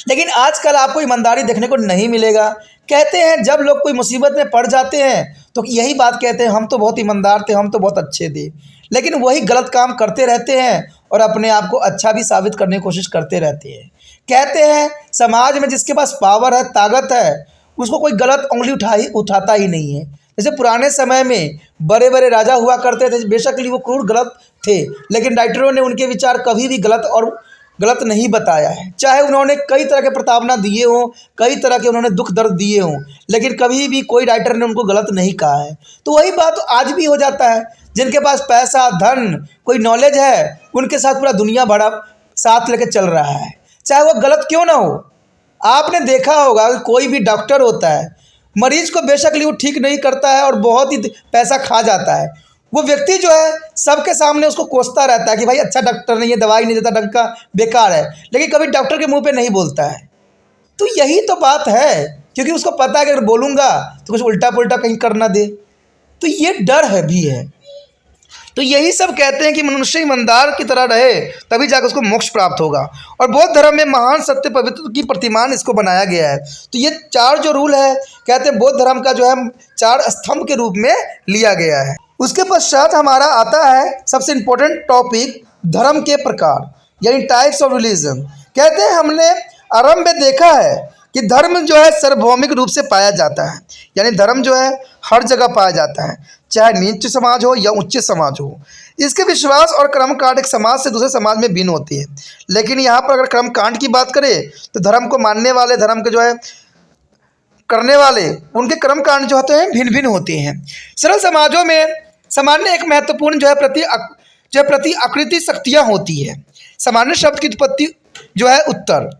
लेकिन आजकल आपको ईमानदारी देखने को नहीं मिलेगा। कहते हैं जब लोग कोई मुसीबत में पड़ जाते हैं तो यही बात कहते हैं, हम तो बहुत ईमानदार थे, हम तो बहुत अच्छे थे। लेकिन वही गलत काम करते रहते हैं और अपने आप को अच्छा भी साबित करने की कोशिश करते रहते हैं। कहते हैं समाज में जिसके पास पावर है, ताकत है, उसको कोई गलत उंगली उठाता ही नहीं है। जैसे पुराने समय में बड़े बड़े राजा हुआ करते थे, बेशक वो क्रूर गलत थे, लेकिन राइटरों ने उनके विचार कभी भी गलत नहीं बताया है। चाहे उन्होंने कई तरह के प्रताड़ना दिए हों, कई तरह के उन्होंने दुख दर्द दिए हों, लेकिन कभी भी कोई राइटर ने उनको गलत नहीं कहा है। तो वही बात आज भी हो जाता है। जिनके पास पैसा, धन, कोई नॉलेज है, उनके साथ पूरा दुनिया भरा साथ लेकर चल रहा है, चाहे वो गलत क्यों ना हो। आपने देखा होगा कि कोई भी डॉक्टर होता है, मरीज को बेशक वो ठीक नहीं करता है और बहुत ही पैसा खा जाता है। वो व्यक्ति जो है सबके सामने उसको कोसता रहता है कि भाई अच्छा डॉक्टर नहीं है, दवाई नहीं देता ढंग का, बेकार है, लेकिन कभी डॉक्टर के मुंह पे नहीं बोलता है। तो यही तो बात है, क्योंकि उसको पता है कि अगर बोलूँगा तो कुछ उल्टा पुल्टा कहीं कर ना दे। तो ये डर है भी है। तो यही सब कहते हैं कि मनुष्य ईमानदार की तरह रहे तभी जाकर उसको मोक्ष प्राप्त होगा। और बौद्ध धर्म में महान सत्य पवित्र की प्रतिमान इसको बनाया गया है। तो ये 4 जो रूल है कहते हैं बौद्ध धर्म का जो है 4 स्तंभ के रूप में लिया गया है। उसके पश्चात हमारा आता है सबसे इम्पोर्टेंट टॉपिक, धर्म के प्रकार यानी टाइप्स ऑफ रिलीजन। कहते हैं हमने आरंभ में देखा है कि धर्म जो है सार्वभौमिक रूप से पाया जाता है, यानी धर्म जो है हर जगह पाया जाता है, चाहे नीच समाज हो या उच्च समाज हो। इसके विश्वास और कर्मकांड एक समाज से दूसरे समाज में भिन्न होती है। लेकिन यहाँ पर अगर कर्मकांड की बात करें तो धर्म को मानने वाले, धर्म के जो है करने वाले, उनके कर्मकांड जो होते हैं भिन्न भिन्न होते हैं। सरल समाजों में सामान्य एक महत्वपूर्ण जो है प्रति आकृति शक्तियाँ होती है। सामान्य शब्द की उत्पत्ति जो है उत्तर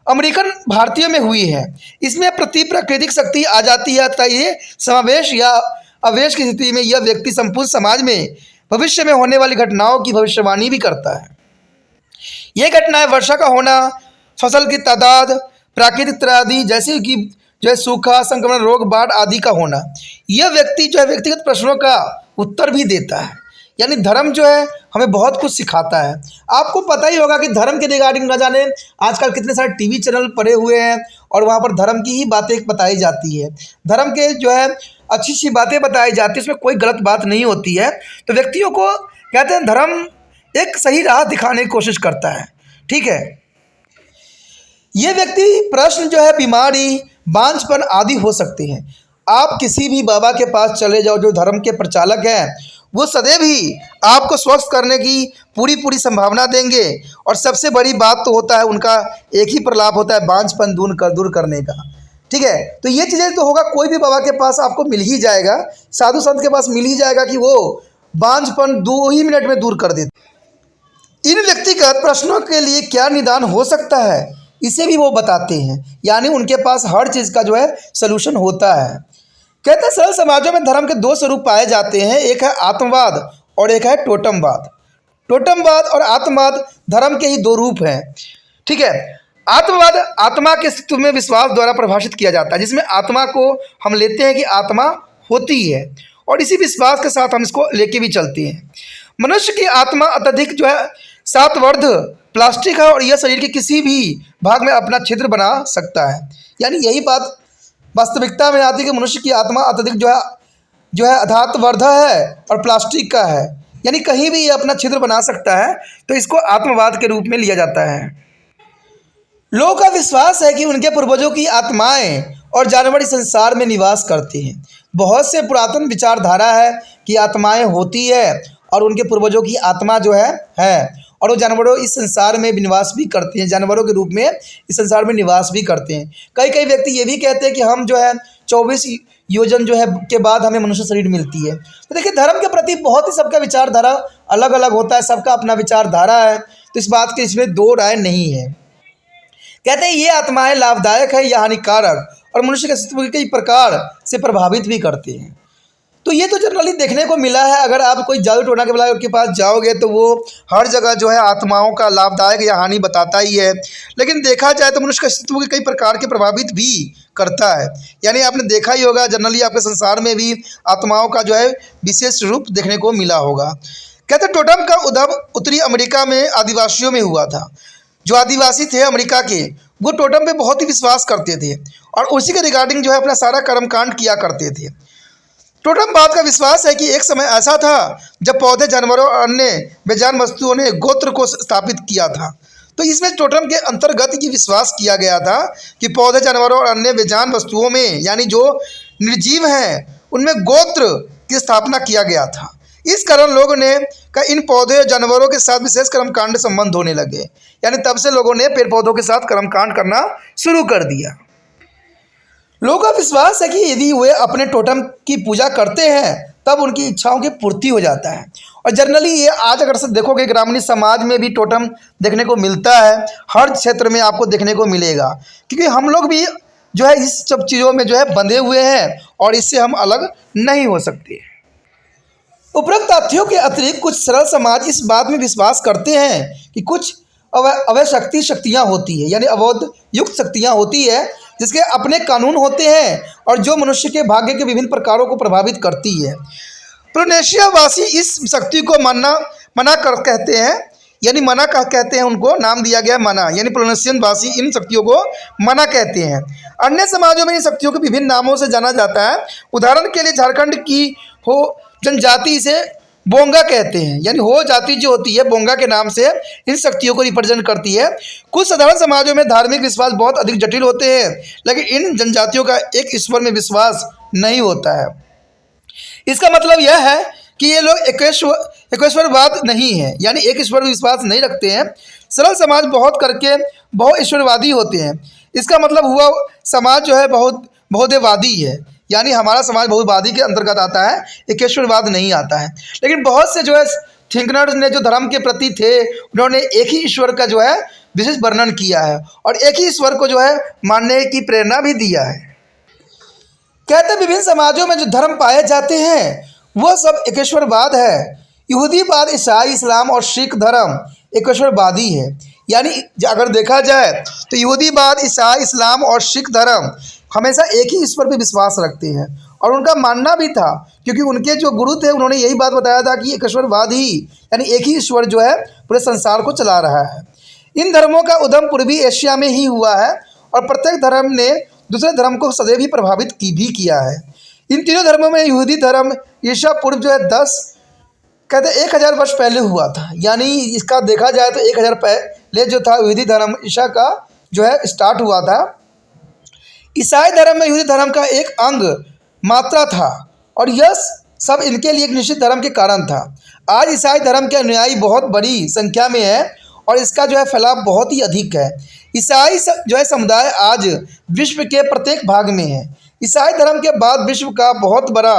अमेरिकन भारतीयों में हुई है। इसमें प्रति प्राकृतिक शक्ति आ जाती है तथा ये समावेश या अवेश की स्थिति में यह व्यक्ति संपूर्ण समाज में भविष्य में होने वाली घटनाओं की भविष्यवाणी भी करता है। ये घटनाएं वर्षा का होना, फसल की तादाद, प्राकृतिक त्रासदी जैसे कि जो है सूखा, संक्रमण, रोग, बाढ़ आदि का होना, यह व्यक्ति जो है व्यक्तिगत प्रश्नों का उत्तर भी देता है। यानी धर्म जो है हमें बहुत कुछ सिखाता है। आपको पता ही होगा कि धर्म के रिगार्डिंग न जाने आजकल कितने सारे टीवी चैनल पड़े हुए हैं और वहाँ पर धर्म की ही बातें बताई जाती है। धर्म के जो है अच्छी अच्छी बातें बताई जाती है, उसमें कोई गलत बात नहीं होती है। तो व्यक्तियों को कहते हैं धर्म एक सही राह दिखाने की कोशिश करता है। ठीक है, ये व्यक्ति प्रश्न जो है बीमारी, बांझपन आदि हो सकते हैं। आप किसी भी बाबा के पास चले जाओ जो धर्म के प्रचालक हैं, वो सदैव ही आपको स्वस्थ करने की पूरी संभावना देंगे। और सबसे बड़ी बात तो होता है उनका एक ही प्रलाप होता है बांझपन दूर करने का। ठीक है, तो ये चीज़ें तो होगा, कोई भी बाबा के पास आपको मिल ही जाएगा, साधु संत के पास मिल ही जाएगा कि वो बांझपन 2 ही मिनट में दूर कर देते। इन व्यक्तिगत प्रश्नों के लिए क्या निदान हो सकता है इसे भी वो बताते हैं, यानी उनके पास हर चीज़ का जो है सलूशन होता है। कहते हैं सरल समाजों में धर्म के 2 स्वरूप पाए जाते हैं, एक है आत्मवाद और एक है टोटमवाद। टोटमवाद और आत्मवाद धर्म के ही 2 रूप हैं। ठीक है, आत्मवाद आत्मा के अस्तित्व में विश्वास द्वारा परिभाषित किया जाता है, जिसमें आत्मा को हम लेते हैं कि आत्मा होती है और इसी विश्वास के साथ हम इसको लेके भी चलते हैं। मनुष्य की आत्मा अत्यधिक जो है सातवर्ध प्लास्टिक है और यह शरीर के किसी भी भाग में अपना छिद्र बना सकता है। यानी यही बात वास्तविकता में आती है कि मनुष्य की आत्मा अत्यधिक जो है अधातवर्ध है और प्लास्टिक का है, यानी कहीं भी ये अपना छिद्र बना सकता है। तो इसको आत्मवाद के रूप में लिया जाता है। लोगों का विश्वास है कि उनके पूर्वजों की आत्माएं और जानवर इस संसार में निवास करते हैं। बहुत से पुरातन विचारधारा है कि आत्माएं होती है और उनके पूर्वजों की आत्मा जो है और वो जानवरों इस संसार में निवास भी करते हैं, जानवरों के रूप में इस संसार में निवास भी करते हैं। कई व्यक्ति ये भी कहते हैं कि हम जो है 24 योजन जो है के बाद हमें मनुष्य शरीर मिलती है। तो देखिए धर्म के प्रति बहुत ही सबका विचारधारा अलग अलग होता है, सबका अपना विचारधारा है, तो इस बात के इसमें 2 राय नहीं है। कहते हैं ये आत्माएं लाभदायक है या हानिकारक और मनुष्य के अस्तित्व के कई प्रकार से प्रभावित भी करते हैं। तो ये तो जनरली देखने को मिला है। अगर आप कोई जादू टोना के पास जाओगे तो वो हर जगह जो है आत्माओं का लाभदायक या हानि बताता ही है। लेकिन देखा जाए तो मनुष्य के अस्तित्व के कई प्रकार के प्रभावित भी करता है। यानी आपने देखा ही होगा जनरली आपके संसार में भी आत्माओं का जो है विशेष रूप देखने को मिला होगा। कहते टोटम का उद्भव उत्तरी अमेरिका में आदिवासियों में हुआ था। जो आदिवासी थे अमेरिका के, वो टोटम पे बहुत ही विश्वास करते थे और उसी के रिगार्डिंग जो है अपना सारा कर्मकांड किया करते थे। टोटमवाद का विश्वास है कि एक समय ऐसा था जब पौधे, जानवरों और अन्य बेजान वस्तुओं ने गोत्र को स्थापित किया था। तो इसमें टोटम के अंतर्गत ये विश्वास किया गया था कि पौधे, जानवरों और अन्य बेजान वस्तुओं में यानी जो निर्जीव हैं उनमें गोत्र की स्थापना किया गया था। इस कारण लोगों ने इन पौधे और जानवरों के साथ विशेष कर्मकांड संबंध होने लगे। यानी तब से लोगों ने पेड़ पौधों के साथ कर्मकांड करना शुरू कर दिया। लोगों का विश्वास है कि यदि वे अपने टोटम की पूजा करते हैं तब उनकी इच्छाओं की पूर्ति हो जाता है। और जनरली ये आज अगर से देखोगे ग्रामीण समाज में भी टोटम देखने को मिलता है, हर क्षेत्र में आपको देखने को मिलेगा, क्योंकि हम लोग भी जो है इस सब चीज़ों में जो है बंधे हुए हैं और इससे हम अलग नहीं हो सकते। उपरोक्त तथ्यों के अतिरिक्त कुछ सरल समाज इस बात में विश्वास करते हैं कि कुछ अवैध शक्तियाँ होती है, यानी अवैध युक्त शक्तियाँ होती है जिसके अपने कानून होते हैं और जो मनुष्य के भाग्य के विभिन्न प्रकारों को प्रभावित करती है। पोलिनेशिया वासी इस शक्ति को मना कर कहते हैं, यानी मना कहते हैं, उनको नाम दिया गया मना, यानी पोलिनेशियन वासी इन शक्तियों को मना कहते हैं। अन्य समाजों में इन शक्तियों को विभिन्न नामों से जाना जाता है। उदाहरण के लिए झारखंड की हो जनजाति इसे बोंगा कहते हैं, यानी हो जाति जो होती है बोंगा के नाम से इन शक्तियों को रिप्रेजेंट करती है। कुछ साधारण समाजों में धार्मिक विश्वास बहुत अधिक जटिल होते हैं, लेकिन इन जनजातियों का एक ईश्वर में विश्वास नहीं होता है। इसका मतलब यह है कि ये लोग एकेश्वरवाद नहीं है, यानी एक ईश्वर में विश्वास नहीं रखते हैं। सरल समाज बहुत करके बहु ईश्वरवादी होते हैं। इसका मतलब हुआ समाज जो है बहुदेववादी है, यानी हमारा समाज बहुवादी के अंतर्गत आता है, एकेश्वरवाद नहीं आता है। लेकिन बहुत से जो है थिंकनर्स ने जो धर्म के प्रति थे, उन्होंने एक ही ईश्वर का जो है विशेष वर्णन किया है और एक ही ईश्वर को जो है मानने की प्रेरणा भी दिया है। कहते हैं विभिन्न समाजों में जो धर्म पाए जाते हैं वह सब एकेश्वरवाद है। यहूदीवाद, ईसाई, इस्लाम और सिख धर्म एकेश्वरवादी है। यानी अगर देखा जाए तो यहूदीवाद, ईसाई, इस्लाम और सिख धर्म हमेशा एक ही ईश्वर पर विश्वास रखते हैं और उनका मानना भी था, क्योंकि उनके जो गुरु थे उन्होंने यही बात बताया था कि एकेश्वरवाद ही, यानी एक ही ईश्वर जो है पूरे संसार को चला रहा है। इन धर्मों का उद्गम पूर्वी एशिया में ही हुआ है और प्रत्येक धर्म ने दूसरे धर्म को सदैव ही प्रभावित भी किया है। इन तीनों धर्मों में यहूदी धर्म ईसा पूर्व जो है 1000 वर्ष पहले हुआ था, यानी इसका देखा जाए तो 1000 पहले जो था यहूदी धर्म ईसा का जो है स्टार्ट हुआ था। ईसाई धर्म में यहूदी धर्म का एक अंग मात्रा था और यह सब इनके लिए एक निश्चित धर्म के कारण था। आज ईसाई धर्म के अनुयायी बहुत बड़ी संख्या में है और इसका जो है फैलाव बहुत ही अधिक है। ईसाई जो है समुदाय आज विश्व के प्रत्येक भाग में है। ईसाई धर्म के बाद विश्व का बहुत बड़ा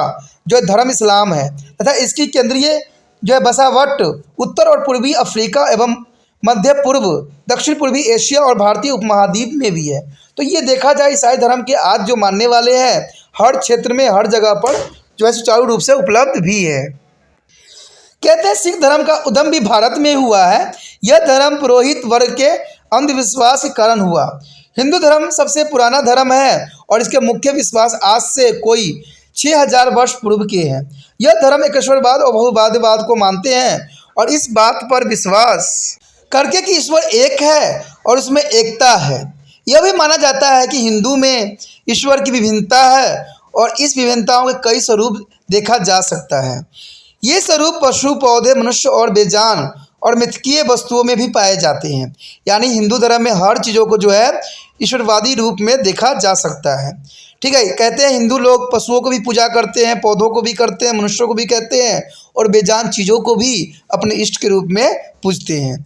जो है धर्म इस्लाम है तथा इसकी केंद्रीय जो है बसावट उत्तर और पूर्वी अफ्रीका एवं मध्य पूर्व, दक्षिण पूर्वी एशिया और भारतीय उपमहाद्वीप में भी है। तो ये देखा जाए ईसाई धर्म के आज जो मानने वाले हैं हर क्षेत्र में, हर जगह पर जो है सुचारू रूप से उपलब्ध भी है। कहते हैं सिख धर्म का उद्गम भी भारत में हुआ है। यह धर्म पुरोहित वर्ग के अंधविश्वास के कारण हुआ। हिंदू धर्म सबसे पुराना धर्म है और इसके मुख्य विश्वास आज से कोई 6000 वर्ष पूर्व के हैं। यह धर्म एकेश्वरवाद और बहुवादवाद को मानते हैं और इस बात पर विश्वास करके कि ईश्वर एक है और उसमें एकता है। यह भी माना जाता है कि हिंदू में ईश्वर की विभिन्नता है और इस विभिन्नताओं के कई स्वरूप देखा जा सकता है। ये स्वरूप पशु, पौधे, मनुष्य और बेजान और मिथकीय वस्तुओं में भी पाए जाते हैं। यानी हिंदू धर्म में हर चीज़ों को जो है ईश्वरवादी रूप में देखा जा सकता है। ठीक है, कहते हैं हिंदू लोग पशुओं को भी पूजा करते हैं, पौधों को भी करते हैं, मनुष्यों को भी कहते हैं और बेजान चीज़ों को भी अपने इष्ट के रूप में पूजते हैं।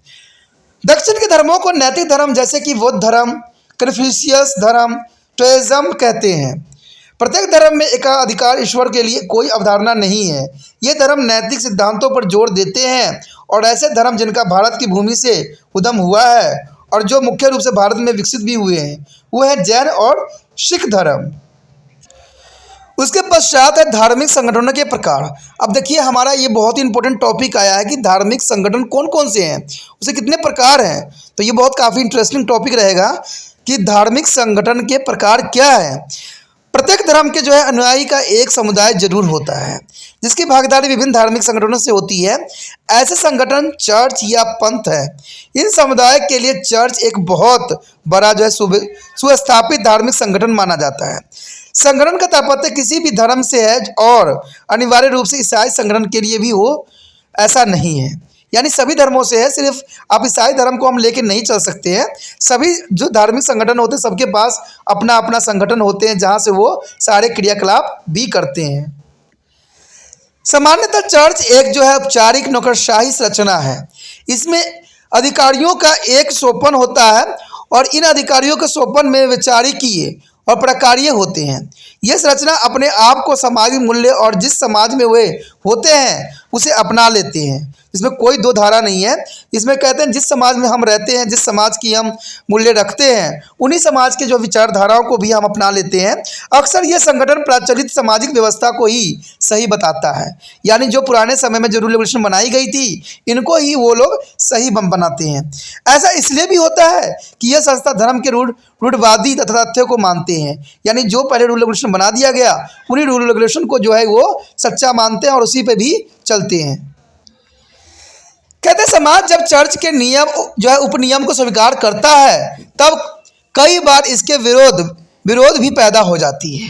दक्षिण के धर्मों को नैतिक धर्म जैसे कि बौद्ध धर्म, कन्फ्यूशियस धर्म, टोइज्म कहते हैं। प्रत्येक धर्म में एकाधिकार ईश्वर के लिए कोई अवधारणा नहीं है। ये धर्म नैतिक सिद्धांतों पर जोर देते हैं और ऐसे धर्म जिनका भारत की भूमि से उद्गम हुआ है और जो मुख्य रूप से भारत में विकसित भी हुए हैं वो है जैन और सिख धर्म। उसके पश्चात है धार्मिक संगठनों के प्रकार। अब देखिए हमारा ये बहुत ही इंपॉर्टेंट टॉपिक आया है कि धार्मिक संगठन कौन कौन से हैं, उसे कितने प्रकार हैं। तो ये बहुत काफ़ी इंटरेस्टिंग टॉपिक रहेगा कि धार्मिक संगठन के प्रकार क्या है। प्रत्येक धर्म के जो है अनुयायी का एक समुदाय जरूर होता है जिसकी भागीदारी विभिन्न धार्मिक संगठनों से होती है। ऐसे संगठन चर्च या पंथ है। इन समुदाय के लिए चर्च एक बहुत बड़ा जो है सुस्थापित धार्मिक संगठन माना जाता है। संगठन का तात्पर्य किसी भी धर्म से है और अनिवार्य रूप से ईसाई संगठन के लिए भी हो ऐसा नहीं है, यानी सभी धर्मों से है। सिर्फ आप ईसाई धर्म को हम लेके नहीं चल सकते हैं। सभी जो धार्मिक संगठन होते हैं सबके पास अपना अपना संगठन होते हैं जहाँ से वो सारे क्रियाकलाप भी करते हैं। सामान्यतः चर्च एक जो है औपचारिक नौकरशाही संरचना है। इसमें अधिकारियों का एक सोपन होता है और इन अधिकारियों के सोपन में विचारकीय और प्रकार्य होते हैं। यह संरचना अपने आप को सामाजिक मूल्य और जिस समाज में वे होते हैं उसे अपना लेते हैं। इसमें कोई दो धारा नहीं है। इसमें कहते हैं जिस समाज में हम रहते हैं, जिस समाज की हम मूल्य रखते हैं, उन्हीं समाज के जो विचारधाराओं को भी हम अपना लेते हैं। अक्सर ये संगठन प्रचलित सामाजिक व्यवस्था को ही सही बताता है, यानी जो पुराने समय में जो रूल रेगुलेशन बनाई गई थी, इनको ही वो लोग सही बनाते हैं। ऐसा इसलिए भी होता है कि यह संस्था धर्म के रूढ़वादी तथा तथ्यों को मानते हैं, यानी जो पहले रूल रेगुलेशन बना दिया गया उन्हीं रूल रेगुलेशन को जो है वो सच्चा मानते हैं और उसी पे भी चलते हैं। कहते हैं समाज जब चर्च के नियम जो है उपनियम को स्वीकार करता है, तब कई बार इसके विरोध भी पैदा हो जाती है।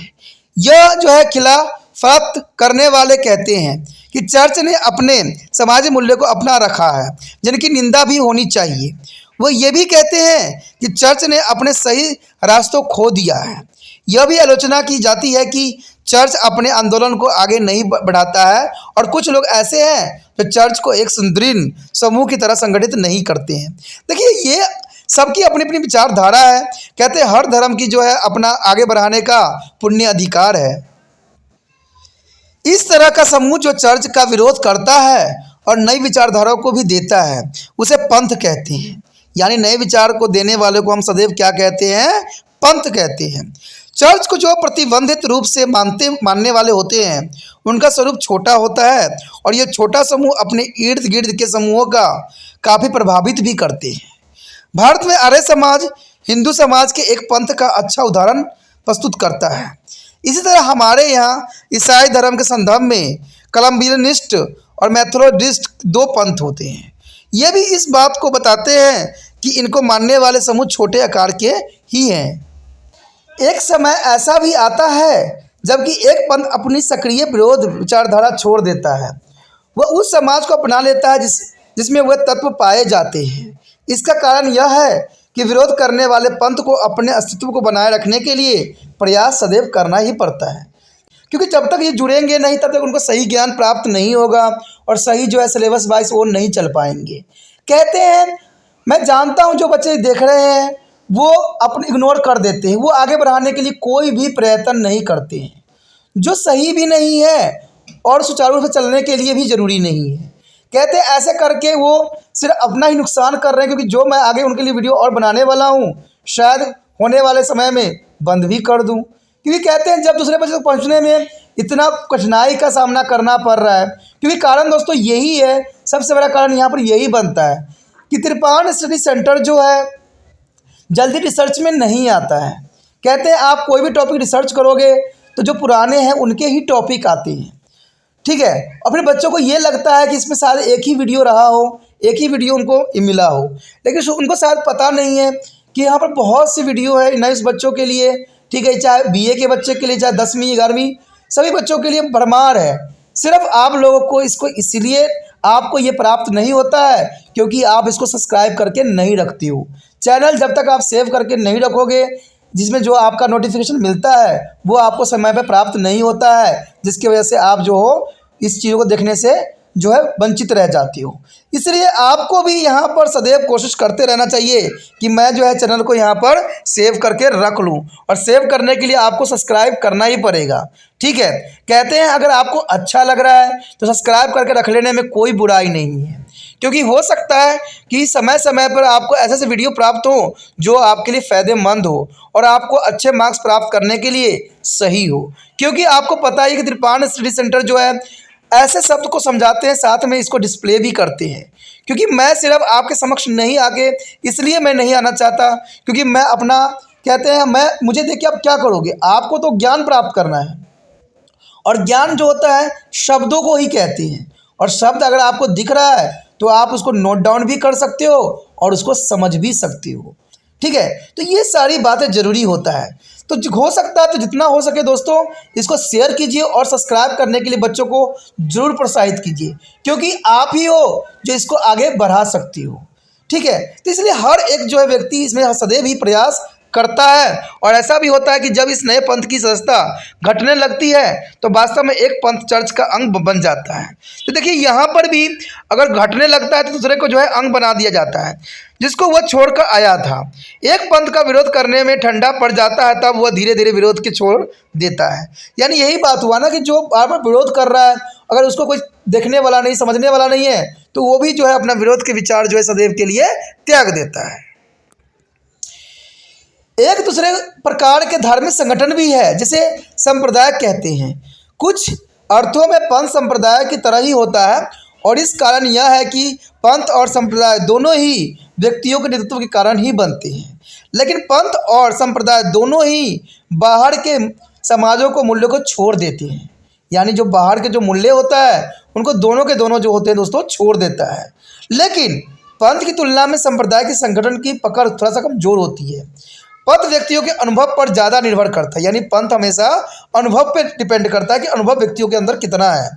यह जो है खिलाफत करने वाले कहते हैं कि चर्च ने अपने समाज मूल्य को अपना रखा है, जिनकी निंदा भी होनी चाहिए। वो ये भी कहते हैं कि चर्च ने अपने सही रास्तों खो दिया है। यह भी आलोचना की जाती है कि चर्च अपने आंदोलन को आगे नहीं बढ़ाता है, और कुछ लोग ऐसे हैं जो चर्च को एक सुदृढ़ समूह की तरह संगठित नहीं करते हैं। देखिए, ये सबकी अपनी अपनी विचारधारा है। कहते हैं हर धर्म की जो है अपना आगे बढ़ाने का पुण्य अधिकार है। इस तरह का समूह जो चर्च का विरोध करता है और नई विचारधाराओं को भी देता है, उसे पंथ कहते हैं। यानी नए विचार को देने वाले को हम सदैव क्या कहते हैं? पंथ कहते हैं। चर्च को जो प्रतिबंधित रूप से मानने वाले होते हैं, उनका स्वरूप छोटा होता है, और ये छोटा समूह अपने इर्द गिर्द के समूहों का काफ़ी प्रभावित भी करते हैं। भारत में आर्य समाज हिंदू समाज के एक पंथ का अच्छा उदाहरण प्रस्तुत करता है। इसी तरह हमारे यहाँ ईसाई धर्म के संदर्भ में कलम्बियनिस्ट और मेथोडिस्ट दो पंथ होते हैं। ये भी इस बात को बताते हैं कि इनको मानने वाले समूह छोटे आकार के ही हैं। एक समय ऐसा भी आता है जबकि एक पंथ अपनी सक्रिय विरोध विचारधारा छोड़ देता है। वह उस समाज को अपना लेता है जिसमें वह तत्व पाए जाते हैं। इसका कारण यह है कि विरोध करने वाले पंथ को अपने अस्तित्व को बनाए रखने के लिए प्रयास सदैव करना ही पड़ता है, क्योंकि जब तक ये जुड़ेंगे नहीं तब तक उनको सही ज्ञान प्राप्त नहीं होगा और सही जो है सिलेबस वाइज वो नहीं चल पाएंगे। कहते हैं, मैं जानता हूँ जो बच्चे देख रहे हैं वो अपने इग्नोर कर देते हैं, वो आगे बढ़ाने के लिए कोई भी प्रयत्न नहीं करते हैं, जो सही भी नहीं है और सुचारू रूप से चलने के लिए भी ज़रूरी नहीं है। कहते हैं ऐसे करके वो सिर्फ अपना ही नुकसान कर रहे हैं, क्योंकि जो मैं आगे उनके लिए वीडियो और बनाने वाला हूँ शायद होने वाले समय में बंद भी कर दूँ, क्योंकि कहते हैं जब दूसरे बच्चे तक पहुँचने में इतना कठिनाई का सामना करना पड़ रहा है। क्योंकि कारण दोस्तों यही है, सबसे बड़ा कारण यहाँ पर यही बनता है कि तिरपान स्टडी सेंटर जो है जल्दी रिसर्च में नहीं आता है। कहते हैं आप कोई भी टॉपिक रिसर्च करोगे तो जो पुराने हैं उनके ही टॉपिक आते हैं, ठीक है, और फिर बच्चों को ये लगता है कि इसमें शायद एक ही वीडियो रहा हो, एक ही वीडियो उनको मिला हो, लेकिन उनको शायद पता नहीं है कि यहाँ पर बहुत सी वीडियो है नए बच्चों के लिए, ठीक है, चाहे बीए के बच्चे के लिए, चाहे 10वीं 11वीं सभी बच्चों के लिए भरमार है। सिर्फ आप लोगों को इसको इसलिए आपको ये प्राप्त नहीं होता है क्योंकि आप इसको सब्सक्राइब करके नहीं रखते हो। चैनल जब तक आप सेव करके नहीं रखोगे, जिसमें जो आपका नोटिफिकेशन मिलता है वो आपको समय पर प्राप्त नहीं होता है, जिसकी वजह से आप जो हो इस चीज़ों को देखने से जो है वंचित रह जाती हो। इसलिए आपको भी यहाँ पर सदैव कोशिश करते रहना चाहिए कि मैं जो है चैनल को यहाँ पर सेव करके रख लूँ, और सेव करने के लिए आपको सब्सक्राइब करना ही पड़ेगा, ठीक है। कहते हैं अगर आपको अच्छा लग रहा है तो सब्सक्राइब करके रख लेने में कोई बुराई नहीं है, क्योंकि हो सकता है कि समय समय पर आपको ऐसे ऐसे वीडियो प्राप्त हो जो आपके लिए फ़ायदेमंद हो और आपको अच्छे मार्क्स प्राप्त करने के लिए सही हो। क्योंकि आपको पता है कि तिरपान स्टडी सेंटर जो है ऐसे शब्द को समझाते हैं, साथ में इसको डिस्प्ले भी करते हैं। क्योंकि मैं सिर्फ आपके समक्ष नहीं आके इसलिए मैं नहीं आना चाहता क्योंकि मैं अपना कहते हैं मुझे देख के आप क्या करोगे, आपको तो ज्ञान प्राप्त करना है, और ज्ञान जो होता है शब्दों को ही कहते हैं, और शब्द अगर आपको दिख रहा है तो आप उसको नोट डाउन भी कर सकते हो और उसको समझ भी सकते हो, ठीक है। तो ये सारी बातें ज़रूरी होता है। तो हो सकता है तो जितना हो सके दोस्तों इसको शेयर कीजिए और सब्सक्राइब करने के लिए बच्चों को ज़रूर प्रोत्साहित कीजिए, क्योंकि आप ही हो जो इसको आगे बढ़ा सकती हो, ठीक है। तो इसलिए हर एक जो है व्यक्ति इसमें सदैव ही प्रयास करता है, और ऐसा भी होता है कि जब इस नए पंथ की सदस्यता घटने लगती है तो वास्तव में एक पंथ चर्च का अंग बन जाता है। तो देखिए यहाँ पर भी अगर घटने लगता है तो दूसरे को जो है अंग बना दिया जाता है जिसको वह छोड़कर आया था। एक पंथ का विरोध करने में ठंडा पड़ जाता है तब वह धीरे धीरे विरोध के छोड़ देता है। यानी यही बात हुआ ना कि जो बार बार विरोध कर रहा है अगर उसको कोई देखने वाला नहीं, समझने वाला नहीं है तो वो भी जो है अपना विरोध के विचार जो है सदैव के लिए त्याग देता है। एक दूसरे प्रकार के धार्मिक संगठन भी है जिसे संप्रदाय कहते हैं। कुछ अर्थों में पंथ संप्रदाय की तरह ही होता है और इस कारण यह है कि पंथ और संप्रदाय दोनों ही व्यक्तियों के नेतृत्व के कारण ही बनते हैं, लेकिन पंथ और संप्रदाय दोनों ही बाहर के समाजों को मूल्यों को छोड़ देते हैं। यानी जो बाहर के जो मूल्य होता है उनको दोनों के दोनों जो होते हैं दोस्तों छोड़ देता है। लेकिन पंथ की तुलना में संप्रदाय के संगठन की पकड़ थोड़ा सा कमजोर होती है। पंथ व्यक्तियों के अनुभव पर ज़्यादा निर्भर करता है, यानी पंथ हमेशा अनुभव पर डिपेंड करता है कि अनुभव व्यक्तियों के अंदर कितना है।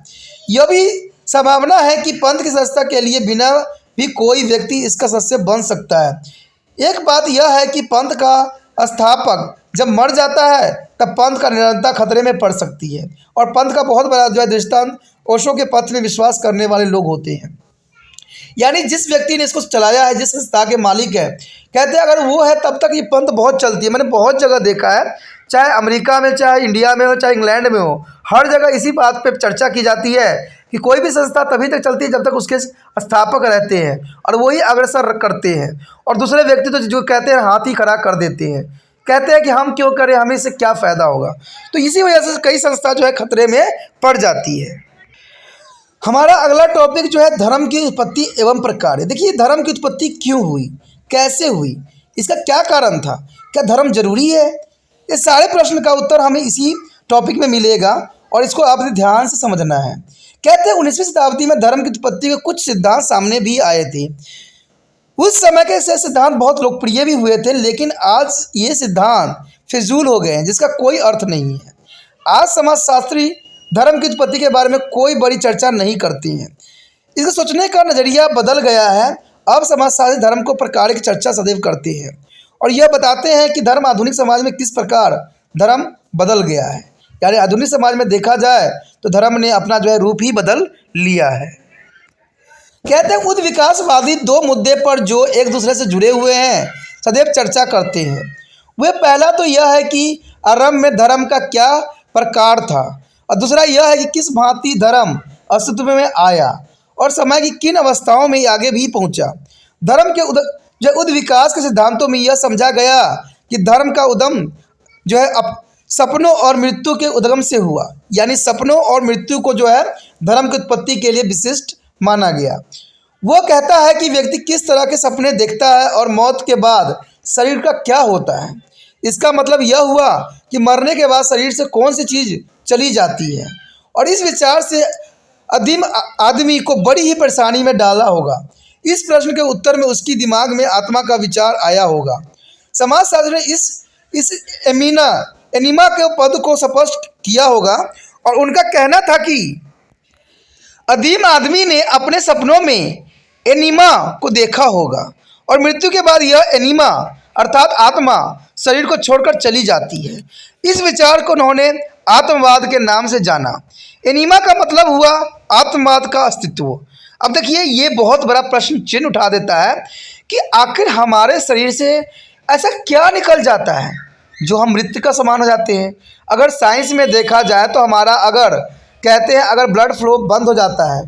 यह भी संभावना है कि पंथ की सदस्यता के लिए बिना भी कोई व्यक्ति इसका सदस्य बन सकता है। एक बात यह है कि पंथ का स्थापक जब मर जाता है तब पंथ का निरंतरता खतरे में पड़ सकती है और पंथ का बहुत बड़ा जो है दृष्टांत ओशो के पथ में विश्वास करने वाले लोग होते हैं। यानी जिस व्यक्ति ने इसको चलाया है, जिस संस्था के मालिक है, कहते हैं अगर वो है तब तक ये पंथ बहुत चलती है। मैंने बहुत जगह देखा है, चाहे अमेरिका में, चाहे इंडिया में हो, चाहे इंग्लैंड में हो, हर जगह इसी बात पे चर्चा की जाती है कि कोई भी संस्था तभी तक चलती है जब तक उसके स्थापक रहते हैं और वही अग्रसर करते हैं और दूसरे व्यक्ति तो जो कहते हैं हाथ ही खड़ा कर देते हैं, कहते हैं कि हम क्यों करें, हमें इससे क्या फ़ायदा होगा। तो इसी वजह से कई संस्था जो है खतरे में पड़ जाती है। हमारा अगला टॉपिक जो है धर्म की उत्पत्ति एवं प्रकार है। देखिए धर्म की उत्पत्ति क्यों हुई, कैसे हुई, इसका क्या कारण था, क्या धर्म जरूरी है, ये सारे प्रश्न का उत्तर हमें इसी टॉपिक में मिलेगा और इसको आपने ध्यान से समझना है। कहते हैं 19वीं शताब्दी में धर्म की उत्पत्ति के कुछ सिद्धांत सामने भी आए थे। उस समय के से सिद्धांत बहुत लोकप्रिय भी हुए थे, लेकिन आज ये सिद्धांत फिजूल हो गए हैं जिसका कोई अर्थ नहीं है। आज समाजशास्त्री धर्म की उत्पत्ति के बारे में कोई बड़ी चर्चा नहीं करती हैं। इसका सोचने का नज़रिया बदल गया है। अब समाजशास्त्री धर्म को प्रकार की चर्चा सदैव करते हैं और यह बताते हैं कि धर्म आधुनिक समाज में किस प्रकार धर्म बदल गया है। यानी आधुनिक समाज में देखा जाए तो धर्म ने अपना जो है रूप ही बदल लिया है। कहते हैं खुद विकासवादी दो मुद्दे पर जो एक दूसरे से जुड़े हुए हैं सदैव चर्चा करते हैं। वह पहला तो यह है कि आरंभ में धर्म का क्या प्रकार था और दूसरा यह है कि किस भांति धर्म अस्तित्व में आया और समय की किन अवस्थाओं में आगे भी पहुंचा। धर्म के उद्विकास के सिद्धांतों में यह समझा गया कि धर्म का उद्गम जो है सपनों और मृत्यु के उद्गम से हुआ। यानी सपनों और मृत्यु को जो है धर्म की उत्पत्ति के लिए विशिष्ट माना गया। वो कहता है कि व्यक्ति किस तरह के सपने देखता है और मौत के बाद शरीर का क्या होता है। इसका मतलब यह हुआ कि मरने के बाद शरीर से कौन सी चीज़ चली जाती है और इस विचार से अदीम आदमी को बड़ी ही परेशानी में डाला होगा। इस प्रश्न के उत्तर में उसकी दिमाग में आत्मा का विचार आया होगा। समाजशास्त्र ने इस एनिमा के पद को स्पष्ट किया होगा और उनका कहना था कि अदीम आदमी ने अपने सपनों में एनिमा को देखा होगा और मृत्यु के बाद यह एनिमा अर्थात आत्मा शरीर को छोड़कर चली जाती है। इस विचार को उन्होंने आत्मवाद के नाम से जाना। एनिमा का मतलब हुआ आत्मवाद का अस्तित्व। अब देखिए ये बहुत बड़ा प्रश्न चिन्ह उठा देता है कि आखिर हमारे शरीर से ऐसा क्या निकल जाता है जो हम मृत्यु का समान हो जाते हैं। अगर साइंस में देखा जाए तो हमारा अगर कहते हैं अगर ब्लड फ्लो बंद हो जाता है,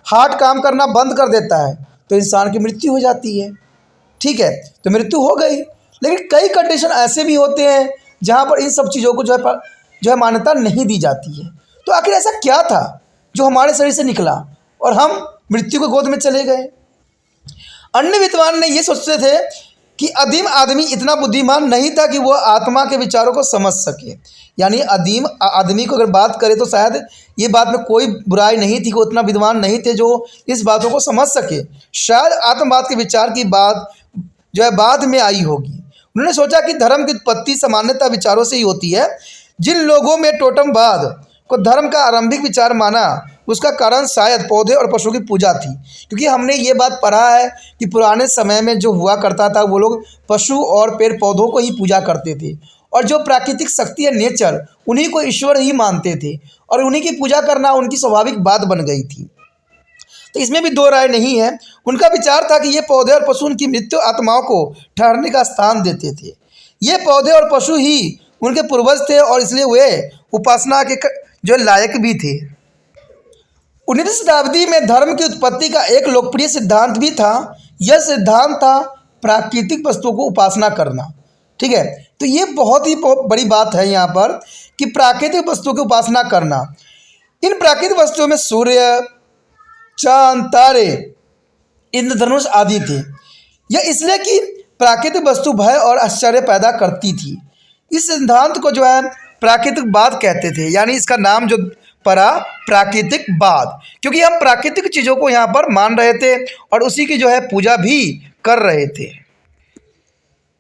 हार्ट काम करना बंद कर देता है तो इंसान की मृत्यु हो जाती है। ठीक है, तो मृत्यु हो गई, लेकिन कई कंडीशन ऐसे भी होते हैं जहाँ पर इन सब चीज़ों को जो है मान्यता नहीं दी जाती है। तो आखिर ऐसा क्या था जो हमारे शरीर से निकला और हम मृत्यु की गोद में चले गए। अन्य विद्वान ने ये सोचते थे कि अदीम आदमी इतना बुद्धिमान नहीं था कि वह आत्मा के विचारों को समझ सके। यानी अदीम आदमी को अगर बात करें तो शायद ये बात में कोई बुराई नहीं थी कि उतना विद्वान नहीं थे जो इस बातों को समझ सके। शायद आत्मवाद के विचार की बात जो है बाद में आई होगी। उन्होंने सोचा कि धर्म की उत्पत्ति सामान्यतः विचारों से ही होती है। जिन लोगों में टोटमवाद को धर्म का आरंभिक विचार माना उसका कारण शायद पौधे और पशुओं की पूजा थी, क्योंकि हमने ये बात पढ़ा है कि पुराने समय में जो हुआ करता था वो लोग पशु और पेड़ पौधों को ही पूजा करते थे और जो प्राकृतिक शक्ति है नेचर उन्हीं को ईश्वर ही मानते थे और उन्हीं की पूजा करना उनकी स्वाभाविक बात बन गई थी। तो इसमें भी दो राय नहीं है। उनका विचार था कि ये पौधे और पशु उनकी मृत्यु आत्माओं को ठहरने का स्थान देते थे। ये पौधे और पशु ही उनके पूर्वज थे और इसलिए वे उपासना के जो लायक भी थे। 19वीं शताब्दी में धर्म की उत्पत्ति का एक लोकप्रिय सिद्धांत भी था। यह सिद्धांत था प्राकृतिक वस्तुओं को उपासना करना। ठीक है, तो ये बहुत ही बड़ी बात है यहाँ पर कि प्राकृतिक वस्तुओं की उपासना करना। इन प्राकृतिक वस्तुओं में सूर्य, चांद, तारे, इंद्रधनुष आदि थे। यह इसलिए कि प्राकृतिक वस्तु भय और आश्चर्य पैदा करती थी। इस सिद्धांत को जो है प्राकृतिकवाद कहते थे, यानी इसका नाम जो पड़ा प्राकृतिकवाद, क्योंकि हम प्राकृतिक चीज़ों को यहाँ पर मान रहे थे और उसी की जो है पूजा भी कर रहे थे।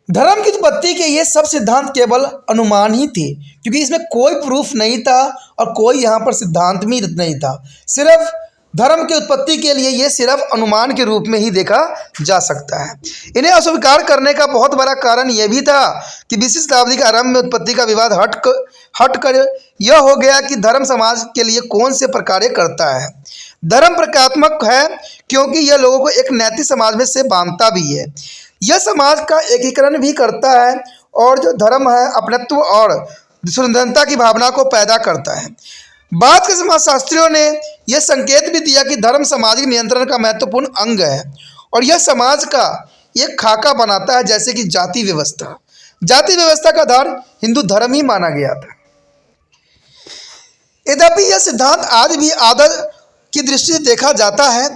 धर्म की उत्पत्ति के ये सब सिद्धांत केवल अनुमान ही थे, क्योंकि इसमें कोई प्रूफ नहीं था और कोई यहाँ पर सिद्धांत भी नहीं था। सिर्फ धर्म की उत्पत्ति के लिए ये सिर्फ अनुमान के रूप में ही देखा जा सकता है। इन्हें अस्वीकार करने का बहुत बड़ा कारण यह भी था कि 20वीं शताब्दी के आरंभ में उत्पत्ति का विवाद हटकर यह हो गया कि धर्म समाज के लिए कौन से प्रकार करता है। धर्म प्रकारात्मक है क्योंकि यह लोगों को एक नैतिक समाज में से बांधता भी है। यह समाज का एकीकरण भी करता है और जो धर्म है अपनत्व और स्वतंत्रता की भावना को पैदा करता है। बाद के समाजशास्त्रियों ने यह संकेत भी दिया कि धर्म सामाजिक नियंत्रण का महत्वपूर्ण अंग है और यह समाज का एक खाका बनाता है, जैसे कि जाति व्यवस्था। जाति व्यवस्था का आधार हिंदू धर्म ही माना गया था। यद्यपि यह सिद्धांत आज भी आदर की दृष्टि से देखा जाता है,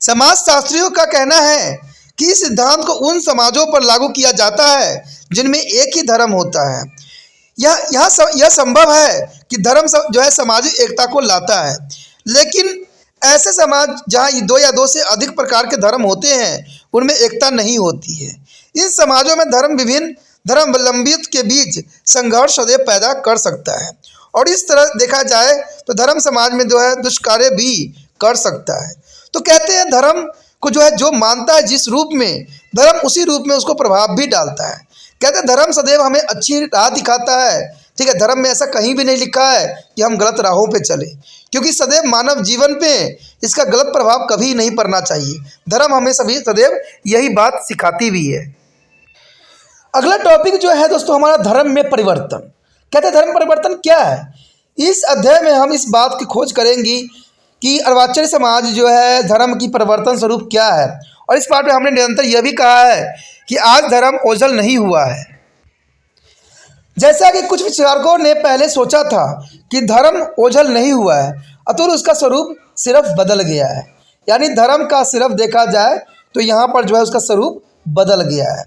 समाजशास्त्रियों का कहना है कि इस सिद्धांत को उन समाजों पर लागू किया जाता है जिनमें एक ही धर्म होता है। यह संभव है कि धर्म जो है सामाजिक एकता को लाता है, लेकिन ऐसे समाज जहाँ दो या दो से अधिक प्रकार के धर्म होते हैं उनमें एकता नहीं होती है। इन समाजों में विभिन्न धर्मावलंबियों के बीच संघर्ष सदैव पैदा कर सकता है और इस तरह देखा जाए तो धर्म समाज में जो है दुष्कार्य भी कर सकता है। तो कहते हैं धर्म को जो है जो मानता है जिस रूप में, धर्म उसी रूप में उसको प्रभाव भी डालता है। कहते हैं धर्म सदैव हमें अच्छी राह दिखाता है। ठीक है, धर्म में ऐसा कहीं भी नहीं लिखा है कि हम गलत राहों पे चले, क्योंकि सदैव मानव जीवन पे इसका गलत प्रभाव कभी नहीं पड़ना चाहिए। धर्म हमें सदैव यही बात सिखाती भी है। अगला टॉपिक जो है दोस्तों हमारा धर्म में परिवर्तन। कहते हैं धर्म परिवर्तन क्या है। इस अध्याय में हम इस बात की खोज करेंगे कि अर्वाचीन समाज जो है धर्म की परिवर्तन स्वरूप क्या है, और इस पाठ में हमने निरंतर यह भी कहा है कि आज धर्म ओझल नहीं हुआ है। जैसा कि कुछ विचारकों ने पहले सोचा था कि धर्म ओझल नहीं हुआ है, अतुल उसका स्वरूप सिर्फ बदल गया है। यानी धर्म का सिर्फ देखा जाए तो यहाँ पर जो है उसका स्वरूप बदल गया है।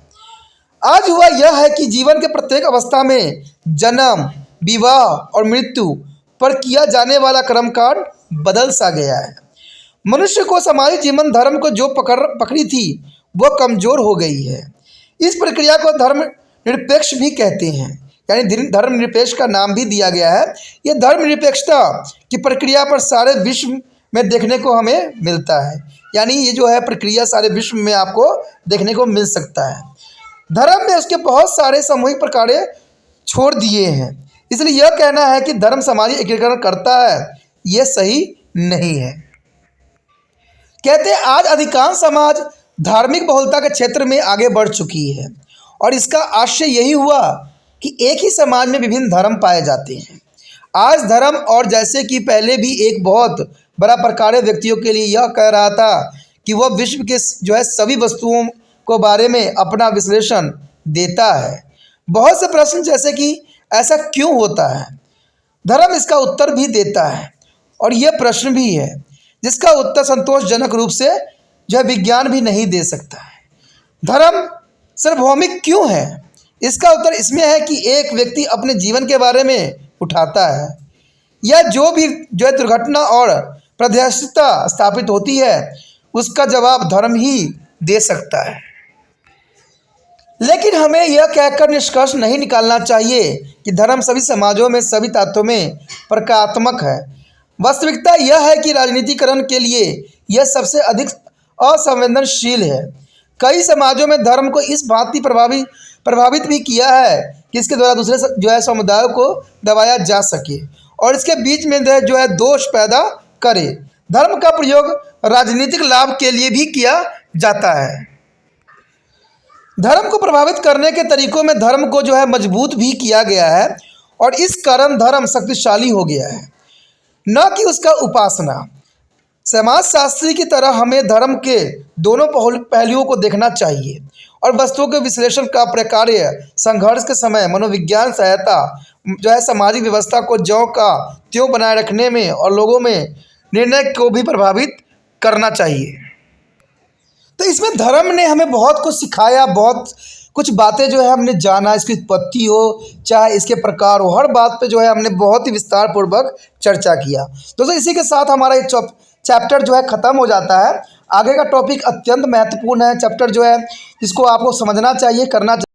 आज हुआ यह है कि जीवन के प्रत्येक अवस्था में जन्म, विवाह और मृत्यु पर किया जाने वाला कर्मकांड बदल सा गया है। मनुष्य को सामाजिक जीवन धर्म को जो पकड़ी थी वह कमजोर हो गई है। इस प्रक्रिया को धर्म निरपेक्ष भी कहते हैं, यानी धर्म निरपेक्ष का नाम भी दिया गया है। यह धर्म निरपेक्षता की प्रक्रिया पर सारे विश्व में देखने को हमें मिलता है। यानी ये जो है प्रक्रिया सारे विश्व में आपको देखने को मिल सकता है। धर्म में उसके बहुत सारे सामूहिक प्रकार छोड़ दिए हैं, इसलिए यह कहना है कि धर्म सामाजिक एकीकरण करता है यह सही नहीं है। कहते हैं आज अधिकांश समाज धार्मिक बहुलता के क्षेत्र में आगे बढ़ चुकी है और इसका आशय यही हुआ कि एक ही समाज में विभिन्न धर्म पाए जाते हैं। आज धर्म और जैसे कि पहले भी एक बहुत बड़ा प्रकार व्यक्तियों के लिए यह कह रहा था कि वह विश्व के जो है सभी वस्तुओं को बारे में अपना विश्लेषण देता है। बहुत से प्रश्न जैसे कि ऐसा क्यों होता है, धर्म इसका उत्तर भी देता है और यह प्रश्न भी है जिसका उत्तर संतोषजनक रूप से जो है विज्ञान भी नहीं दे सकता है। धर्म सार्वभौमिक क्यों है, इसका उत्तर इसमें है कि एक व्यक्ति अपने जीवन के बारे में उठाता है या जो भी जो है दुर्घटना और प्रध्यक्षता स्थापित होती है उसका जवाब धर्म ही दे सकता है। लेकिन हमें यह कहकर निष्कर्ष नहीं निकालना चाहिए कि धर्म सभी समाजों में सभी तत्वों में प्रकारात्मक है। वास्तविकता यह है कि राजनीतिकरण के लिए यह सबसे अधिक असंवेदनशील है। कई समाजों में धर्म को इस भांति प्रभावित भी किया है कि इसके द्वारा दूसरे जो है समुदायों को दबाया जा सके और इसके बीच में जो है दोष पैदा करे। धर्म का प्रयोग राजनीतिक लाभ के लिए भी किया जाता है। धर्म को प्रभावित करने के तरीकों में धर्म को जो है मजबूत भी किया गया है और इस कारण धर्म शक्तिशाली हो गया है, न कि उसका उपासना। समाजशास्त्री की तरह हमें धर्म के दोनों पहलुओं को देखना चाहिए और वस्तुओं के विश्लेषण का प्रकार्य संघर्ष के समय मनोविज्ञान सहायता जो है सामाजिक व्यवस्था को ज्यों का त्यों बनाए रखने में और लोगों में निर्णय को भी प्रभावित करना चाहिए। तो इसमें धर्म ने हमें बहुत कुछ सिखाया, बहुत कुछ बातें जो है हमने जाना, इसकी उत्पत्ति हो चाहे इसके प्रकार हो, हर बात पे जो है हमने बहुत ही विस्तार पूर्वक चर्चा किया। दोस्तों इसी के साथ हमारा ये चैप्टर जो है ख़त्म हो जाता है। आगे का टॉपिक अत्यंत महत्वपूर्ण है, चैप्टर जो है इसको आपको समझना चाहिए, करना चाहिए।